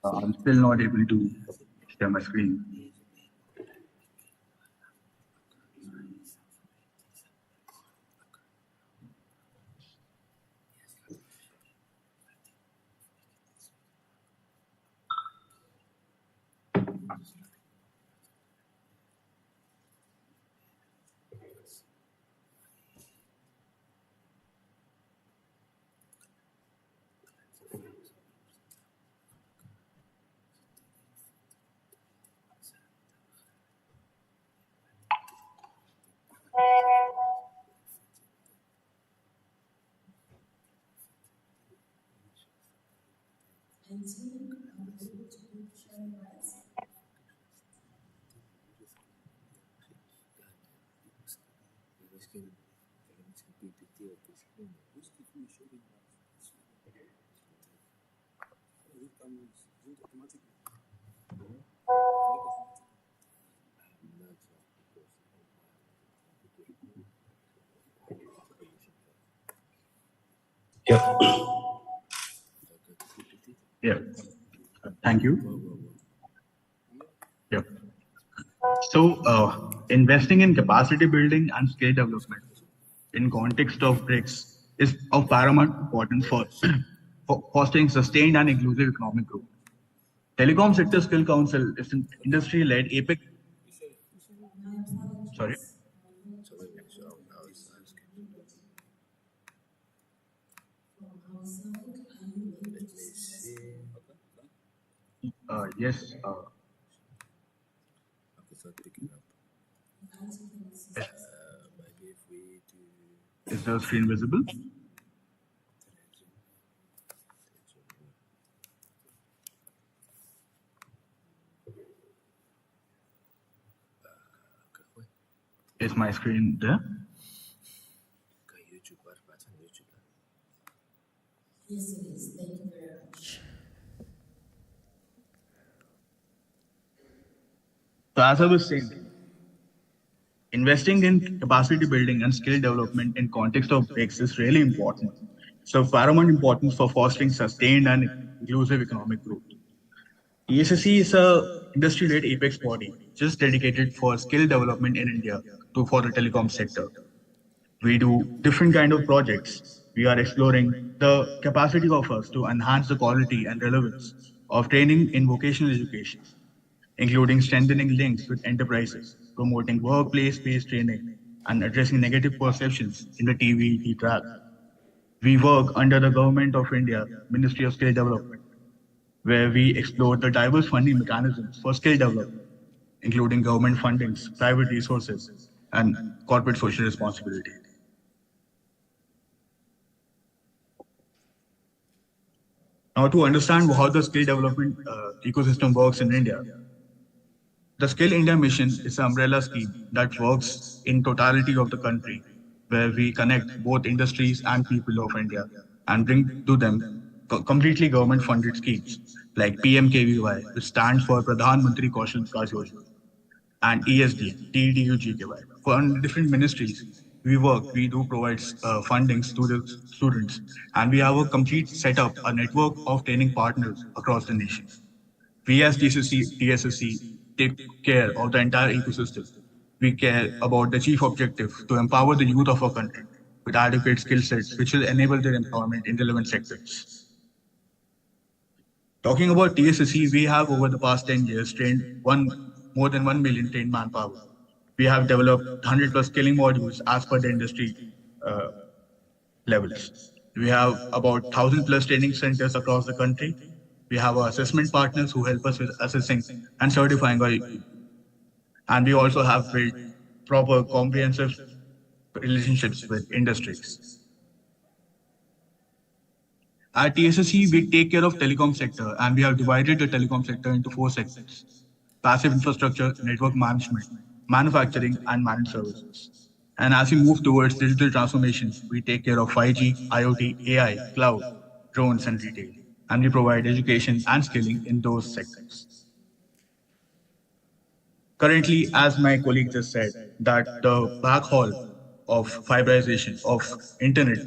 I'm still not able to share my screen. Yeah. Yeah. Thank you. Yeah. So, investing in capacity building and skill development in context of BRICS is of paramount importance for, for fostering sustained and inclusive economic growth. Telecom Sector Skill Council is an industry-led APEC. Sorry. Yes. Is the screen visible? Is my screen there? Yes, it is. Thank you very much. So as I was saying, investing in capacity building and skill development in context of BRICS is really important. So paramount importance for fostering sustained and inclusive economic growth. TSSC is a industry-led apex body just dedicated for skill development in India for the telecom sector. We do different kind of projects. We are exploring the capacity of us to enhance the quality and relevance of training in vocational education, including strengthening links with enterprises, promoting workplace-based training, and addressing negative perceptions in the TVET track. We work under the Government of India, Ministry of Skill Development, where we explore the diverse funding mechanisms for skill development, including government fundings, private resources, and corporate social responsibility. Now, to understand how the skill development ecosystem works in India, the Skill India Mission is an umbrella scheme that works in totality of the country, where we connect both industries and people of India and bring to them completely government-funded schemes like PMKVY, which stands for Pradhan Mantri Kaushal Vikas Yojana, and ESD, TEDUGKY. For different ministries, we do provide fundings to the students, and we have a complete setup, a network of training partners across the nation. We as TSSC take care of the entire ecosystem. We care about the chief objective to empower the youth of our country with adequate skill sets which will enable their employment in relevant sectors. Talking about TSSC, we have over the past 10 years trained more than 1 million trained manpower. We have developed 100 plus skilling modules as per the industry levels. We have about 1,000 plus training centers across the country. We have our assessment partners who help us with assessing and certifying our youth. And we also have built proper comprehensive relationships with industries. At TSSC, we take care of telecom sector, and we have divided the telecom sector into 4 sectors: passive infrastructure, network management, manufacturing, and managed services. And as we move towards digital transformation, we take care of 5G, IoT, AI, cloud, drones, and retail. And we provide education and skilling in those sectors. Currently, as my colleague just said, that the backhaul of fiberization of internet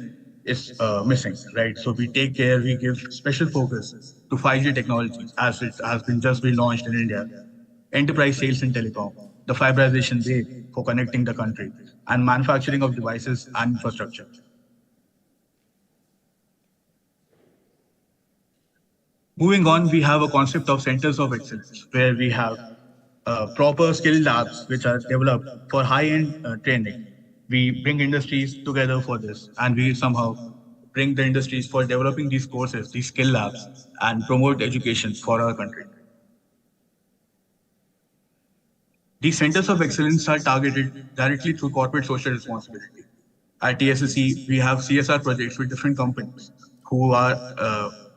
is missing, right? So we take care, we give special focus to 5G technologies as it has been just been launched in India, enterprise sales and telecom, the fiberization way for connecting the country, and manufacturing of devices and infrastructure. Moving on, we have a concept of centers of excellence, where we have proper skill labs which are developed for high-end training. We bring industries together for this, and we somehow bring the industries for developing these courses, these skill labs, and promote education for our country. These centers of excellence are targeted directly through corporate social responsibility. At TSSC, we have CSR projects with different companies who are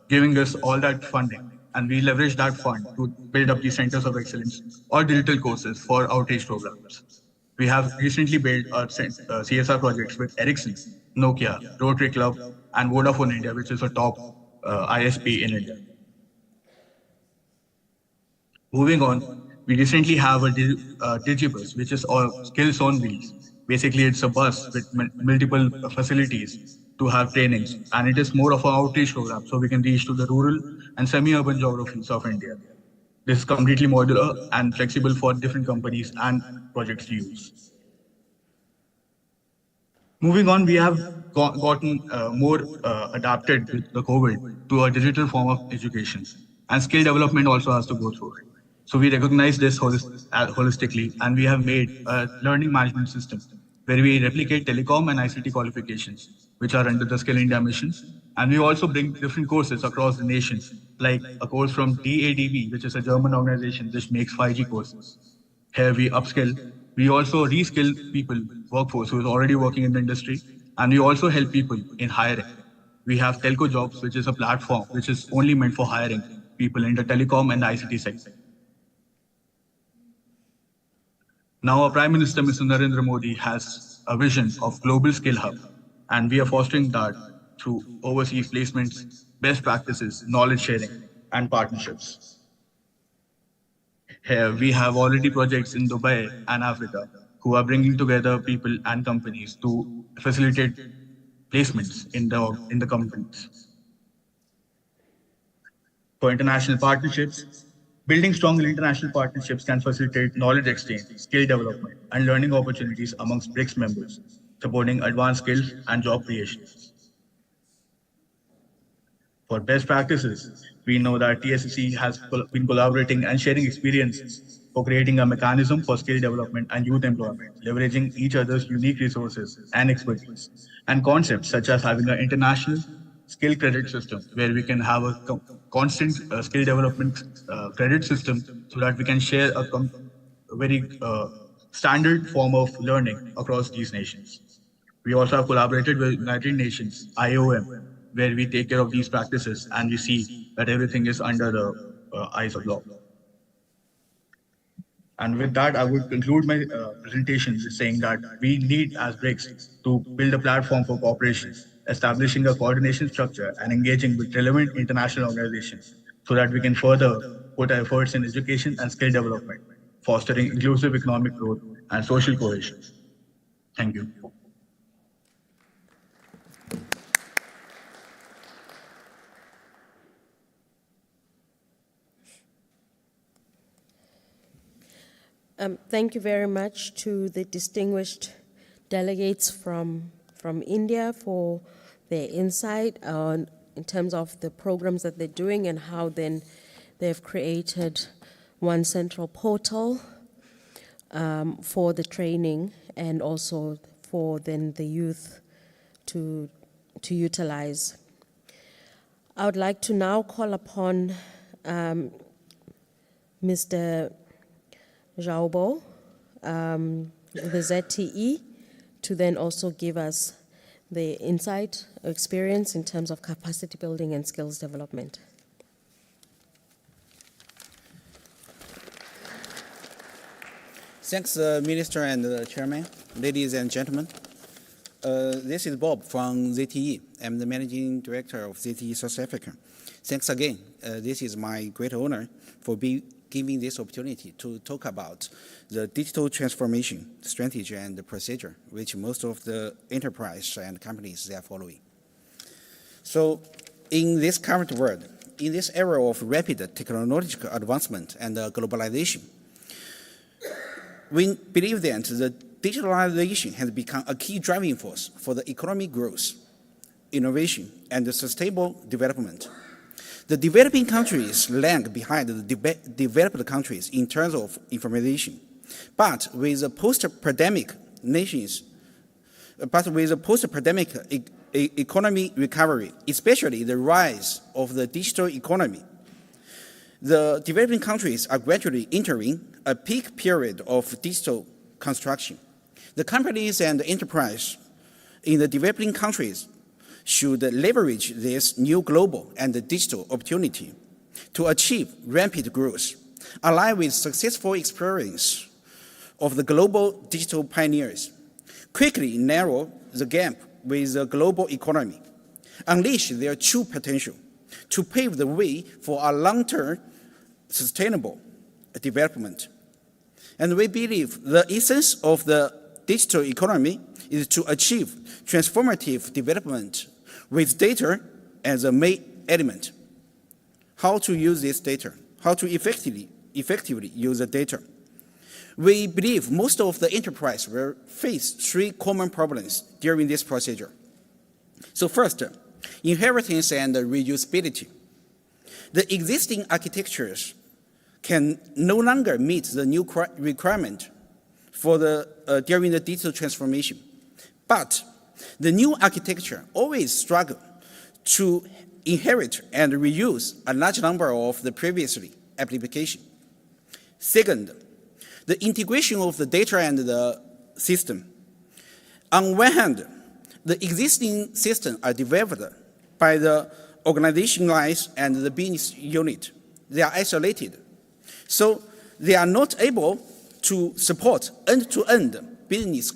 giving us all that funding. And we leverage that fund to build up these centers of excellence or digital courses for outreach programs. We have recently built our CSR projects with Ericsson, Nokia, Rotary Club, and Vodafone India, which is a top ISP in India. Moving on, we recently have a Digibus, which is a skills on wheels. Basically, it's a bus with multiple facilities to have trainings, and it is more of an outreach program, so we can reach to the rural and semi-urban geographies of India. This is completely modular and flexible for different companies and projects to use. Moving on, we have gotten more adapted with the COVID to a digital form of education, and skill development also has to go through it. So we recognize this holistically, and we have made a learning management system where we replicate telecom and ICT qualifications, which are under the Skill India mission. And we also bring different courses across the nation, like a course from DADB, which is a German organization which makes 5G courses. Here we upskill. We also reskill people, workforce who is already working in the industry, and we also help people in hiring. We have Telco Jobs, which is a platform which is only meant for hiring people in the telecom and the ICT sector. Now, our Prime Minister, Mr. Narendra Modi, has a vision of global skill hub, and we are fostering that through overseas placements, best practices, knowledge sharing, and partnerships. Here, we have already projects in Dubai and Africa who are bringing together people and companies to facilitate placements in the companies. For international partnerships, building strong international partnerships can facilitate knowledge exchange, skill development, and learning opportunities amongst BRICS members, supporting advanced skills and job creation. For best practices, we know that TSCC has been collaborating and sharing experiences for creating a mechanism for skill development and youth employment, leveraging each other's unique resources and expertise, and concepts such as having an international skill credit system where we can have a constant skill development credit system so that we can share a very standard form of learning across these nations. We also have collaborated with United Nations, IOM, where we take care of these practices and we see that everything is under the eyes of law. And with that, I would conclude my presentation saying that we need, as BRICS, to build a platform for cooperation, establishing a coordination structure and engaging with relevant international organizations so that we can further put our efforts in education and skill development, fostering inclusive economic growth and social cohesion. Thank you. Thank you very much to the distinguished delegates from India for their insight in terms of the programs that they're doing and how then they've created one central portal for the training and also for then the youth to utilize. I would like to now call upon Mr. Zhaubo, the ZTE, to then also give us the insight, experience in terms of capacity building and skills development. Thanks, Minister and Chairman, ladies and gentlemen. This is Bob from ZTE. I'm the Managing Director of ZTE South Africa. Thanks again. This is my great honor for giving this opportunity to talk about the digital transformation strategy and the procedure, which most of the enterprise and companies they are following. So in this current world, in this era of rapid technological advancement and globalization, we believe that the digitalization has become a key driving force for the economic growth, innovation, and the sustainable development. The developing countries lag behind the developed countries in terms of information, but with the post-pandemic economy recovery, especially the rise of the digital economy, the developing countries are gradually entering a peak period of digital construction. The companies and the enterprise in the developing countries should leverage this new global and digital opportunity to achieve rapid growth, align with successful experience of the global digital pioneers, quickly narrow the gap with the global economy, unleash their true potential to pave the way for a long-term sustainable development. And we believe the essence of the digital economy is to achieve transformative development with data as a main element. How to use this data, how to effectively use the data. We believe most of the enterprise will face three common problems during this procedure. So first, inheritance and reusability. The existing architectures can no longer meet the new requirement for during the digital transformation. But the new architecture always struggle to inherit and reuse a large number of the previously application. Second, the integration of the data and the system. On one hand, the existing systems are developed by the organization lines and the business unit. They are isolated. So they are not able to support end-to-end business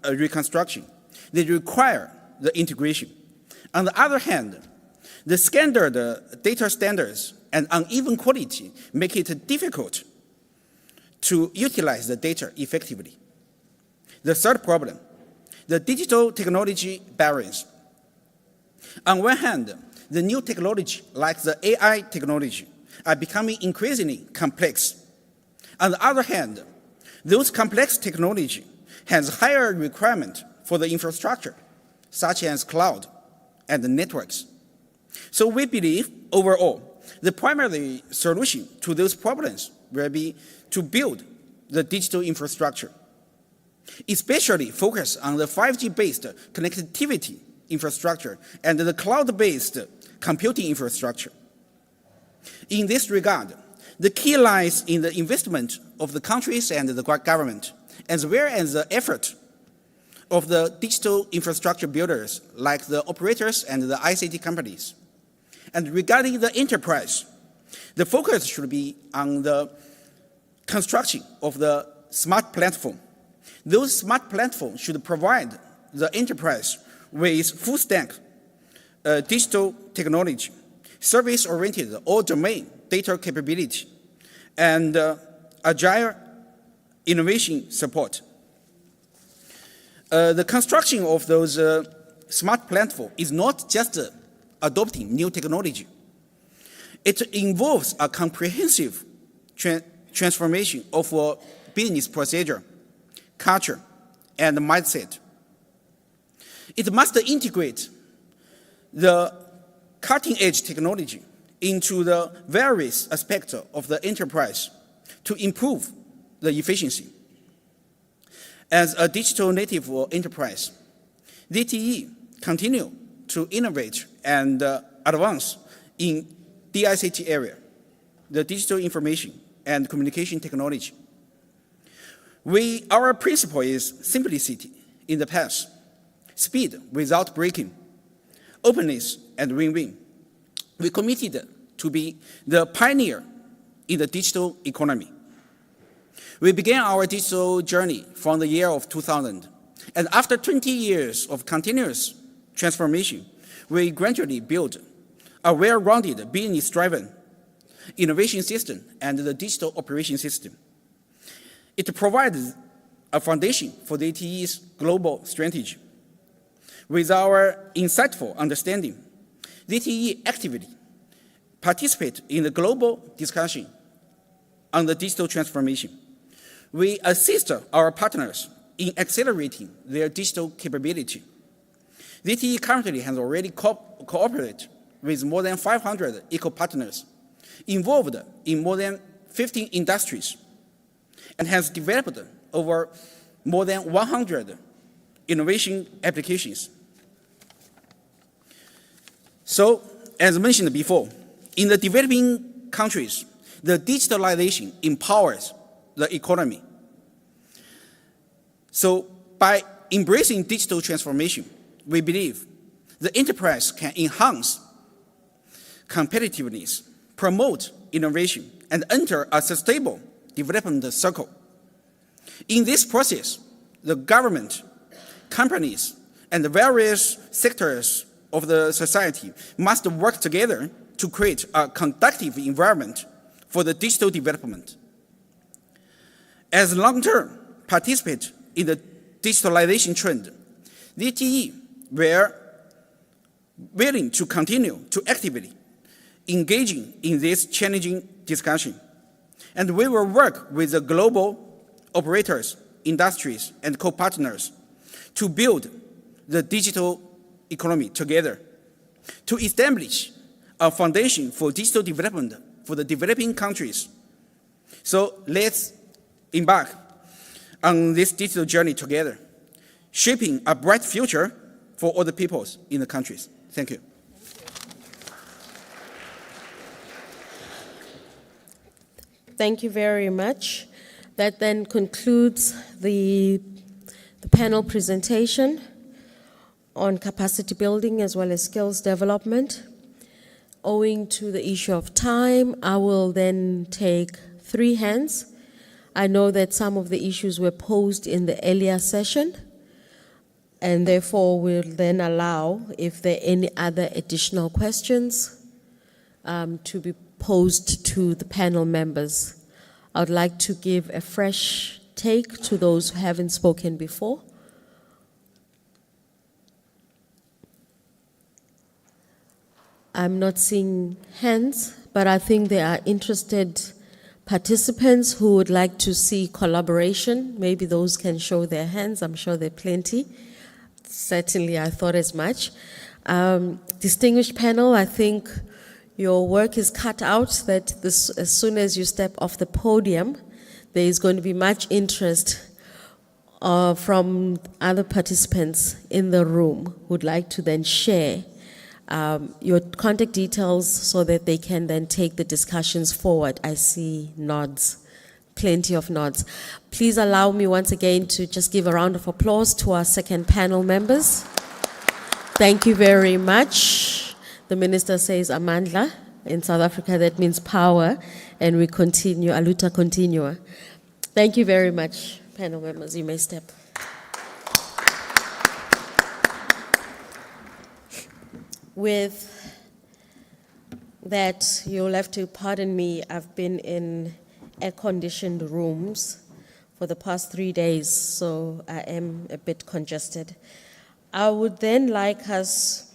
reconstruction. They require the integration. On the other hand, the standard data standards and uneven quality make it difficult to utilize the data effectively. The third problem, the digital technology barriers. On one hand, the new technology, like the AI technology, are becoming increasingly complex. On the other hand, those complex technology has higher requirement for the infrastructure, such as cloud and the networks. So we believe, overall, the primary solution to those problems will be to build the digital infrastructure, especially focus on the 5G-based connectivity infrastructure and the cloud-based computing infrastructure. In this regard, the key lies in the investment of the countries and the government, as well as the effort of the digital infrastructure builders like the operators and the ICT companies. And regarding the enterprise, the focus should be on the construction of the smart platform. Those smart platforms should provide the enterprise with full stack digital technology, service-oriented all-domain data capability, and agile innovation support. The construction of those smart platforms is not just adopting new technology. It involves a comprehensive transformation of a business procedure, culture, and mindset. It must integrate the cutting-edge technology into the various aspects of the enterprise to improve the efficiency. As a digital native enterprise, ZTE continue to innovate and advance in DICT area, the digital information and communication technology. Our principle is simplicity in the past, speed without breaking, openness and win-win. We committed to be the pioneer in the digital economy. We began our digital journey from the year of 2000, and after 20 years of continuous transformation, we gradually built a well-rounded business-driven innovation system and the digital operation system. It provides a foundation for the ZTE's global strategy. With our insightful understanding, ZTE actively participates in the global discussion on the digital transformation. We assist our partners in accelerating their digital capability. ZTE currently has already cooperated with more than 500 eco-partners involved in more than 15 industries and has developed over more than 100 innovation applications. So, as mentioned before, in the developing countries, the digitalization empowers the economy. So, by embracing digital transformation, we believe the enterprise can enhance competitiveness, promote innovation, and enter a sustainable development circle. In this process, the government, companies, and the various sectors of the society must work together to create a conducive environment for the digital development. As long-term participant in the digitalization trend, ZTE were willing to continue to actively engaging in this challenging discussion. And we will work with the global operators, industries, and co-partners to build the digital economy together, to establish a foundation for digital development for the developing countries. So let's embark on this digital journey together, shaping a bright future for all the peoples in the countries. Thank you. Thank you very much. That then concludes the panel presentation on capacity building as well as skills development. Owing to the issue of time, I will then take 3 hands. I know that some of the issues were posed in the earlier session, and therefore we'll then allow, if there are any other additional questions, to be posed to the panel members. I would like to give a fresh take to those who haven't spoken before. I'm not seeing hands, but I think there are interested participants who would like to see collaboration. Maybe those can show their hands. I'm sure there are plenty. Certainly, I thought as much. Distinguished panel, I think your work is cut out, that as soon as you step off the podium, there is going to be much interest from other participants in the room who would like to then share your contact details so that they can then take the discussions forward. I see nods, plenty of nods. Please allow me once again to just give a round of applause to our second panel members. Thank you very much. The minister says amandla. In South Africa, that means power, and we continue, aluta continua. Thank you very much, panel members. You may step. With that, you'll have to pardon me. I've been in air-conditioned rooms for the past 3 days, so I am a bit congested. I would then like us,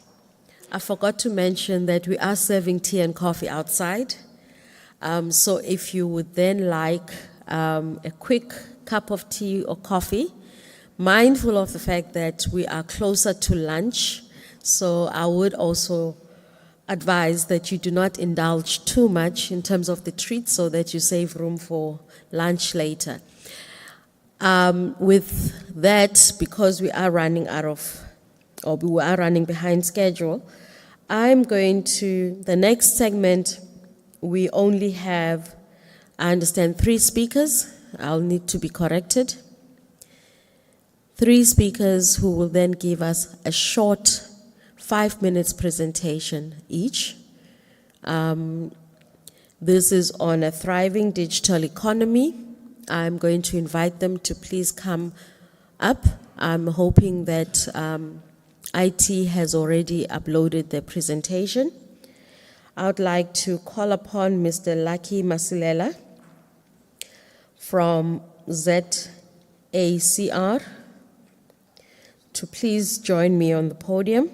I forgot to mention that we are serving tea and coffee outside. So if you would then like a quick cup of tea or coffee, mindful of the fact that we are closer to lunch, so I would also advise that you do not indulge too much in terms of the treats so that you save room for lunch later. With that, because we are running we are running behind schedule, I'm going to, the next segment, we only have, I understand, 3 speakers. I'll need to be corrected. 3 speakers who will then give us a short 5 minutes presentation each. This is on a thriving digital economy. I'm going to invite them to please come up. I'm hoping that IT has already uploaded their presentation. I would like to call upon Mr. Lucky Masilela from ZACR to please join me on the podium.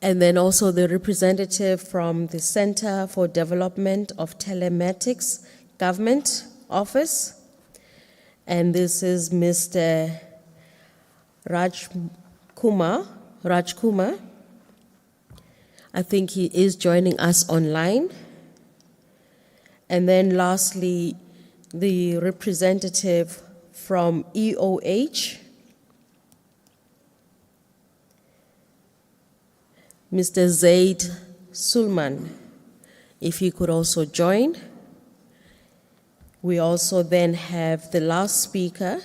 And then also the representative from the Center for Development of Telematics Government Office. And this is Mr. Raj Kumar. I think he is joining us online. And then lastly, the representative from EOH, Mr. Zaid Sulman, if he could also join. We also then have the last speaker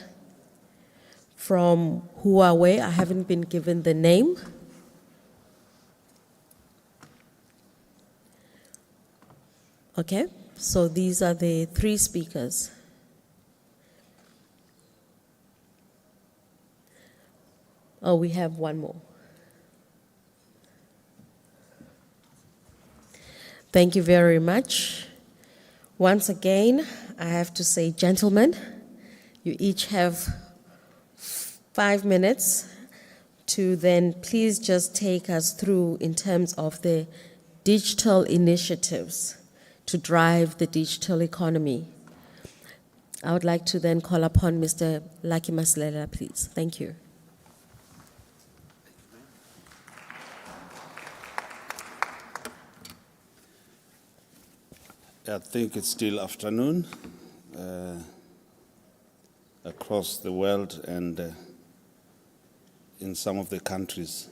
from Huawei. I haven't been given the name. Okay, so these are the three speakers. Oh, we have one more. Thank you very much. Once again, I have to say, gentlemen, you each have 5 minutes to then please just take us through in terms of the digital initiatives to drive the digital economy. I would like to then call upon Mr. Lucky Masilela, please. Thank you. I think it's still afternoon across the world and in some of the countries.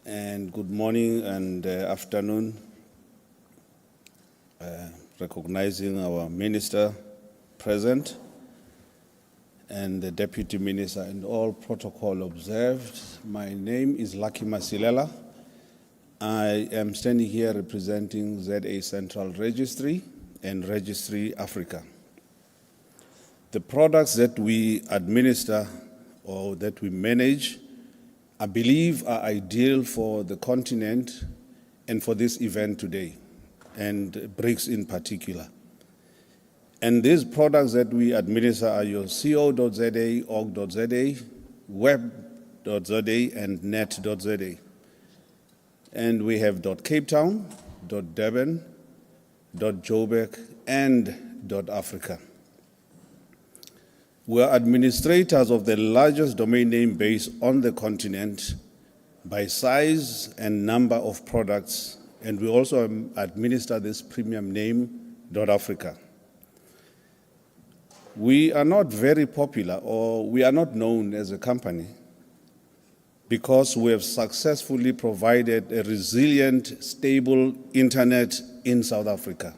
And good morning and afternoon, recognizing our minister present and the deputy minister and all protocol observed. My name is Lucky Masilela. I am standing here representing ZA Central Registry and Registry Africa. The products that we administer or that we manage, I believe are ideal for the continent and for this event today, and BRICS in particular. And these products that we administer are your co.za, org.za, web.za, and net.za. And we have .Cape Town, .Durban, .Joburg, and .Africa. We are administrators of the largest domain name base on the continent by size and number of products, and we also administer this premium name, .Africa. We are not very popular, or we are not known as a company, because we have successfully provided a resilient, stable internet in South Africa.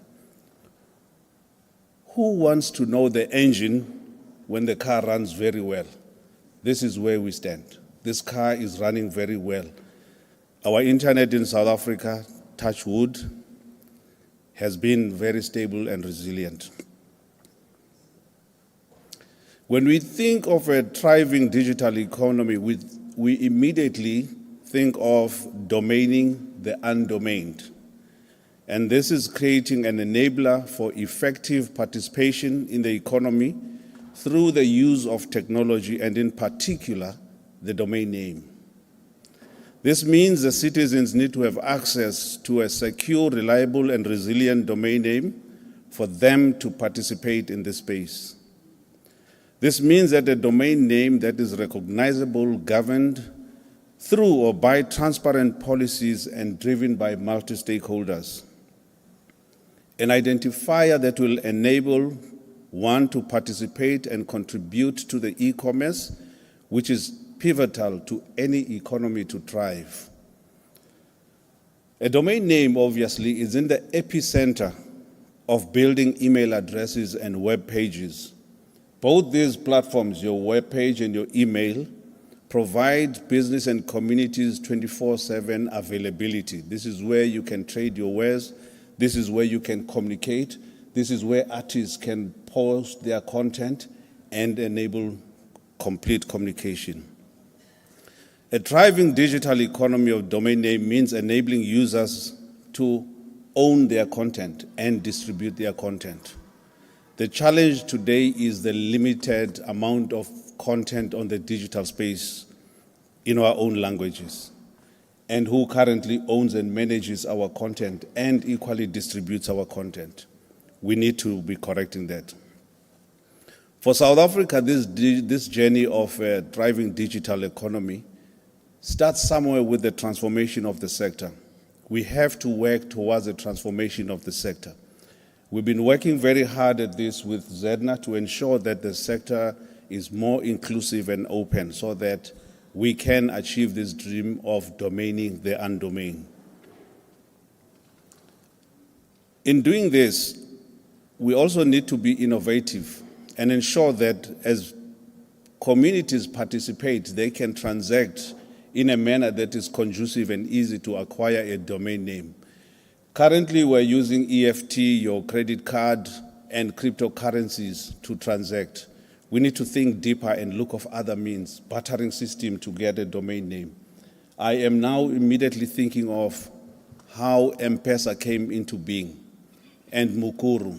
Who wants to know the engine when the car runs very well? This is where we stand. This car is running very well. Our internet in South Africa, touch wood, has been very stable and resilient. When we think of a thriving digital economy, we immediately think of domaining the undomained. And this is creating an enabler for effective participation in the economy through the use of technology and in particular, the domain name. This means the citizens need to have access to a secure, reliable, and resilient domain name for them to participate in this space. This means that a domain name that is recognizable, governed through or by transparent policies and driven by multi-stakeholders. An identifier that will enable one to participate and contribute to the e-commerce, which is pivotal to any economy to thrive. A domain name, obviously, is in the epicenter of building email addresses and web pages. Both these platforms, your web page and your email, provide business and communities 24/7 availability. This is where you can trade your wares. This is where you can communicate. This is where artists can post their content and enable complete communication. A thriving digital economy of domain name means enabling users to own their content and distribute their content. The challenge today is the limited amount of content on the digital space in our own languages, and who currently owns and manages our content and equally distributes our content. We need to be correcting that. For South Africa, this journey of a thriving digital economy starts somewhere with the transformation of the sector. We have to work towards the transformation of the sector. We've been working very hard at this with ZEDNA to ensure that the sector is more inclusive and open so that we can achieve this dream of domaining the undomained. In doing this, we also need to be innovative and ensure that as communities participate, they can transact in a manner that is conducive and easy to acquire a domain name. Currently, we're using EFT, your credit card, and cryptocurrencies to transact. We need to think deeper and look of other means, bartering system to get a domain name. I am now immediately thinking of how M-Pesa came into being and Mukuru.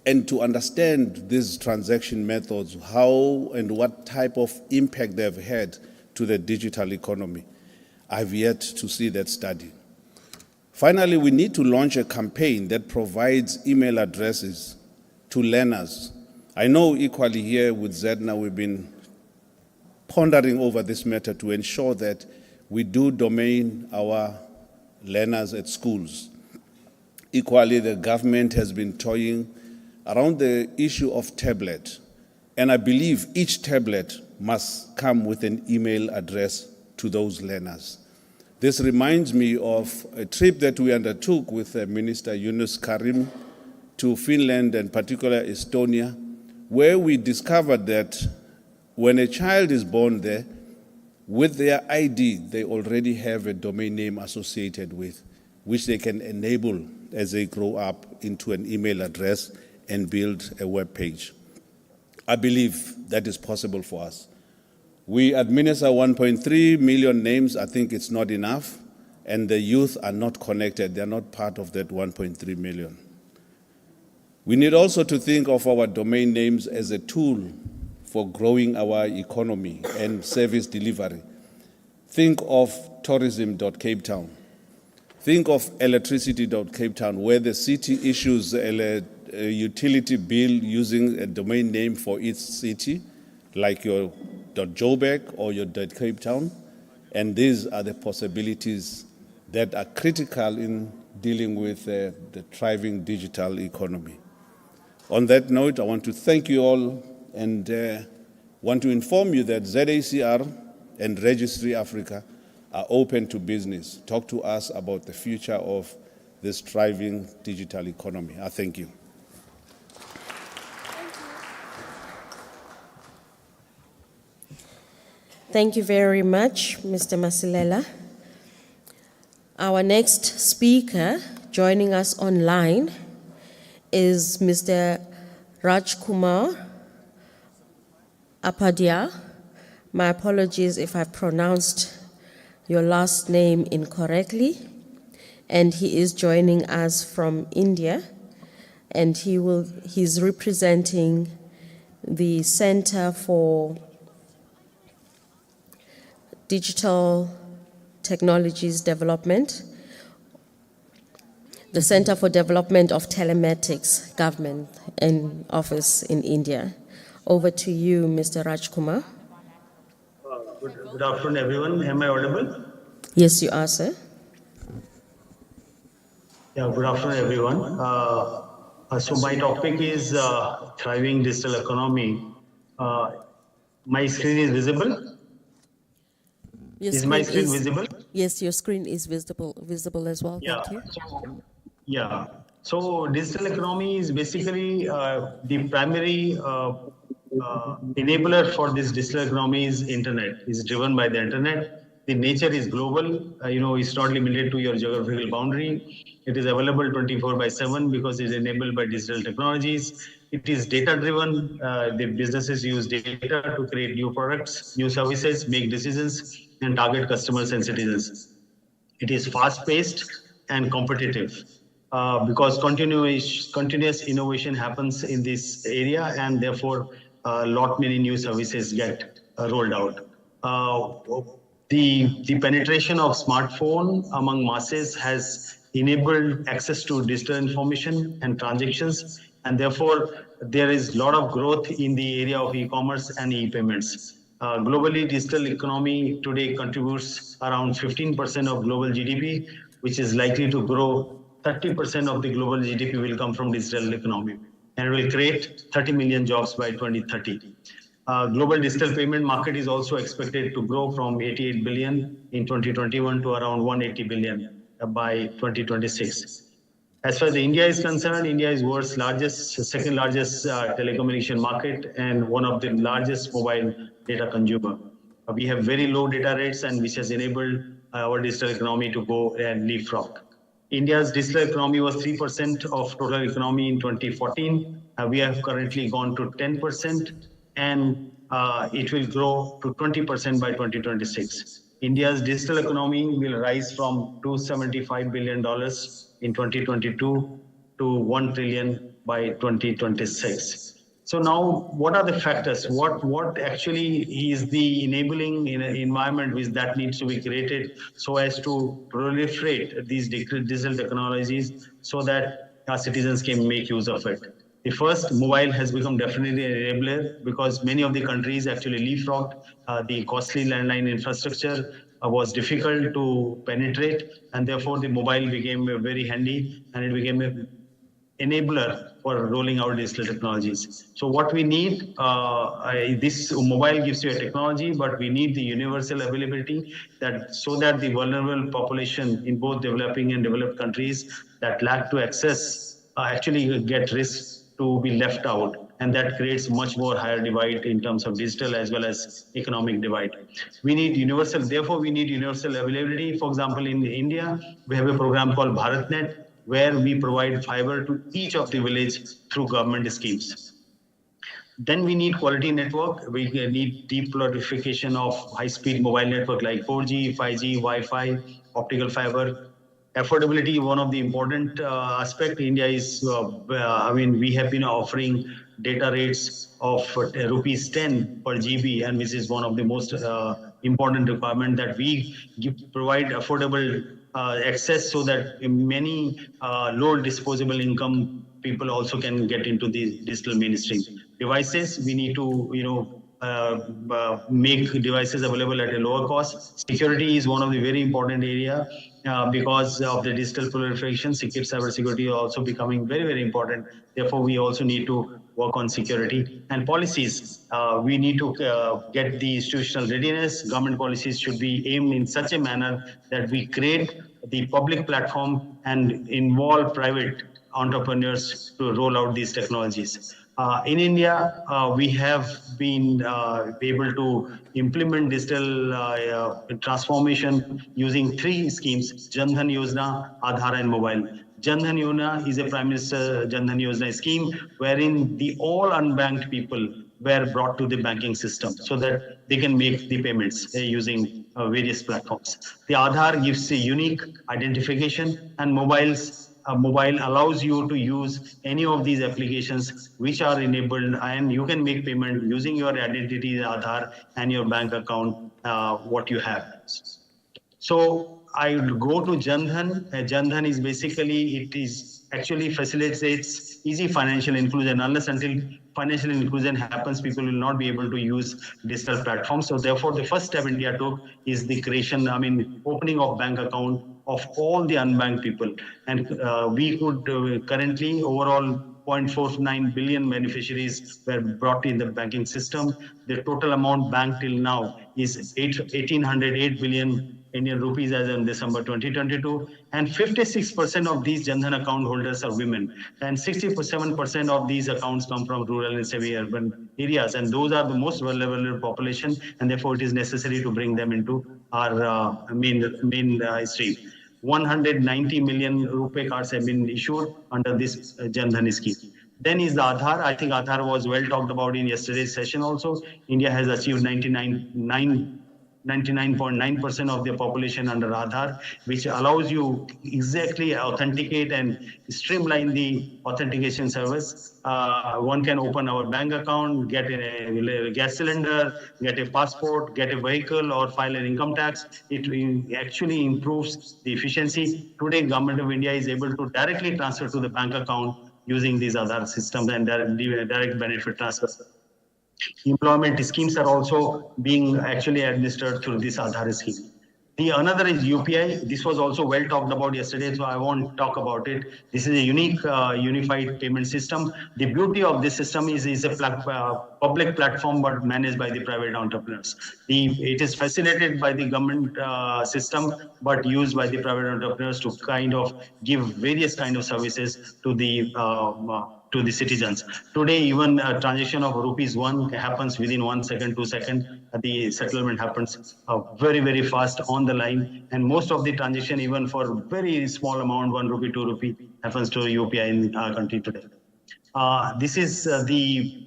And to understand these transaction methods, how and what type of impact they've had to the digital economy. I've yet to see that study. Finally, we need to launch a campaign that provides email addresses to learners. I know equally here with Zedna, we've been pondering over this matter to ensure that we do domain our learners at schools. Equally, the government has been toying around the issue of tablet. And I believe each tablet must come with an email address to those learners. This reminds me of a trip that we undertook with Minister Yunus Karim to Finland and particularly Estonia, where we discovered that when a child is born there, with their ID, they already have a domain name associated with, which they can enable as they grow up into an email address and build a web page. I believe that is possible for us. We administer 1.3 million names. I think it's not enough, and the youth are not connected. They're not part of that 1.3 million. We need also to think of our domain names as a tool for growing our economy and service delivery. Think of tourism.Cape Town. Think of electricity.Cape Town, where the city issues a utility bill using a domain name for each city, like your .Joburg or your .Cape Town. And these are the possibilities that are critical in dealing with the thriving digital economy. On that note, I want to thank you all and want to inform you that ZACR and Registry Africa are open to business. Talk to us about the future of this thriving digital economy. I thank you. Thank you very much, Mr. Masilela. Our next speaker joining us online is Mr. Rajkumar Apadia. My apologies if I've pronounced your last name incorrectly. And he is joining us from India, and he's representing the Center for Digital Technologies Development, the Center for Development of Telematics Government and Office in India. Over to you, Mr. Rajkumar. Good afternoon, everyone. Am I audible? Yes, you are, sir. Yeah, good afternoon, everyone. So my topic is thriving digital economy. My screen is visible? Is my screen visible? Yes, your screen is visible as well. Yeah. Thank you. So digital economy is basically the primary enabler for this digital economy is internet. It's driven by the internet. The nature is global. It's not limited to your geographical boundary. It is available 24/7 because it's enabled by digital technologies. It is data-driven. The businesses use data to create new products, new services, make decisions, and target customers and citizens. It is fast-paced and competitive because continuous innovation happens in this area, and therefore many new services get rolled out. The penetration of smartphone among masses has enabled access to digital information and transactions, and therefore there is a lot of growth in the area of e-commerce and e-payments. Globally, digital economy today contributes around 15% of global GDP, which is likely to grow. 30% of the global GDP will come from digital economy, and will create 30 million jobs by 2030. Global digital payment market is also expected to grow from 88 billion in 2021 to around 180 billion by 2026. As far as India is concerned, India is world's second largest telecommunication market and one of the largest mobile data consumer. We have very low data rates, and which has enabled our digital economy to go and leapfrog. India's digital economy was 3% of total economy in 2014. We have currently gone to 10%, and it will grow to 20% by 2026. India's digital economy will rise from $275 billion in 2022 to $1 trillion by 2026. So now, what are the factors? What actually is the enabling environment which that needs to be created so as to proliferate these digital technologies so that our citizens can make use of it? The first, mobile has become definitely an enabler because many of the countries actually leapfrogged. The costly landline infrastructure was difficult to penetrate, and therefore the mobile became very handy, and it became a enabler for rolling out digital technologies. So what we need, this mobile gives you a technology, but we need the universal availability so that the vulnerable population in both developing and developed countries that lack to access actually get risk to be left out. And that creates much more higher divide in terms of digital as well as economic divide. We need universal, therefore we need universal availability. For example, in India, we have a program called BharatNet, where we provide fiber to each of the village through government schemes. Then we need quality network. We need deep proliferation of high-speed mobile network like 4G, 5G, Wi-Fi, optical fiber. Affordability, one of the important aspect. India is, we have been offering data rates of rupees 10 per GB, and which is one of the most important requirement that we provide affordable access so that many low disposable income people also can get into the digital mainstream. Devices, we need to make devices available at a lower cost. Security is one of the very important area because of the digital proliferation. Cyber security is also becoming very, very important. Therefore, we also need to work on security and policies. We need to get the institutional readiness. Government policies should be aimed in such a manner that we create the public platform and involve private entrepreneurs to roll out these technologies. In India, we have been able to implement digital transformation using 3 schemes: Jan Dhan Yojana, Aadhaar, and Mobile. Jan Dhan Yojana is a Prime Minister Jan Dhan Yojana scheme wherein the all unbanked people were brought to the banking system so that they can make the payments using various platforms. The Aadhaar gives a unique identification, and mobile allows you to use any of these applications which are enabled, and you can make payment using your identity, Aadhaar, and your bank account, what you have. So I will go to Jan Dhan. Jan Dhan is basically, it is actually facilitates easy financial inclusion. Unless until financial inclusion happens, people will not be able to use digital platforms. So therefore, the first step India took is the creation, opening of bank account of all the unbanked people. And we could currently overall 0.49 billion beneficiaries were brought in the banking system. The total amount banked till now is 1,808 billion Indian rupees as in December 2022, and 56% of these Jan Dhan account holders are women, and 67% of these accounts come from rural and semi-urban areas, and those are the most vulnerable population, and therefore it is necessary to bring them into our main stream. 190 million RuPay cards have been issued under this Jan Dhan scheme. Then is the Aadhaar. I think Aadhaar was well talked about in yesterday's session also. India has achieved 99.9% of the population under Aadhaar, which allows you exactly authenticate and streamline the authentication service. One can open our bank account, get a gas cylinder, get a passport, get a vehicle, or file an income tax. It actually improves the efficiency. Today, Government of India is able to directly transfer to the bank account using these Aadhaar systems and direct benefit transfer. Employment schemes are also being actually administered through this Aadhaar scheme. The another is UPI. This was also well talked about yesterday, so I won't talk about it. This is a unique unified payment system. The beauty of this system is a public platform but managed by the private entrepreneurs. It is facilitated by the government system but used by the private entrepreneurs to kind of give various kind of services to the citizens. Today, even a transaction of ₹1 happens within 1 second, 2 seconds. The settlement happens very, very fast on the line. And most of the transaction, even for very small amount, ₹1, ₹2, happens to UPI in our country today. This is the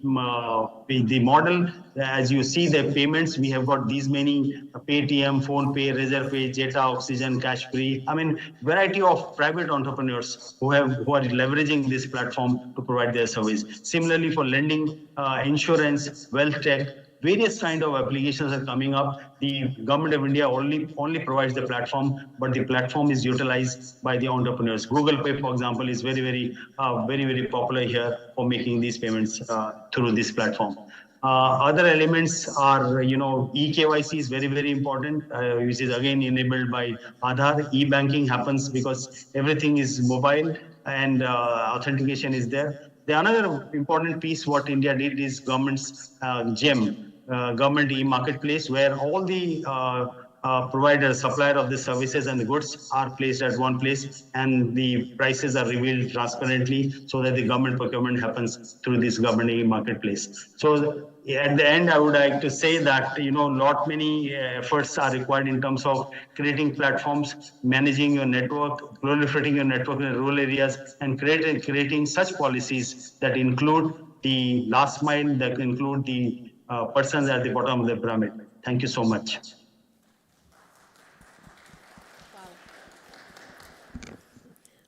model. As you see the payments, we have got these many Paytm, PhonePe, Razorpay, Jeta, Oxygen, Cashfree. I mean, variety of private entrepreneurs who are leveraging this platform to provide their service. Similarly, for lending, insurance, wealth tech, various kind of applications are coming up. The government of India only provides the platform, but the platform is utilized by the entrepreneurs. Google Pay, for example, is very popular here for making these payments through this platform. Other elements are, eKYC is very important, which is again enabled by Aadhaar. E-banking happens because everything is mobile and authentication is there. The another important piece what India did is government's GEM, government e-marketplace, where all the provider, supplier of the services and the goods are placed at one place, and the prices are revealed transparently so that the government procurement happens through this government e-marketplace. So at the end, I would like to say that, lot many efforts are required in terms of creating platforms, managing your network, proliferating your network in rural areas, and creating such policies that include the last mile, that include the persons at the bottom of the pyramid. Thank you so much.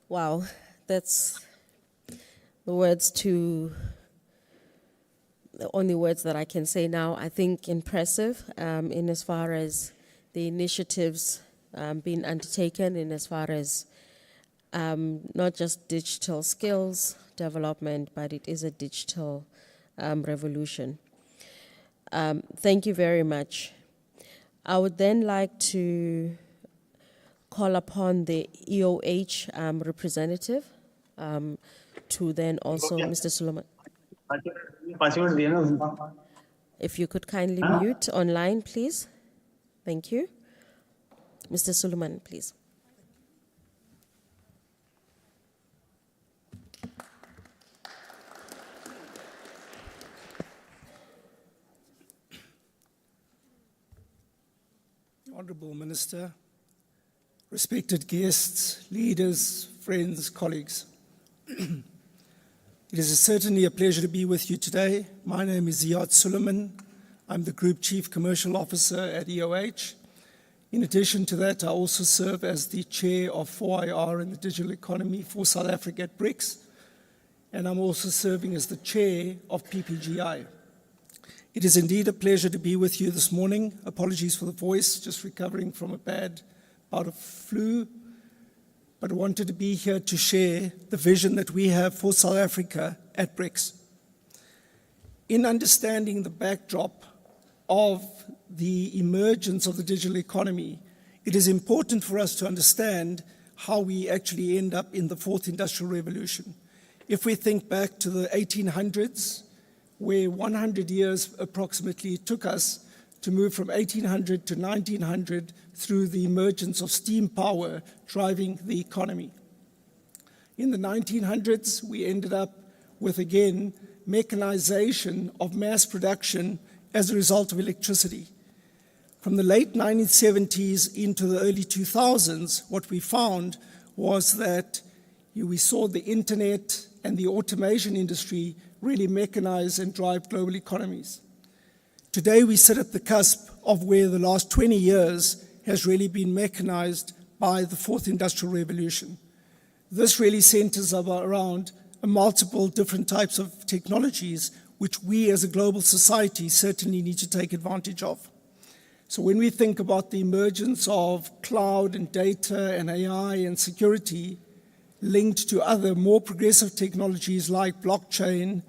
Wow, that's the only words that I can say now. I think impressive in as far as the initiatives being undertaken, in as far as not just digital skills development, but it is a digital revolution. Thank you very much. I would then like to call upon the EOH representative to then also, Mr. Suleiman. If you could kindly mute online, please. Thank you. Mr. Suleiman, please. Honourable Minister, respected guests, leaders, friends, colleagues. It is certainly a pleasure to be with you today. My name is Ziad Suleiman. I'm the Group Chief Commercial Officer at EOH. In addition to that, I also serve as the Chair of 4IR in the digital economy for South Africa at BRICS, and I'm also serving as the Chair of PPGI. It is indeed a pleasure to be with you this morning. Apologies for the voice, just recovering from a bad bout of flu, but I wanted to be here to share the vision that we have for South Africa at BRICS. In understanding the backdrop of the emergence of the digital economy, it is important for us to understand how we actually end up in the fourth industrial revolution. If we think back to the 1800s, where 100 years approximately took us to move from 1800 to 1900 through the emergence of steam power driving the economy. In the 1900s, we ended up with, again, mechanization of mass production as a result of electricity. From the late 1970s into the early 2000s, what we found was that we saw the internet and the automation industry really mechanize and drive global economies. Today, we sit at the cusp of where the last 20 years has really been mechanized by the fourth industrial revolution. This really centers around multiple different types of technologies which we as a global society certainly need to take advantage of. So when we think about the emergence of cloud and data and AI and security linked to other more progressive technologies like blockchain,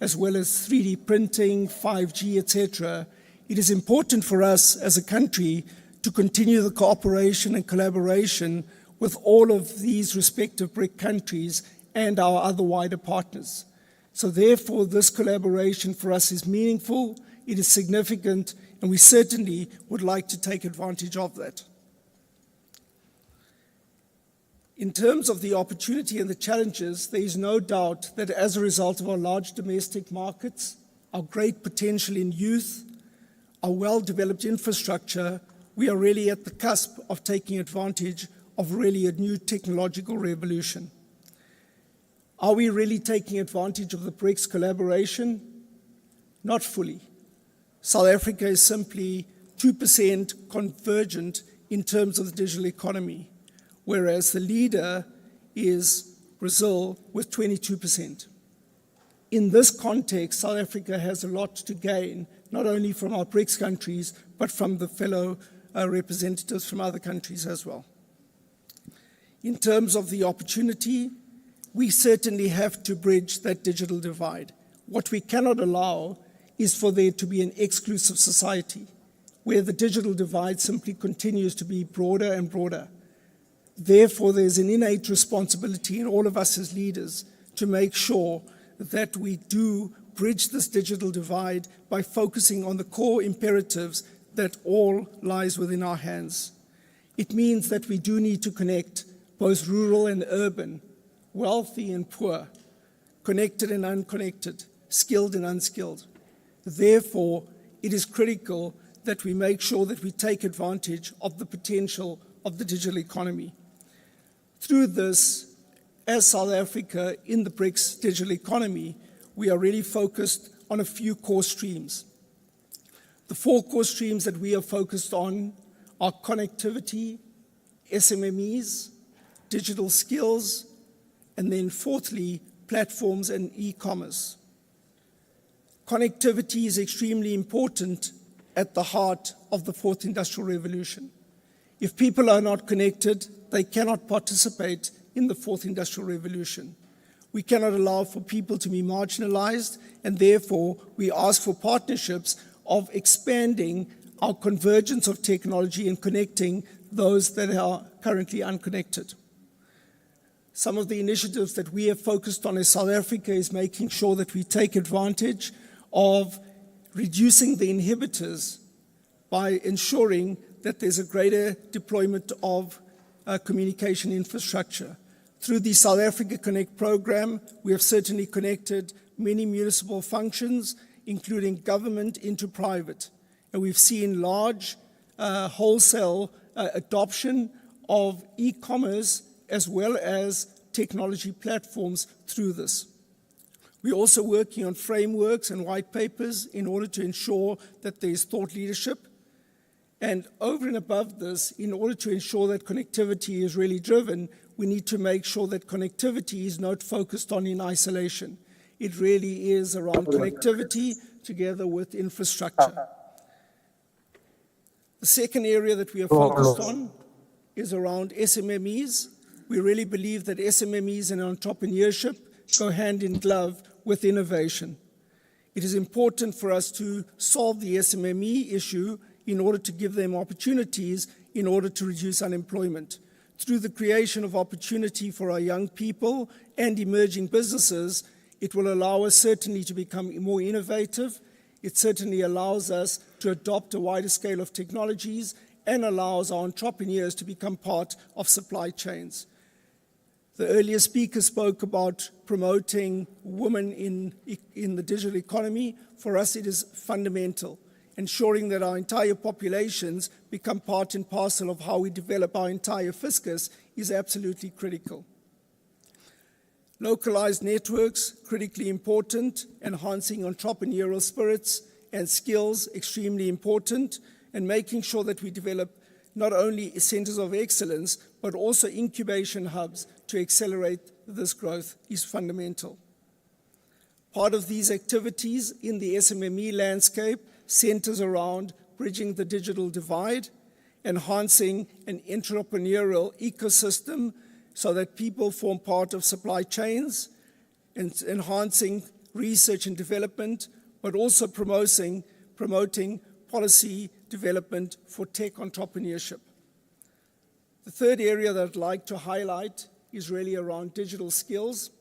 as well as 3D printing, 5G, etc., it is important for us as a country to continue the cooperation and collaboration with all of these respective BRIC countries and our other wider partners. So therefore, this collaboration for us is meaningful, it is significant, and we certainly would like to take advantage of that. In terms of the opportunity and the challenges, there is no doubt that as a result of our large domestic markets, our great potential in youth, our well-developed infrastructure, we are really at the cusp of taking advantage of really a new technological revolution. Are we really taking advantage of the BRICS collaboration? Not fully. South Africa is simply 2% convergent in terms of the digital economy, whereas the leader is Brazil with 22%. In this context, South Africa has a lot to gain, not only from our BRICS countries, but from the fellow representatives from other countries as well. In terms of the opportunity, we certainly have to bridge that digital divide. What we cannot allow is for there to be an exclusive society where the digital divide simply continues to be broader and broader. Therefore, there's an innate responsibility in all of us as leaders to make sure that we do bridge this digital divide by focusing on the core imperatives that all lies within our hands. It means that we do need to connect both rural and urban, wealthy and poor, connected and unconnected, skilled and unskilled. Therefore, it is critical that we make sure that we take advantage of the potential of the digital economy. Through this, as South Africa in the BRICS digital economy, we are really focused on a few core streams. The 4 core streams that we are focused on are connectivity, SMMEs, digital skills, and then fourthly, platforms and e-commerce. Connectivity is extremely important at the heart of the 4th Industrial Revolution. If people are not connected, they cannot participate in the 4th Industrial Revolution. We cannot allow for people to be marginalized, and therefore we ask for partnerships of expanding our convergence of technology and connecting those that are currently unconnected. Some of the initiatives that we have focused on as South Africa is making sure that we take advantage of reducing the inhibitors by ensuring that there's a greater deployment of communication infrastructure. Through the South Africa Connect program, we have certainly connected many municipal functions, including government into private. And we've seen large wholesale adoption of e-commerce as well as technology platforms through this. We're also working on frameworks and white papers in order to ensure that there is thought leadership. And over and above this, in order to ensure that connectivity is really driven, we need to make sure that connectivity is not focused on in isolation. It really is around connectivity together with infrastructure. The second area that we are focused on is around SMMEs. We really believe that SMMEs and entrepreneurship go hand in glove with innovation. It is important for us to solve the SMME issue in order to give them opportunities in order to reduce unemployment. Through the creation of opportunity for our young people and emerging businesses, it will allow us certainly to become more innovative. It certainly allows us to adopt a wider scale of technologies and allows our entrepreneurs to become part of supply chains. The earlier speaker spoke about promoting women in the digital economy. For us, it is fundamental. Ensuring that our entire populations become part and parcel of how we develop our entire fiscus is absolutely critical. Localized networks, critically important, enhancing entrepreneurial spirits and skills, extremely important, and making sure that we develop not only centers of excellence, but also incubation hubs to accelerate this growth is fundamental. Part of these activities in the SMME landscape centers around bridging the digital divide, enhancing an entrepreneurial ecosystem so that people form part of supply chains, and enhancing research and development, but also promoting policy development for tech entrepreneurship. The third area that I'd like to highlight is really around digital skills.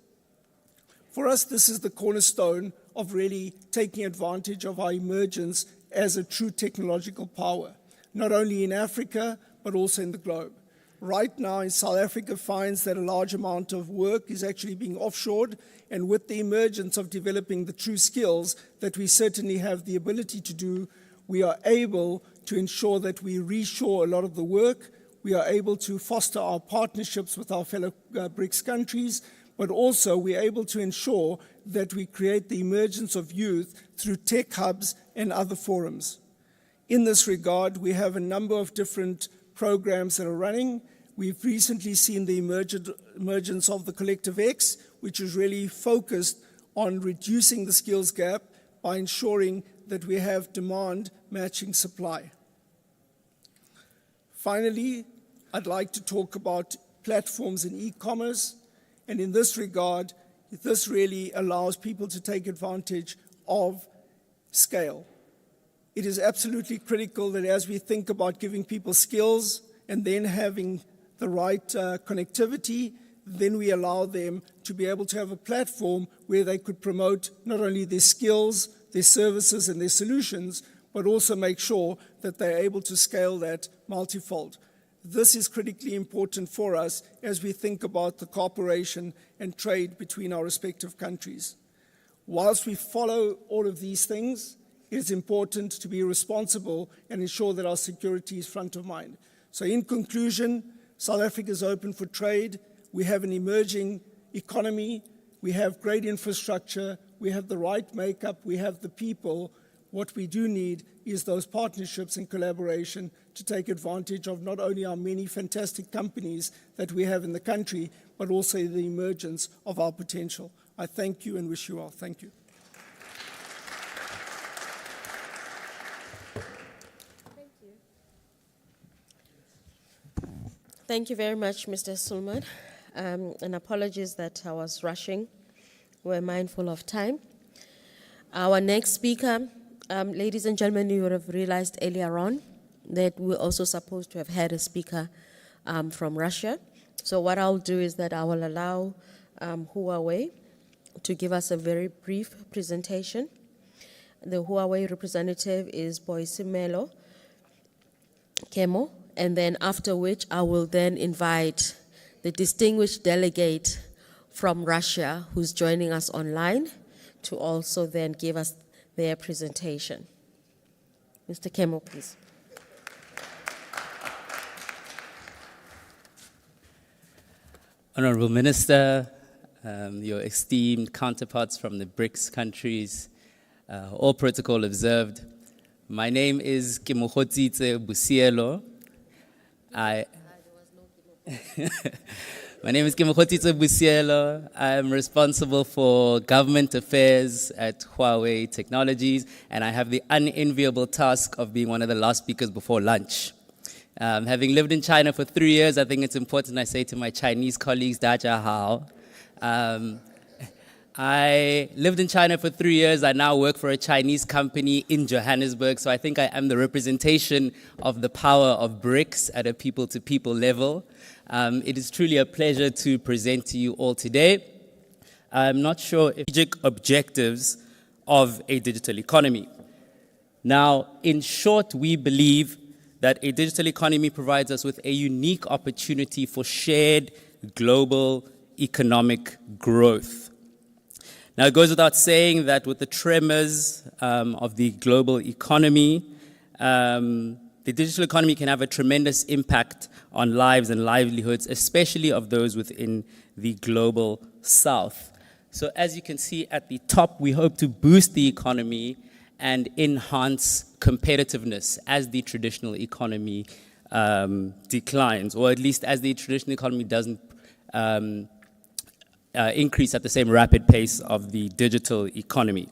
For us, this is the cornerstone of really taking advantage of our emergence as a true technological power, not only in Africa, but also in the globe. Right now, in South Africa finds that a large amount of work is actually being offshored, and with the emergence of developing the true skills that we certainly have the ability to do, we are able to ensure that we reshore a lot of the work. We are able to foster our partnerships with our fellow BRICS countries, but also we're able to ensure that we create the emergence of youth through tech hubs and other forums. In this regard, we have a number of different programs that are running. We've recently seen the emergence of the Collective X, which is really focused on reducing the skills gap by ensuring that we have demand matching supply. Finally, I'd like to talk about platforms in e-commerce, and in this regard, this really allows people to take advantage of scale. It is absolutely critical that as we think about giving people skills and then having the right connectivity, then we allow them to be able to have a platform where they could promote not only their skills, their services, and their solutions, but also make sure that they're able to scale that multifold. This is critically important for us as we think about the cooperation and trade between our respective countries. Whilst we follow all of these things, it is important to be responsible and ensure that our security is front of mind. So in conclusion, South Africa is open for trade. We have an emerging economy. We have great infrastructure. We have the right makeup. We have the people. What we do need is those partnerships and collaboration to take advantage of not only our many fantastic companies that we have in the country, but also the emergence of our potential. I thank you and wish you well. Thank you. Thank you very much, Mr. Sulman. And apologies that I was rushing. We're mindful of time. Our next speaker, ladies and gentlemen, you would have realized earlier on that we're also supposed to have had a speaker from Russia. So what I'll do is that I will allow Huawei to give us a very brief presentation. The Huawei representative is Boisimelo Kemo. And then after which I will then invite the distinguished delegate from Russia who's joining us online to also then give us their presentation. Mr. Kemo, please. Honorable Minister, your esteemed counterparts from the BRICS countries, all protocol observed. My name is Kemohotsitse Busielo. My name is Kemohotsitse Busielo. I'm responsible for government affairs at Huawei Technologies, and I have the unenviable task of being one of the last speakers before lunch. Having lived in China for 3 years, I think it's important I say to my Chinese colleagues, Daja Hao. I lived in China for 3 years. I now work for a Chinese company in Johannesburg, so I think I am the representation of the power of BRICS at a people-to-people level. It is truly a pleasure to present to you all today. I'm not sure if strategic objectives of a digital economy. Now, in short, we believe that a digital economy provides us with a unique opportunity for shared global economic growth. Now, it goes without saying that with the tremors of the global economy, the digital economy can have a tremendous impact on lives and livelihoods, especially of those within the global south. So as you can see at the top, we hope to boost the economy and enhance competitiveness as the traditional economy declines, or at least as the traditional economy doesn't increase at the same rapid pace of the digital economy.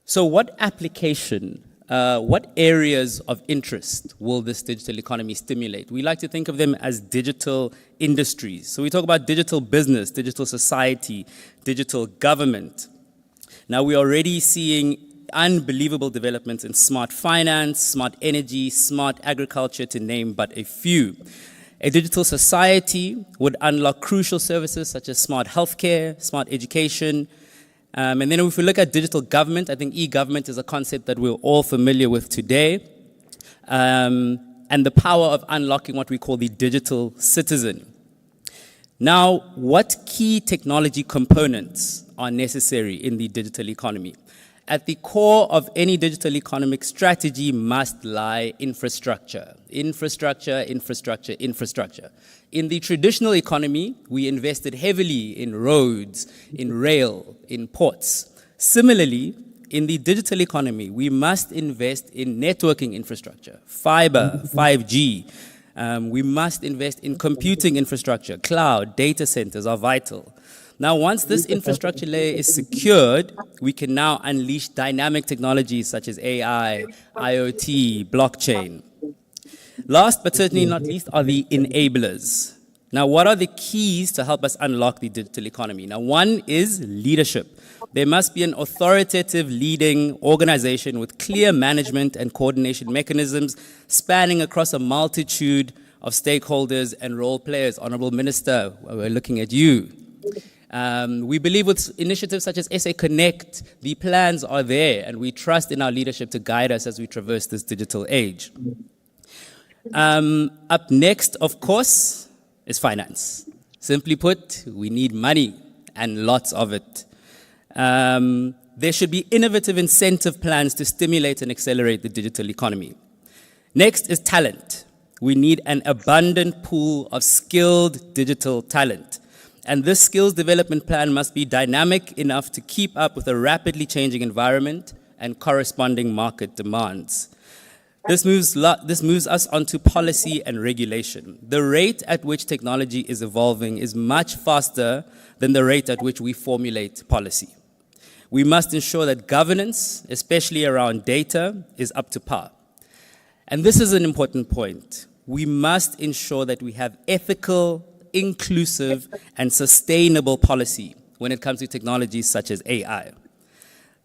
So what application, what areas of interest will this digital economy stimulate? We like to think of them as digital industries. So we talk about digital business, digital society, digital government. Now we're already seeing unbelievable developments in smart finance, smart energy, smart agriculture, to name but a few. A digital society would unlock crucial services such as smart healthcare, smart education. And then if we look at digital government, I think e-government is a concept that we're all familiar with today. And the power of unlocking what we call the digital citizen. Now, what key technology components are necessary in the digital economy? At the core of any digital economic strategy must lie infrastructure. Infrastructure, infrastructure, infrastructure. In the traditional economy, we invested heavily in roads, in rail, in ports. Similarly, in the digital economy, we must invest in networking infrastructure, fiber, 5G. We must invest in computing infrastructure. Cloud, data centers are vital. Now, once this infrastructure layer is secured, we can now unleash dynamic technologies such as AI, IoT, blockchain. Last but certainly not least are the enablers. Now, what are the keys to help us unlock the digital economy? Now, one is leadership. There must be an authoritative leading organization with clear management and coordination mechanisms spanning across a multitude of stakeholders and role players. Honorable Minister, we're looking at you. We believe with initiatives such as SA Connect, the plans are there, and we trust in our leadership to guide us as we traverse this digital age. Up next, of course, is finance. Simply put, we need money, and lots of it. There should be innovative incentive plans to stimulate and accelerate the digital economy. Next is talent. We need an abundant pool of skilled digital talent. And this skills development plan must be dynamic enough to keep up with a rapidly changing environment and corresponding market demands. This moves us onto policy and regulation. The rate at which technology is evolving is much faster than the rate at which we formulate policy. We must ensure that governance, especially around data, is up to par. And this is an important point. We must ensure that we have ethical, inclusive, and sustainable policy when it comes to technologies such as AI.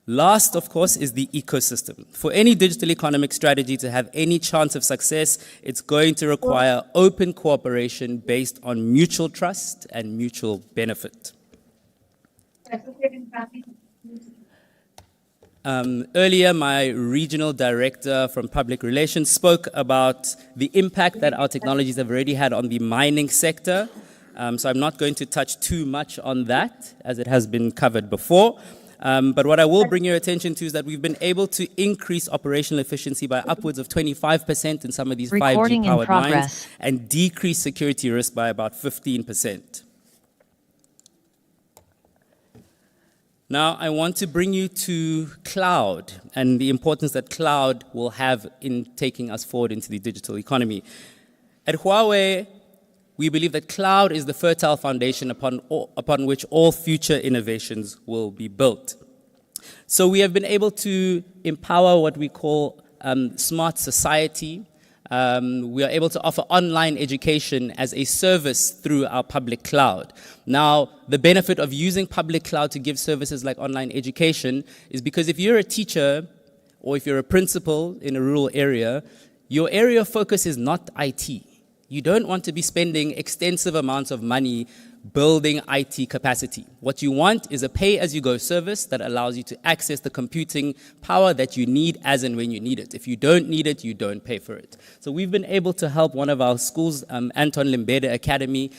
Last, of course, is the ecosystem. For any digital economic strategy to have any chance of success, it's going to require open cooperation based on mutual trust and mutual benefit. Earlier, my regional director from public relations spoke about the impact that our technologies have already had on the mining sector. So I'm not going to touch too much on that, as it has been covered before. But what I will bring your attention to is that we've been able to increase operational efficiency by upwards of 25% in some of these 5G-powered mines and decrease security risk by about 15%. Now, I want to bring you to cloud and the importance that cloud will have in taking us forward into the digital economy. At Huawei, we believe that cloud is the fertile foundation upon which all future innovations will be built. So we have been able to empower what we call smart society. We are able to offer online education as a service through our public cloud. Now, the benefit of using public cloud to give services like online education is because if you're a teacher or if you're a principal in a rural area, your area of focus is not IT. You don't want to be spending extensive amounts of money building IT capacity. What you want is a pay-as-you-go service that allows you to access the computing power that you need as and when you need it. If you don't need it, you don't pay for it. So we've been able to help one of our schools, Anton Lembede Academy,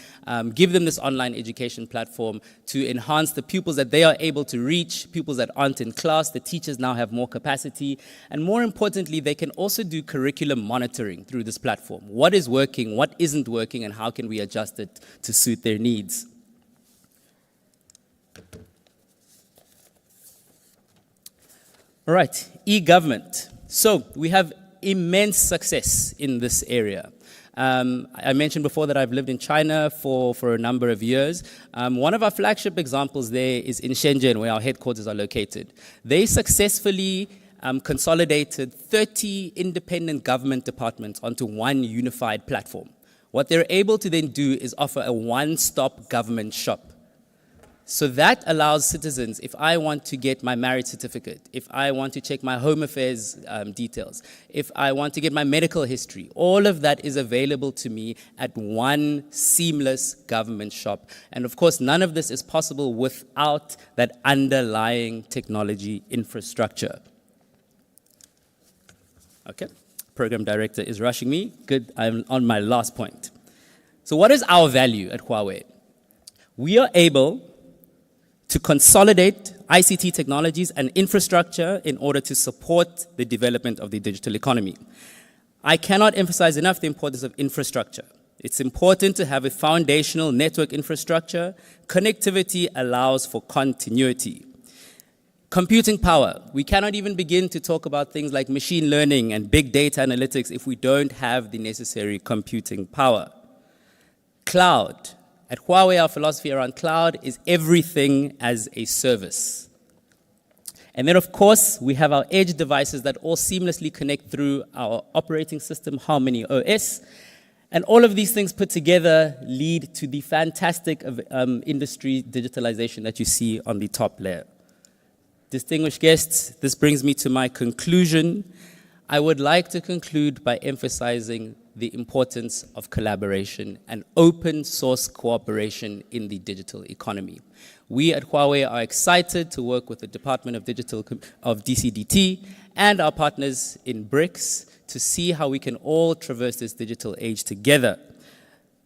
give them this online education platform to enhance the pupils that they are able to reach, pupils that aren't in class. The teachers now have more capacity. And more importantly, they can also do curriculum monitoring through this platform. What is working, what isn't working, and how can we adjust it to suit their needs? All right, e-government. So we have immense success in this area. I mentioned before that I've lived in China for a number of years. One of our flagship examples there is in Shenzhen, where our headquarters are located. They successfully consolidated 30 independent government departments onto one unified platform. What they're able to then do is offer a one-stop government shop. So that allows citizens, if I want to get my marriage certificate, if I want to check my home affairs details, if I want to get my medical history, all of that is available to me at one seamless government shop. And of course, none of this is possible without that underlying technology infrastructure. Okay, program director is rushing me. Good, I'm on my last point. So what is our value at Huawei? We are able to consolidate ICT technologies and infrastructure in order to support the development of the digital economy. I cannot emphasize enough the importance of infrastructure. It's important to have a foundational network infrastructure. Connectivity allows for continuity. Computing power. We cannot even begin to talk about things like machine learning and big data analytics if we don't have the necessary computing power. Cloud. At Huawei, our philosophy around cloud is everything as a service. And then, of course, we have our edge devices that all seamlessly connect through our operating system, Harmony OS. And all of these things put together lead to the fantastic industry digitalization that you see on the top layer. Distinguished guests, this brings me to my conclusion. I would like to conclude by emphasizing the importance of collaboration and open source cooperation in the digital economy. We at Huawei are excited to work with the Department of Digital of DCDT and our partners in BRICS to see how we can all traverse this digital age together.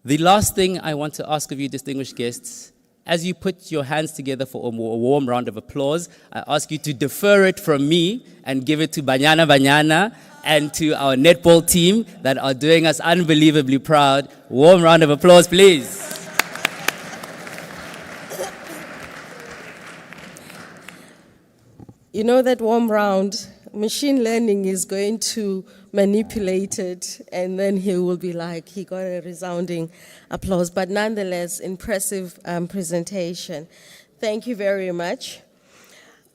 The last thing I want to ask of you, distinguished guests, as you put your hands together for a warm round of applause, I ask you to defer it from me and give it to Banyana and to our netball team that are doing us unbelievably proud. Warm round of applause, please. You know that warm round, machine learning is going to manipulate it, and then he will be like, he got a resounding applause. But nonetheless, impressive presentation. Thank you very much.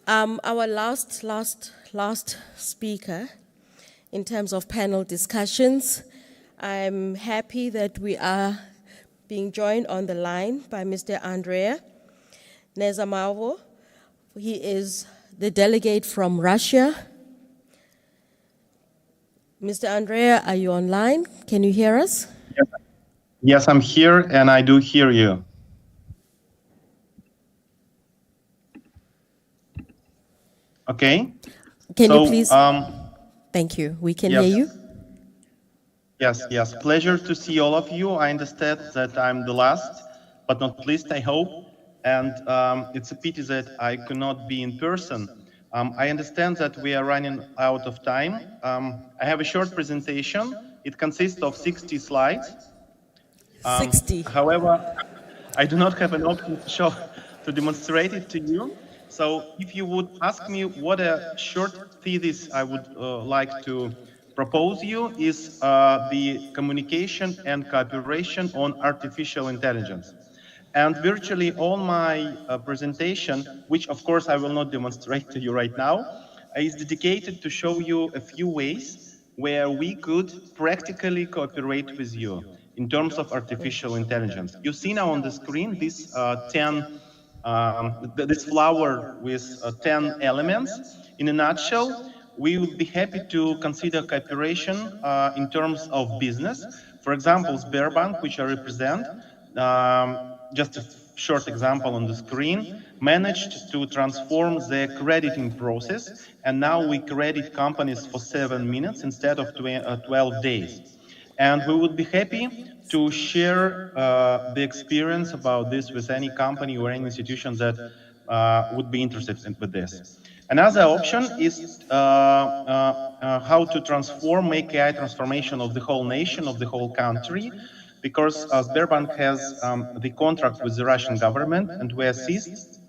Our last speaker, in terms of panel discussions, I'm happy that we are being joined on the line by Mr. Andrea Nezamavo. He is the delegate from Russia. Mr. Andrea, are you online? Can you hear us? Yes, I'm here and I do hear you. Okay. Can you please? Thank you. We can hear you. Yes. Pleasure to see all of you. I understand that I'm the last, but not least, I hope. And it's a pity that I could not be in person. I understand that we are running out of time. I have a short presentation. It consists of 60 slides. 60. However, I do not have an option to demonstrate it to you. So if you would ask me what a short thesis I would like to propose you is the communication and cooperation on artificial intelligence. And virtually all my presentation, which of course I will not demonstrate to you right now, is dedicated to show you a few ways where we could practically cooperate with you in terms of artificial intelligence. You see now on the screen this this flower with 10 elements. In a nutshell, we would be happy to consider cooperation in terms of business. For example, Sberbank, which I represent, just a short example on the screen, managed to transform their crediting process, and now we credit companies for 7 minutes instead of 12 days. And we would be happy to share the experience about this with any company or any institution that would be interested with this. Another option is how to make AI transformation of the whole nation, of the whole country, because Sberbank has the contract with the Russian government, and we assist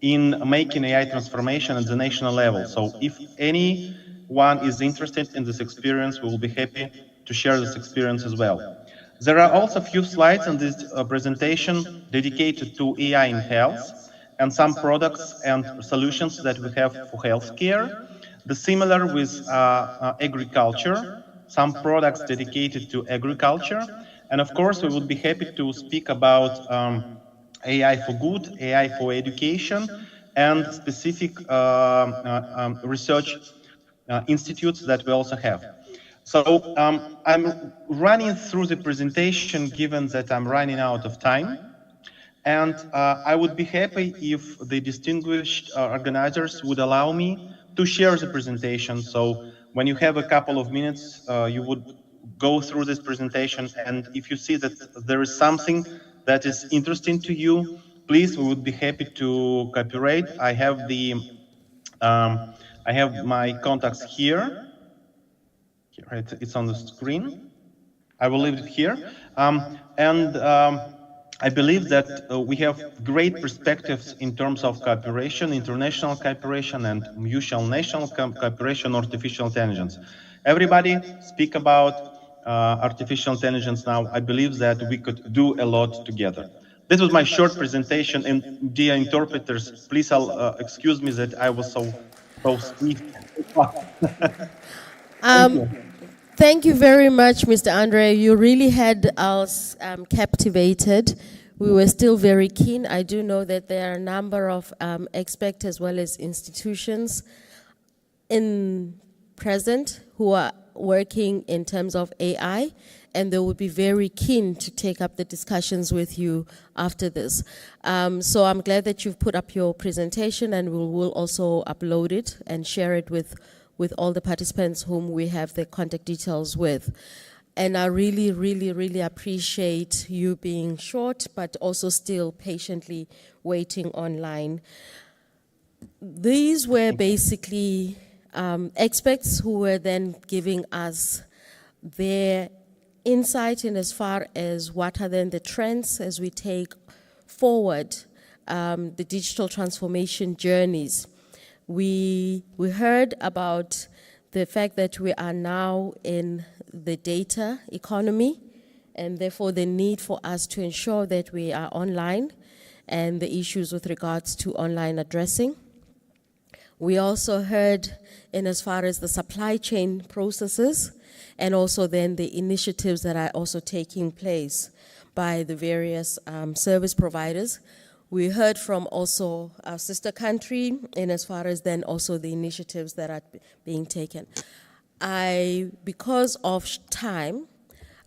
in making AI transformation at the national level. So if anyone is interested in this experience, we will be happy to share this experience as well. There are also a few slides in this presentation dedicated to AI in health and some products and solutions that we have for healthcare. The similar with agriculture, some products dedicated to agriculture. And of course, we would be happy to speak about AI for good, AI for education, and specific research institutes that we also have. So I'm running through the presentation given that I'm running out of time. And I would be happy if the distinguished organizers would allow me to share the presentation. So when you have a couple of minutes, you would go through this presentation. And if you see that there is something that is interesting to you, please, we would be happy to cooperate. I have my contacts here. It's on the screen. I will leave it here. I believe that we have great perspectives in terms of cooperation, international cooperation, and mutual national cooperation, artificial intelligence. Everybody speak about artificial intelligence now. I believe that we could do a lot together. This was my short presentation, and dear interpreters, please excuse me that I was so swift. Thank you. Thank you very much, Mr. Andre. You really had us captivated. We were still very keen. I do know that there are a number of experts as well as institutions in present who are working in terms of AI, and they would be very keen to take up the discussions with you after this. So I'm glad that you've put up your presentation, and we'll also upload it and share it with all the participants whom we have the contact details with. And I really, really, really appreciate you being short, but also still patiently waiting online. These were basically experts who were then giving us their insight in as far as what are then the trends as we take forward the digital transformation journeys. We heard about the fact that we are now in the data economy, and therefore the need for us to ensure that we are online and the issues with regards to online addressing. We also heard in as far as the supply chain processes, and also then the initiatives that are also taking place by the various service providers. We heard from also our sister country in as far as then also the initiatives that are being taken. Because of time,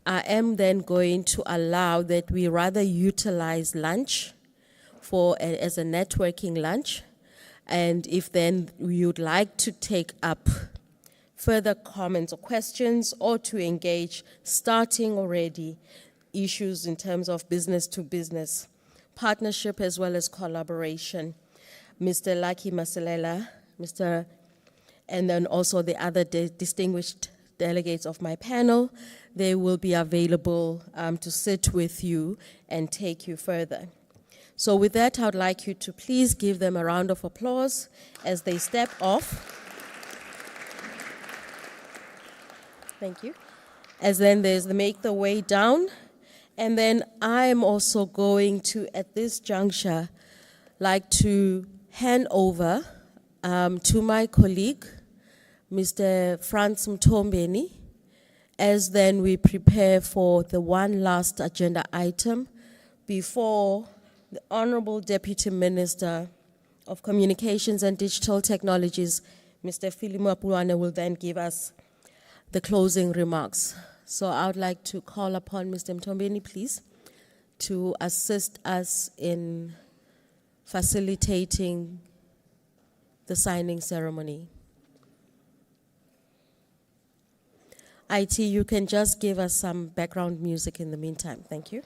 I am then going to allow that we rather utilize lunch as a networking lunch. And if then you'd like to take up further comments or questions, or to engage starting already issues in terms of business to business partnership as well as collaboration, Mr. Lucky Maselela, and then also the other distinguished delegates of my panel, they will be available to sit with you and take you further. So with that, I would like you to please give them a round of applause as they step off. Thank you. As then there's the make the way down. And then I am also going to, at this juncture, like to hand over to my colleague, Mr. Franz Mtombeni, as then we prepare for the one last agenda item before the Honorable Deputy Minister of Communications and Digital Technologies, Mr. Philimo Apulwane, will then give us the closing remarks. So I would like to call upon Mr. Mtombeni, please, to assist us in facilitating the signing ceremony. IT, you can just give us some background music in the meantime. Thank you.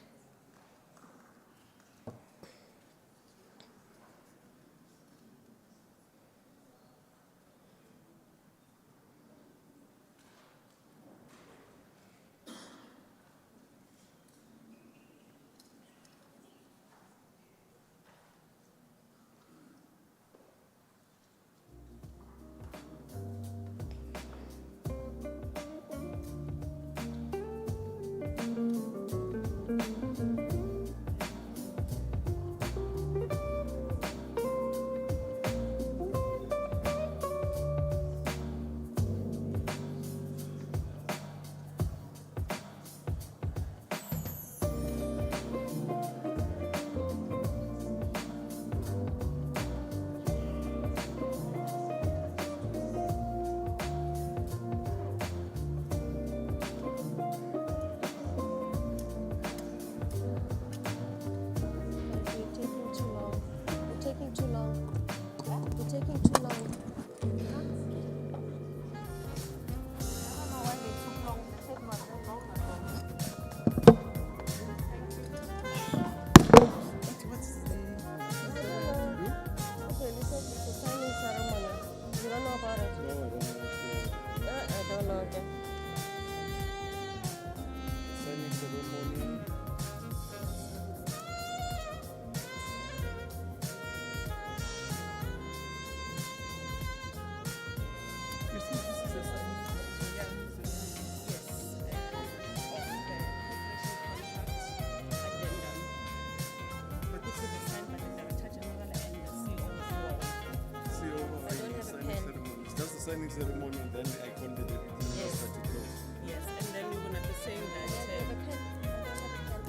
signing ceremony, and then I call the deputy minister to close. Yes, and then we're going to be saying that.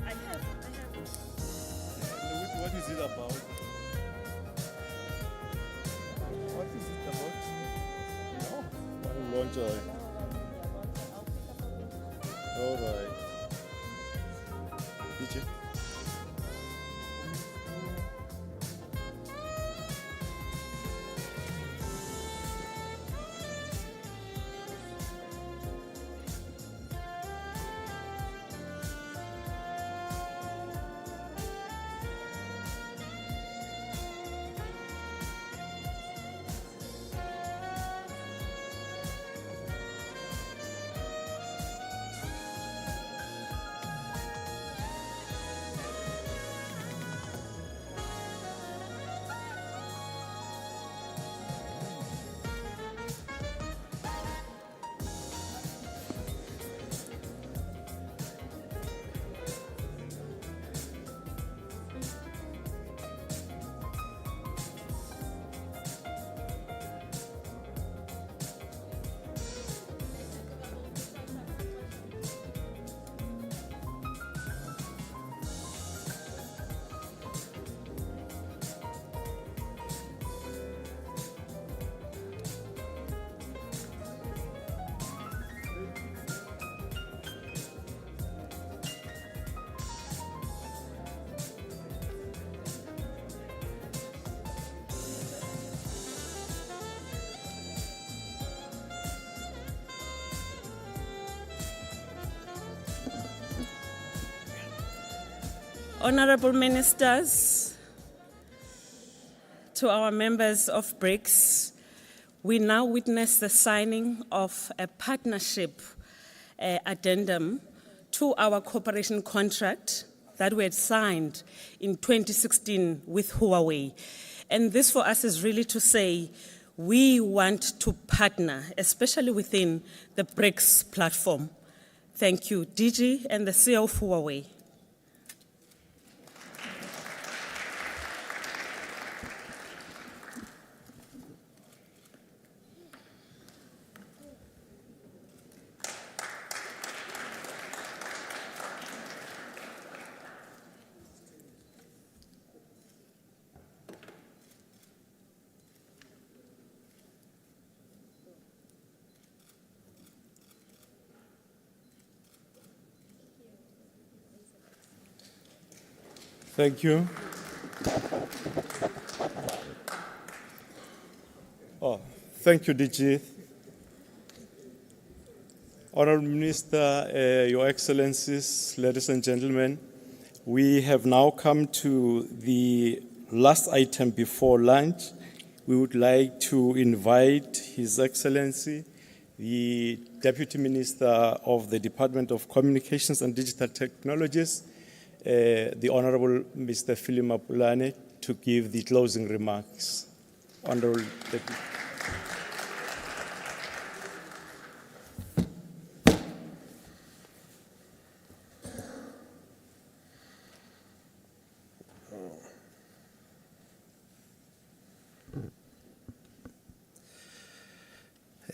I have. What is it about? What is it about? No, one launch. All right. DJ. Honorable Ministers, to our members of BRICS, we now witness the signing of a partnership addendum to our cooperation contract that we had signed in 2016 with Huawei. And this for us is really to say we want to partner, especially within the BRICS platform. Thank you, DG and the CEO of Huawei. Thank you. Thank you, DG. Honorable Minister, Your Excellencies, ladies and gentlemen, we have now come to the last item before lunch. We would like to invite His Excellency, the Deputy Minister of the Department of Communications and Digital Technologies, the Honorable Mr. Philip Mapulane, to give the closing remarks. Honorable Deputy.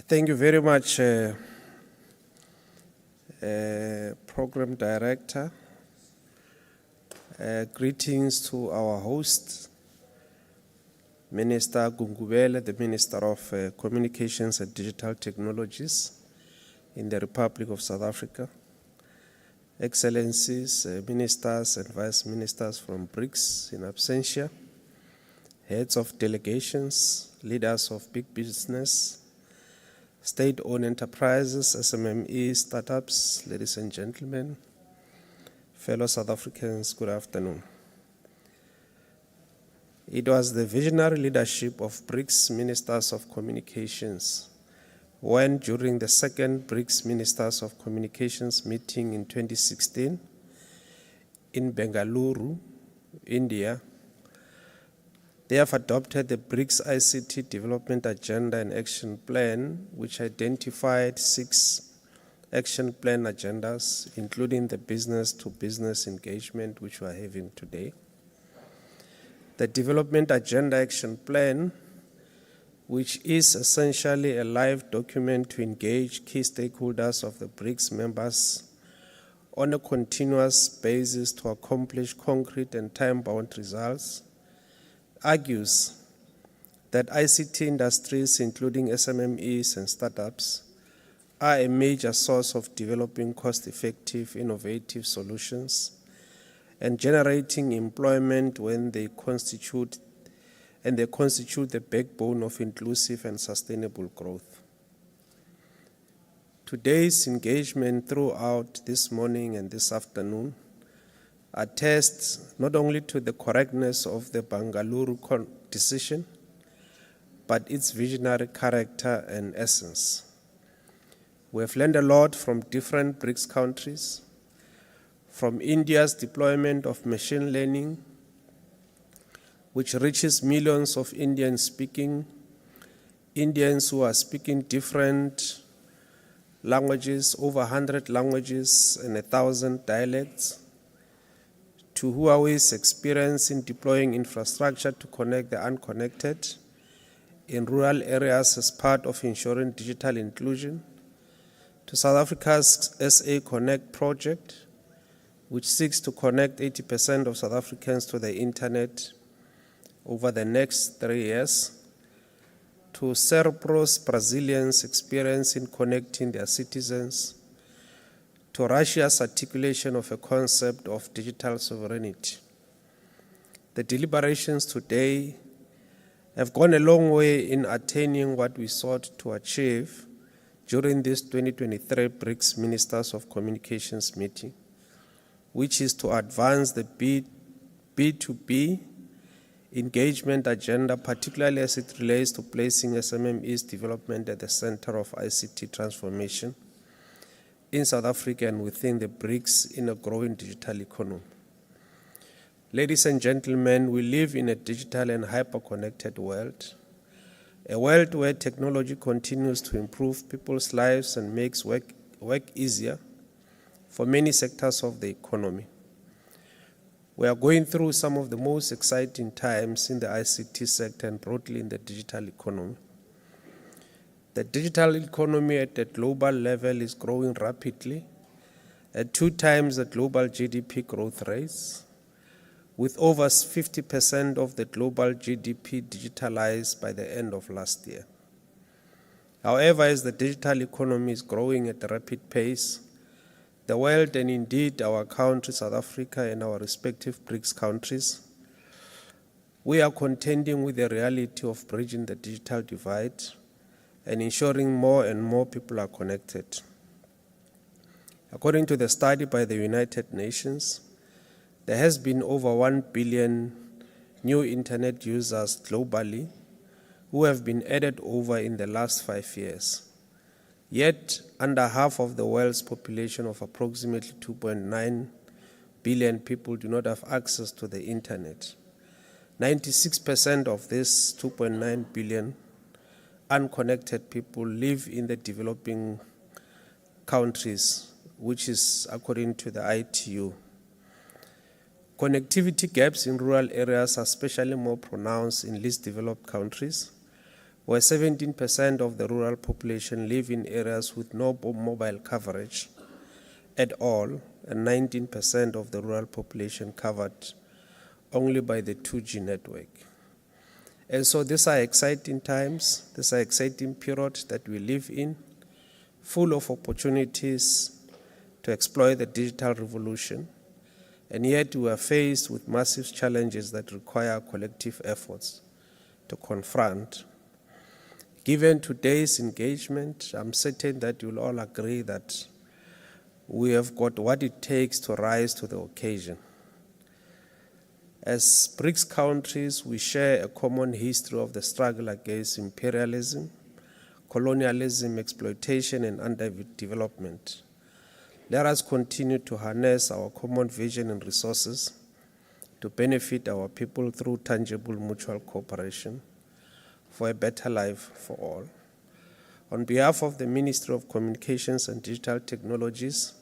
Thank you very much, Program Director. Greetings to our host, Minister Gungubele, the Minister of Communications and Digital Technologies in the Republic of South Africa. Excellencies, Ministers and Vice Ministers from BRICS in absentia, heads of delegations, leaders of big business, state-owned enterprises, SMMEs, startups, ladies and gentlemen, fellow South Africans, good afternoon. It was the visionary leadership of BRICS Ministers of Communications when, during the second BRICS Ministers of Communications meeting in 2016 in Bengaluru, India, they have adopted the BRICS ICT Development Agenda and Action Plan, which identified 6 action plan agendas, including the business-to-business engagement, which we are having today. The Development Agenda Action Plan which is essentially a live document to engage key stakeholders of the BRICS members on a continuous basis to accomplish concrete and time-bound results, argues that ICT industries, including SMMEs and startups, are a major source of developing cost-effective, innovative solutions and generating employment when they constitute the backbone of inclusive and sustainable growth. Today's engagement throughout this morning and this afternoon attests not only to the correctness of the Bangalore decision, but its visionary character and essence. We have learned a lot from different BRICS countries, from India's deployment of machine learning, which reaches millions of Indians who are speaking different languages, over 100 languages and 1,000 dialects, to Huawei's experience in deploying infrastructure to connect the unconnected in rural areas as part of ensuring digital inclusion, to South Africa's SA Connect project, which seeks to connect 80% of South Africans to the internet over the next 3 years, to Cerebro's Brazilians' experience in connecting their citizens, to Russia's articulation of a concept of digital sovereignty. The deliberations today have gone a long way in attaining what we sought to achieve during this 2023 BRICS Ministers of Communications meeting, which is to advance the B2B engagement agenda, particularly as it relates to placing SMME's development at the center of ICT transformation in South Africa and within the BRICS in a growing digital economy. Ladies and gentlemen, we live in a digital and hyper-connected world, a world where technology continues to improve people's lives and makes work easier for many sectors of the economy. We are going through some of the most exciting times in the ICT sector and broadly in the digital economy. The digital economy at the global level is growing rapidly at 2 times the global GDP growth rates, with over 50% of the global GDP digitalized by the end of last year. However, as the digital economy is growing at a rapid pace, the world, and indeed our country, South Africa, and our respective BRICS countries, we are contending with the reality of bridging the digital divide and ensuring more and more people are connected. According to the study by the United Nations, there has been over 1 billion new internet users globally who have been added over in the last 5 years. Yet, under half of the world's population of approximately 2.9 billion people do not have access to the internet. 96% of this 2.9 billion unconnected people live in the developing countries, which is according to the ITU. Connectivity gaps in rural areas are especially more pronounced in least developed countries, where 17% of the rural population live in areas with no mobile coverage at all, and 19% of the rural population covered only by the 2G network. And so these are exciting times, these are exciting periods that we live in, full of opportunities to exploit the digital revolution, and yet we are faced with massive challenges that require collective efforts to confront. Given today's engagement, I'm certain that you'll all agree that we have got what it takes to rise to the occasion. As BRICS countries, we share a common history of the struggle against imperialism, colonialism, exploitation, and underdevelopment. Let us continue to harness our common vision and resources to benefit our people through tangible mutual cooperation for a better life for all. On behalf of the Ministry of Communications and Digital Technologies,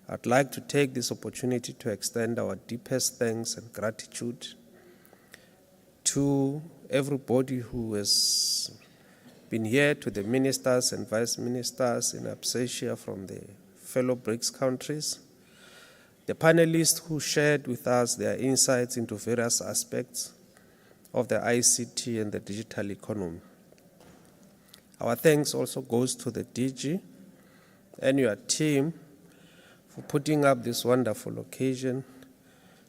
I'd like to take this opportunity to extend our deepest thanks and gratitude to everybody who has been here, to the ministers and vice ministers in absentia from the fellow BRICS countries, the panelists who shared with us their insights into various aspects of the ICT and the digital economy. Our thanks also goes to the DG and your team for putting up this wonderful occasion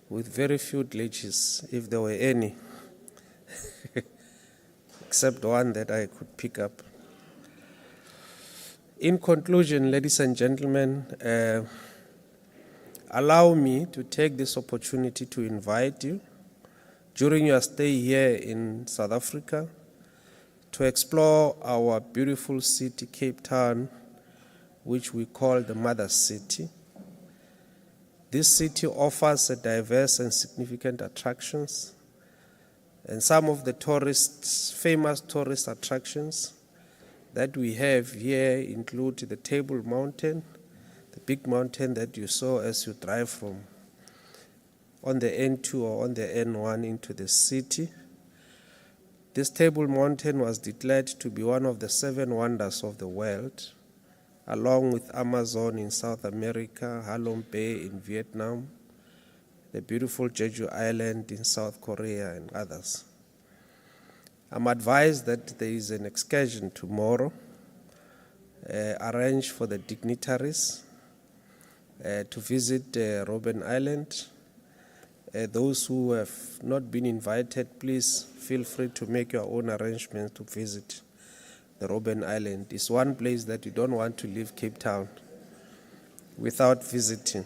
with very few glitches, if there were any, except one that I could pick up. In conclusion, ladies and gentlemen, allow me to take this opportunity to invite you during your stay here in South Africa to explore our beautiful city, Cape Town, which we call the Mother City. This city offers a diverse and significant attractions, and some of the famous tourist attractions that we have here include the Table Mountain, the big mountain that you saw as you drive from on the N2 or on the N1 into the city. This Table Mountain was declared to be one of the 7 wonders of the world, along with Amazon in South America, Halong Bay in Vietnam, the beautiful Jeju Island in South Korea, and others. I'm advised that there is an excursion tomorrow arranged for the dignitaries to visit Robben Island. Those who have not been invited, please feel free to make your own arrangements to visit the Robben Island. It's one place that you don't want to leave Cape Town without visiting.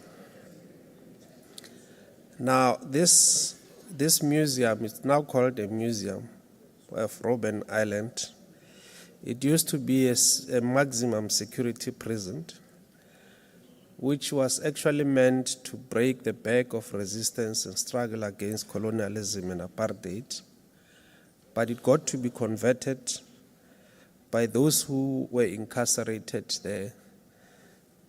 Now, this museum is now called a museum of Robben Island. It used to be a maximum security prison, which was actually meant to break the back of resistance and struggle against colonialism and apartheid. But it got to be converted by those who were incarcerated there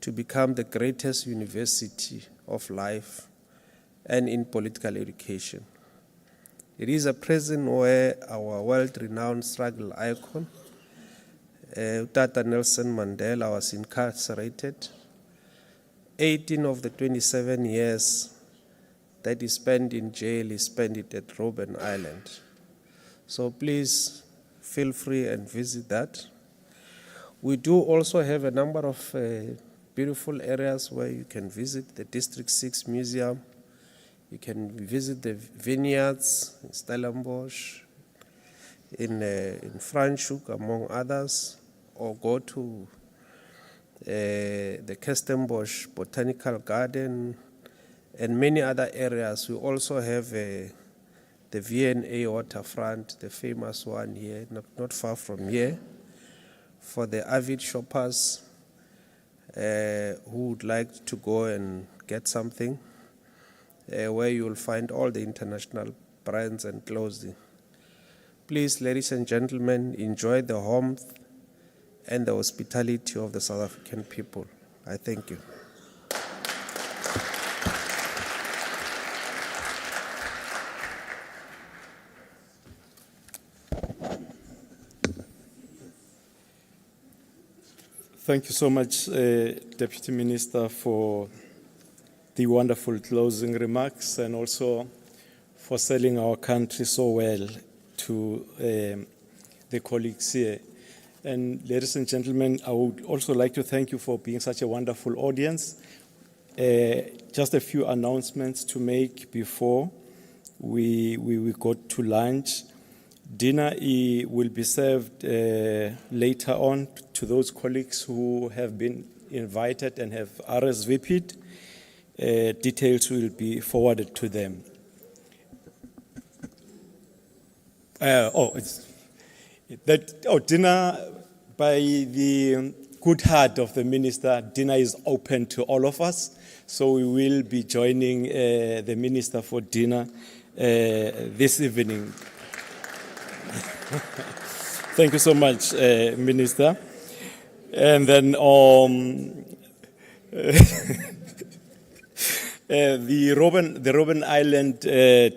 to become the greatest university of life and in political education. It is a prison where our world-renowned struggle icon, Tata Nelson Mandela, was incarcerated. 18 of the 27 years that he spent in jail, he spent it at Robben Island. So please feel free and visit that. We do also have a number of beautiful areas where you can visit the District 6 Museum. You can visit the vineyards in Stellenbosch, in Franschhoek, among others, or go to the Kirstenbosch Botanical Garden and many other areas. We also have the V&A waterfront, the famous one here, not far from here, for the avid shoppers who would like to go and get something, where you will find all the international brands and clothing. Please, ladies and gentlemen, enjoy the warmth and the hospitality of the South African people. I thank you. Thank you so much, Deputy Minister, for the wonderful closing remarks and also for selling our country so well to the colleagues here. And ladies and gentlemen, I would also like to thank you for being such a wonderful audience. Just a few announcements to make before we go to lunch. Dinner will be served later on to those colleagues who have been invited and have RSVP'd. Details will be forwarded to them. Dinner, by the good heart of the minister, dinner is open to all of us. So we will be joining the minister for dinner this evening. Thank you so much, Minister. And then the Robben Island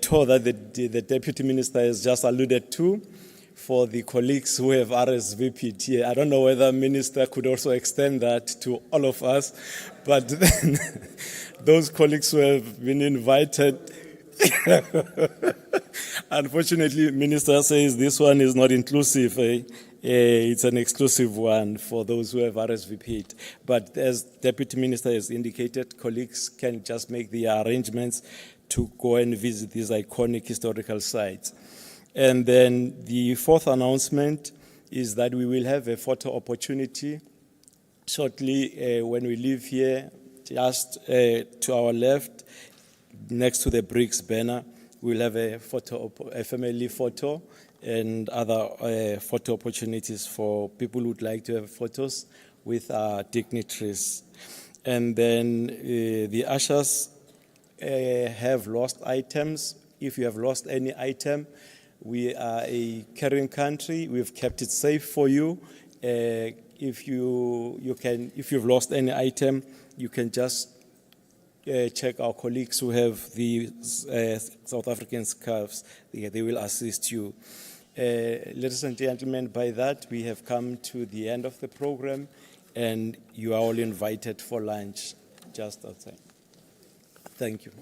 tour that the Deputy Minister has just alluded to for the colleagues who have RSVP'd here. I don't know whether Minister could also extend that to all of us, but then those colleagues who have been invited, unfortunately, Minister says this one is not inclusive. It's an exclusive one for those who have RSVP'd. But as Deputy Minister has indicated, colleagues can just make the arrangements to go and visit these iconic historical sites. And then the fourth announcement is that we will have a photo opportunity shortly when we leave here, just to our left, next to the BRICS banner. We'll have a family photo and other photo opportunities for people who would like to have photos with our dignitaries. And then the ushers have lost items. If you have lost any item, we are a caring country. We've kept it safe for you. If you've lost any item, you can just check our colleagues who have the South African scarves. They will assist you. Ladies and gentlemen, by that we have come to the end of the program, and you are all invited for lunch just outside. Thank you.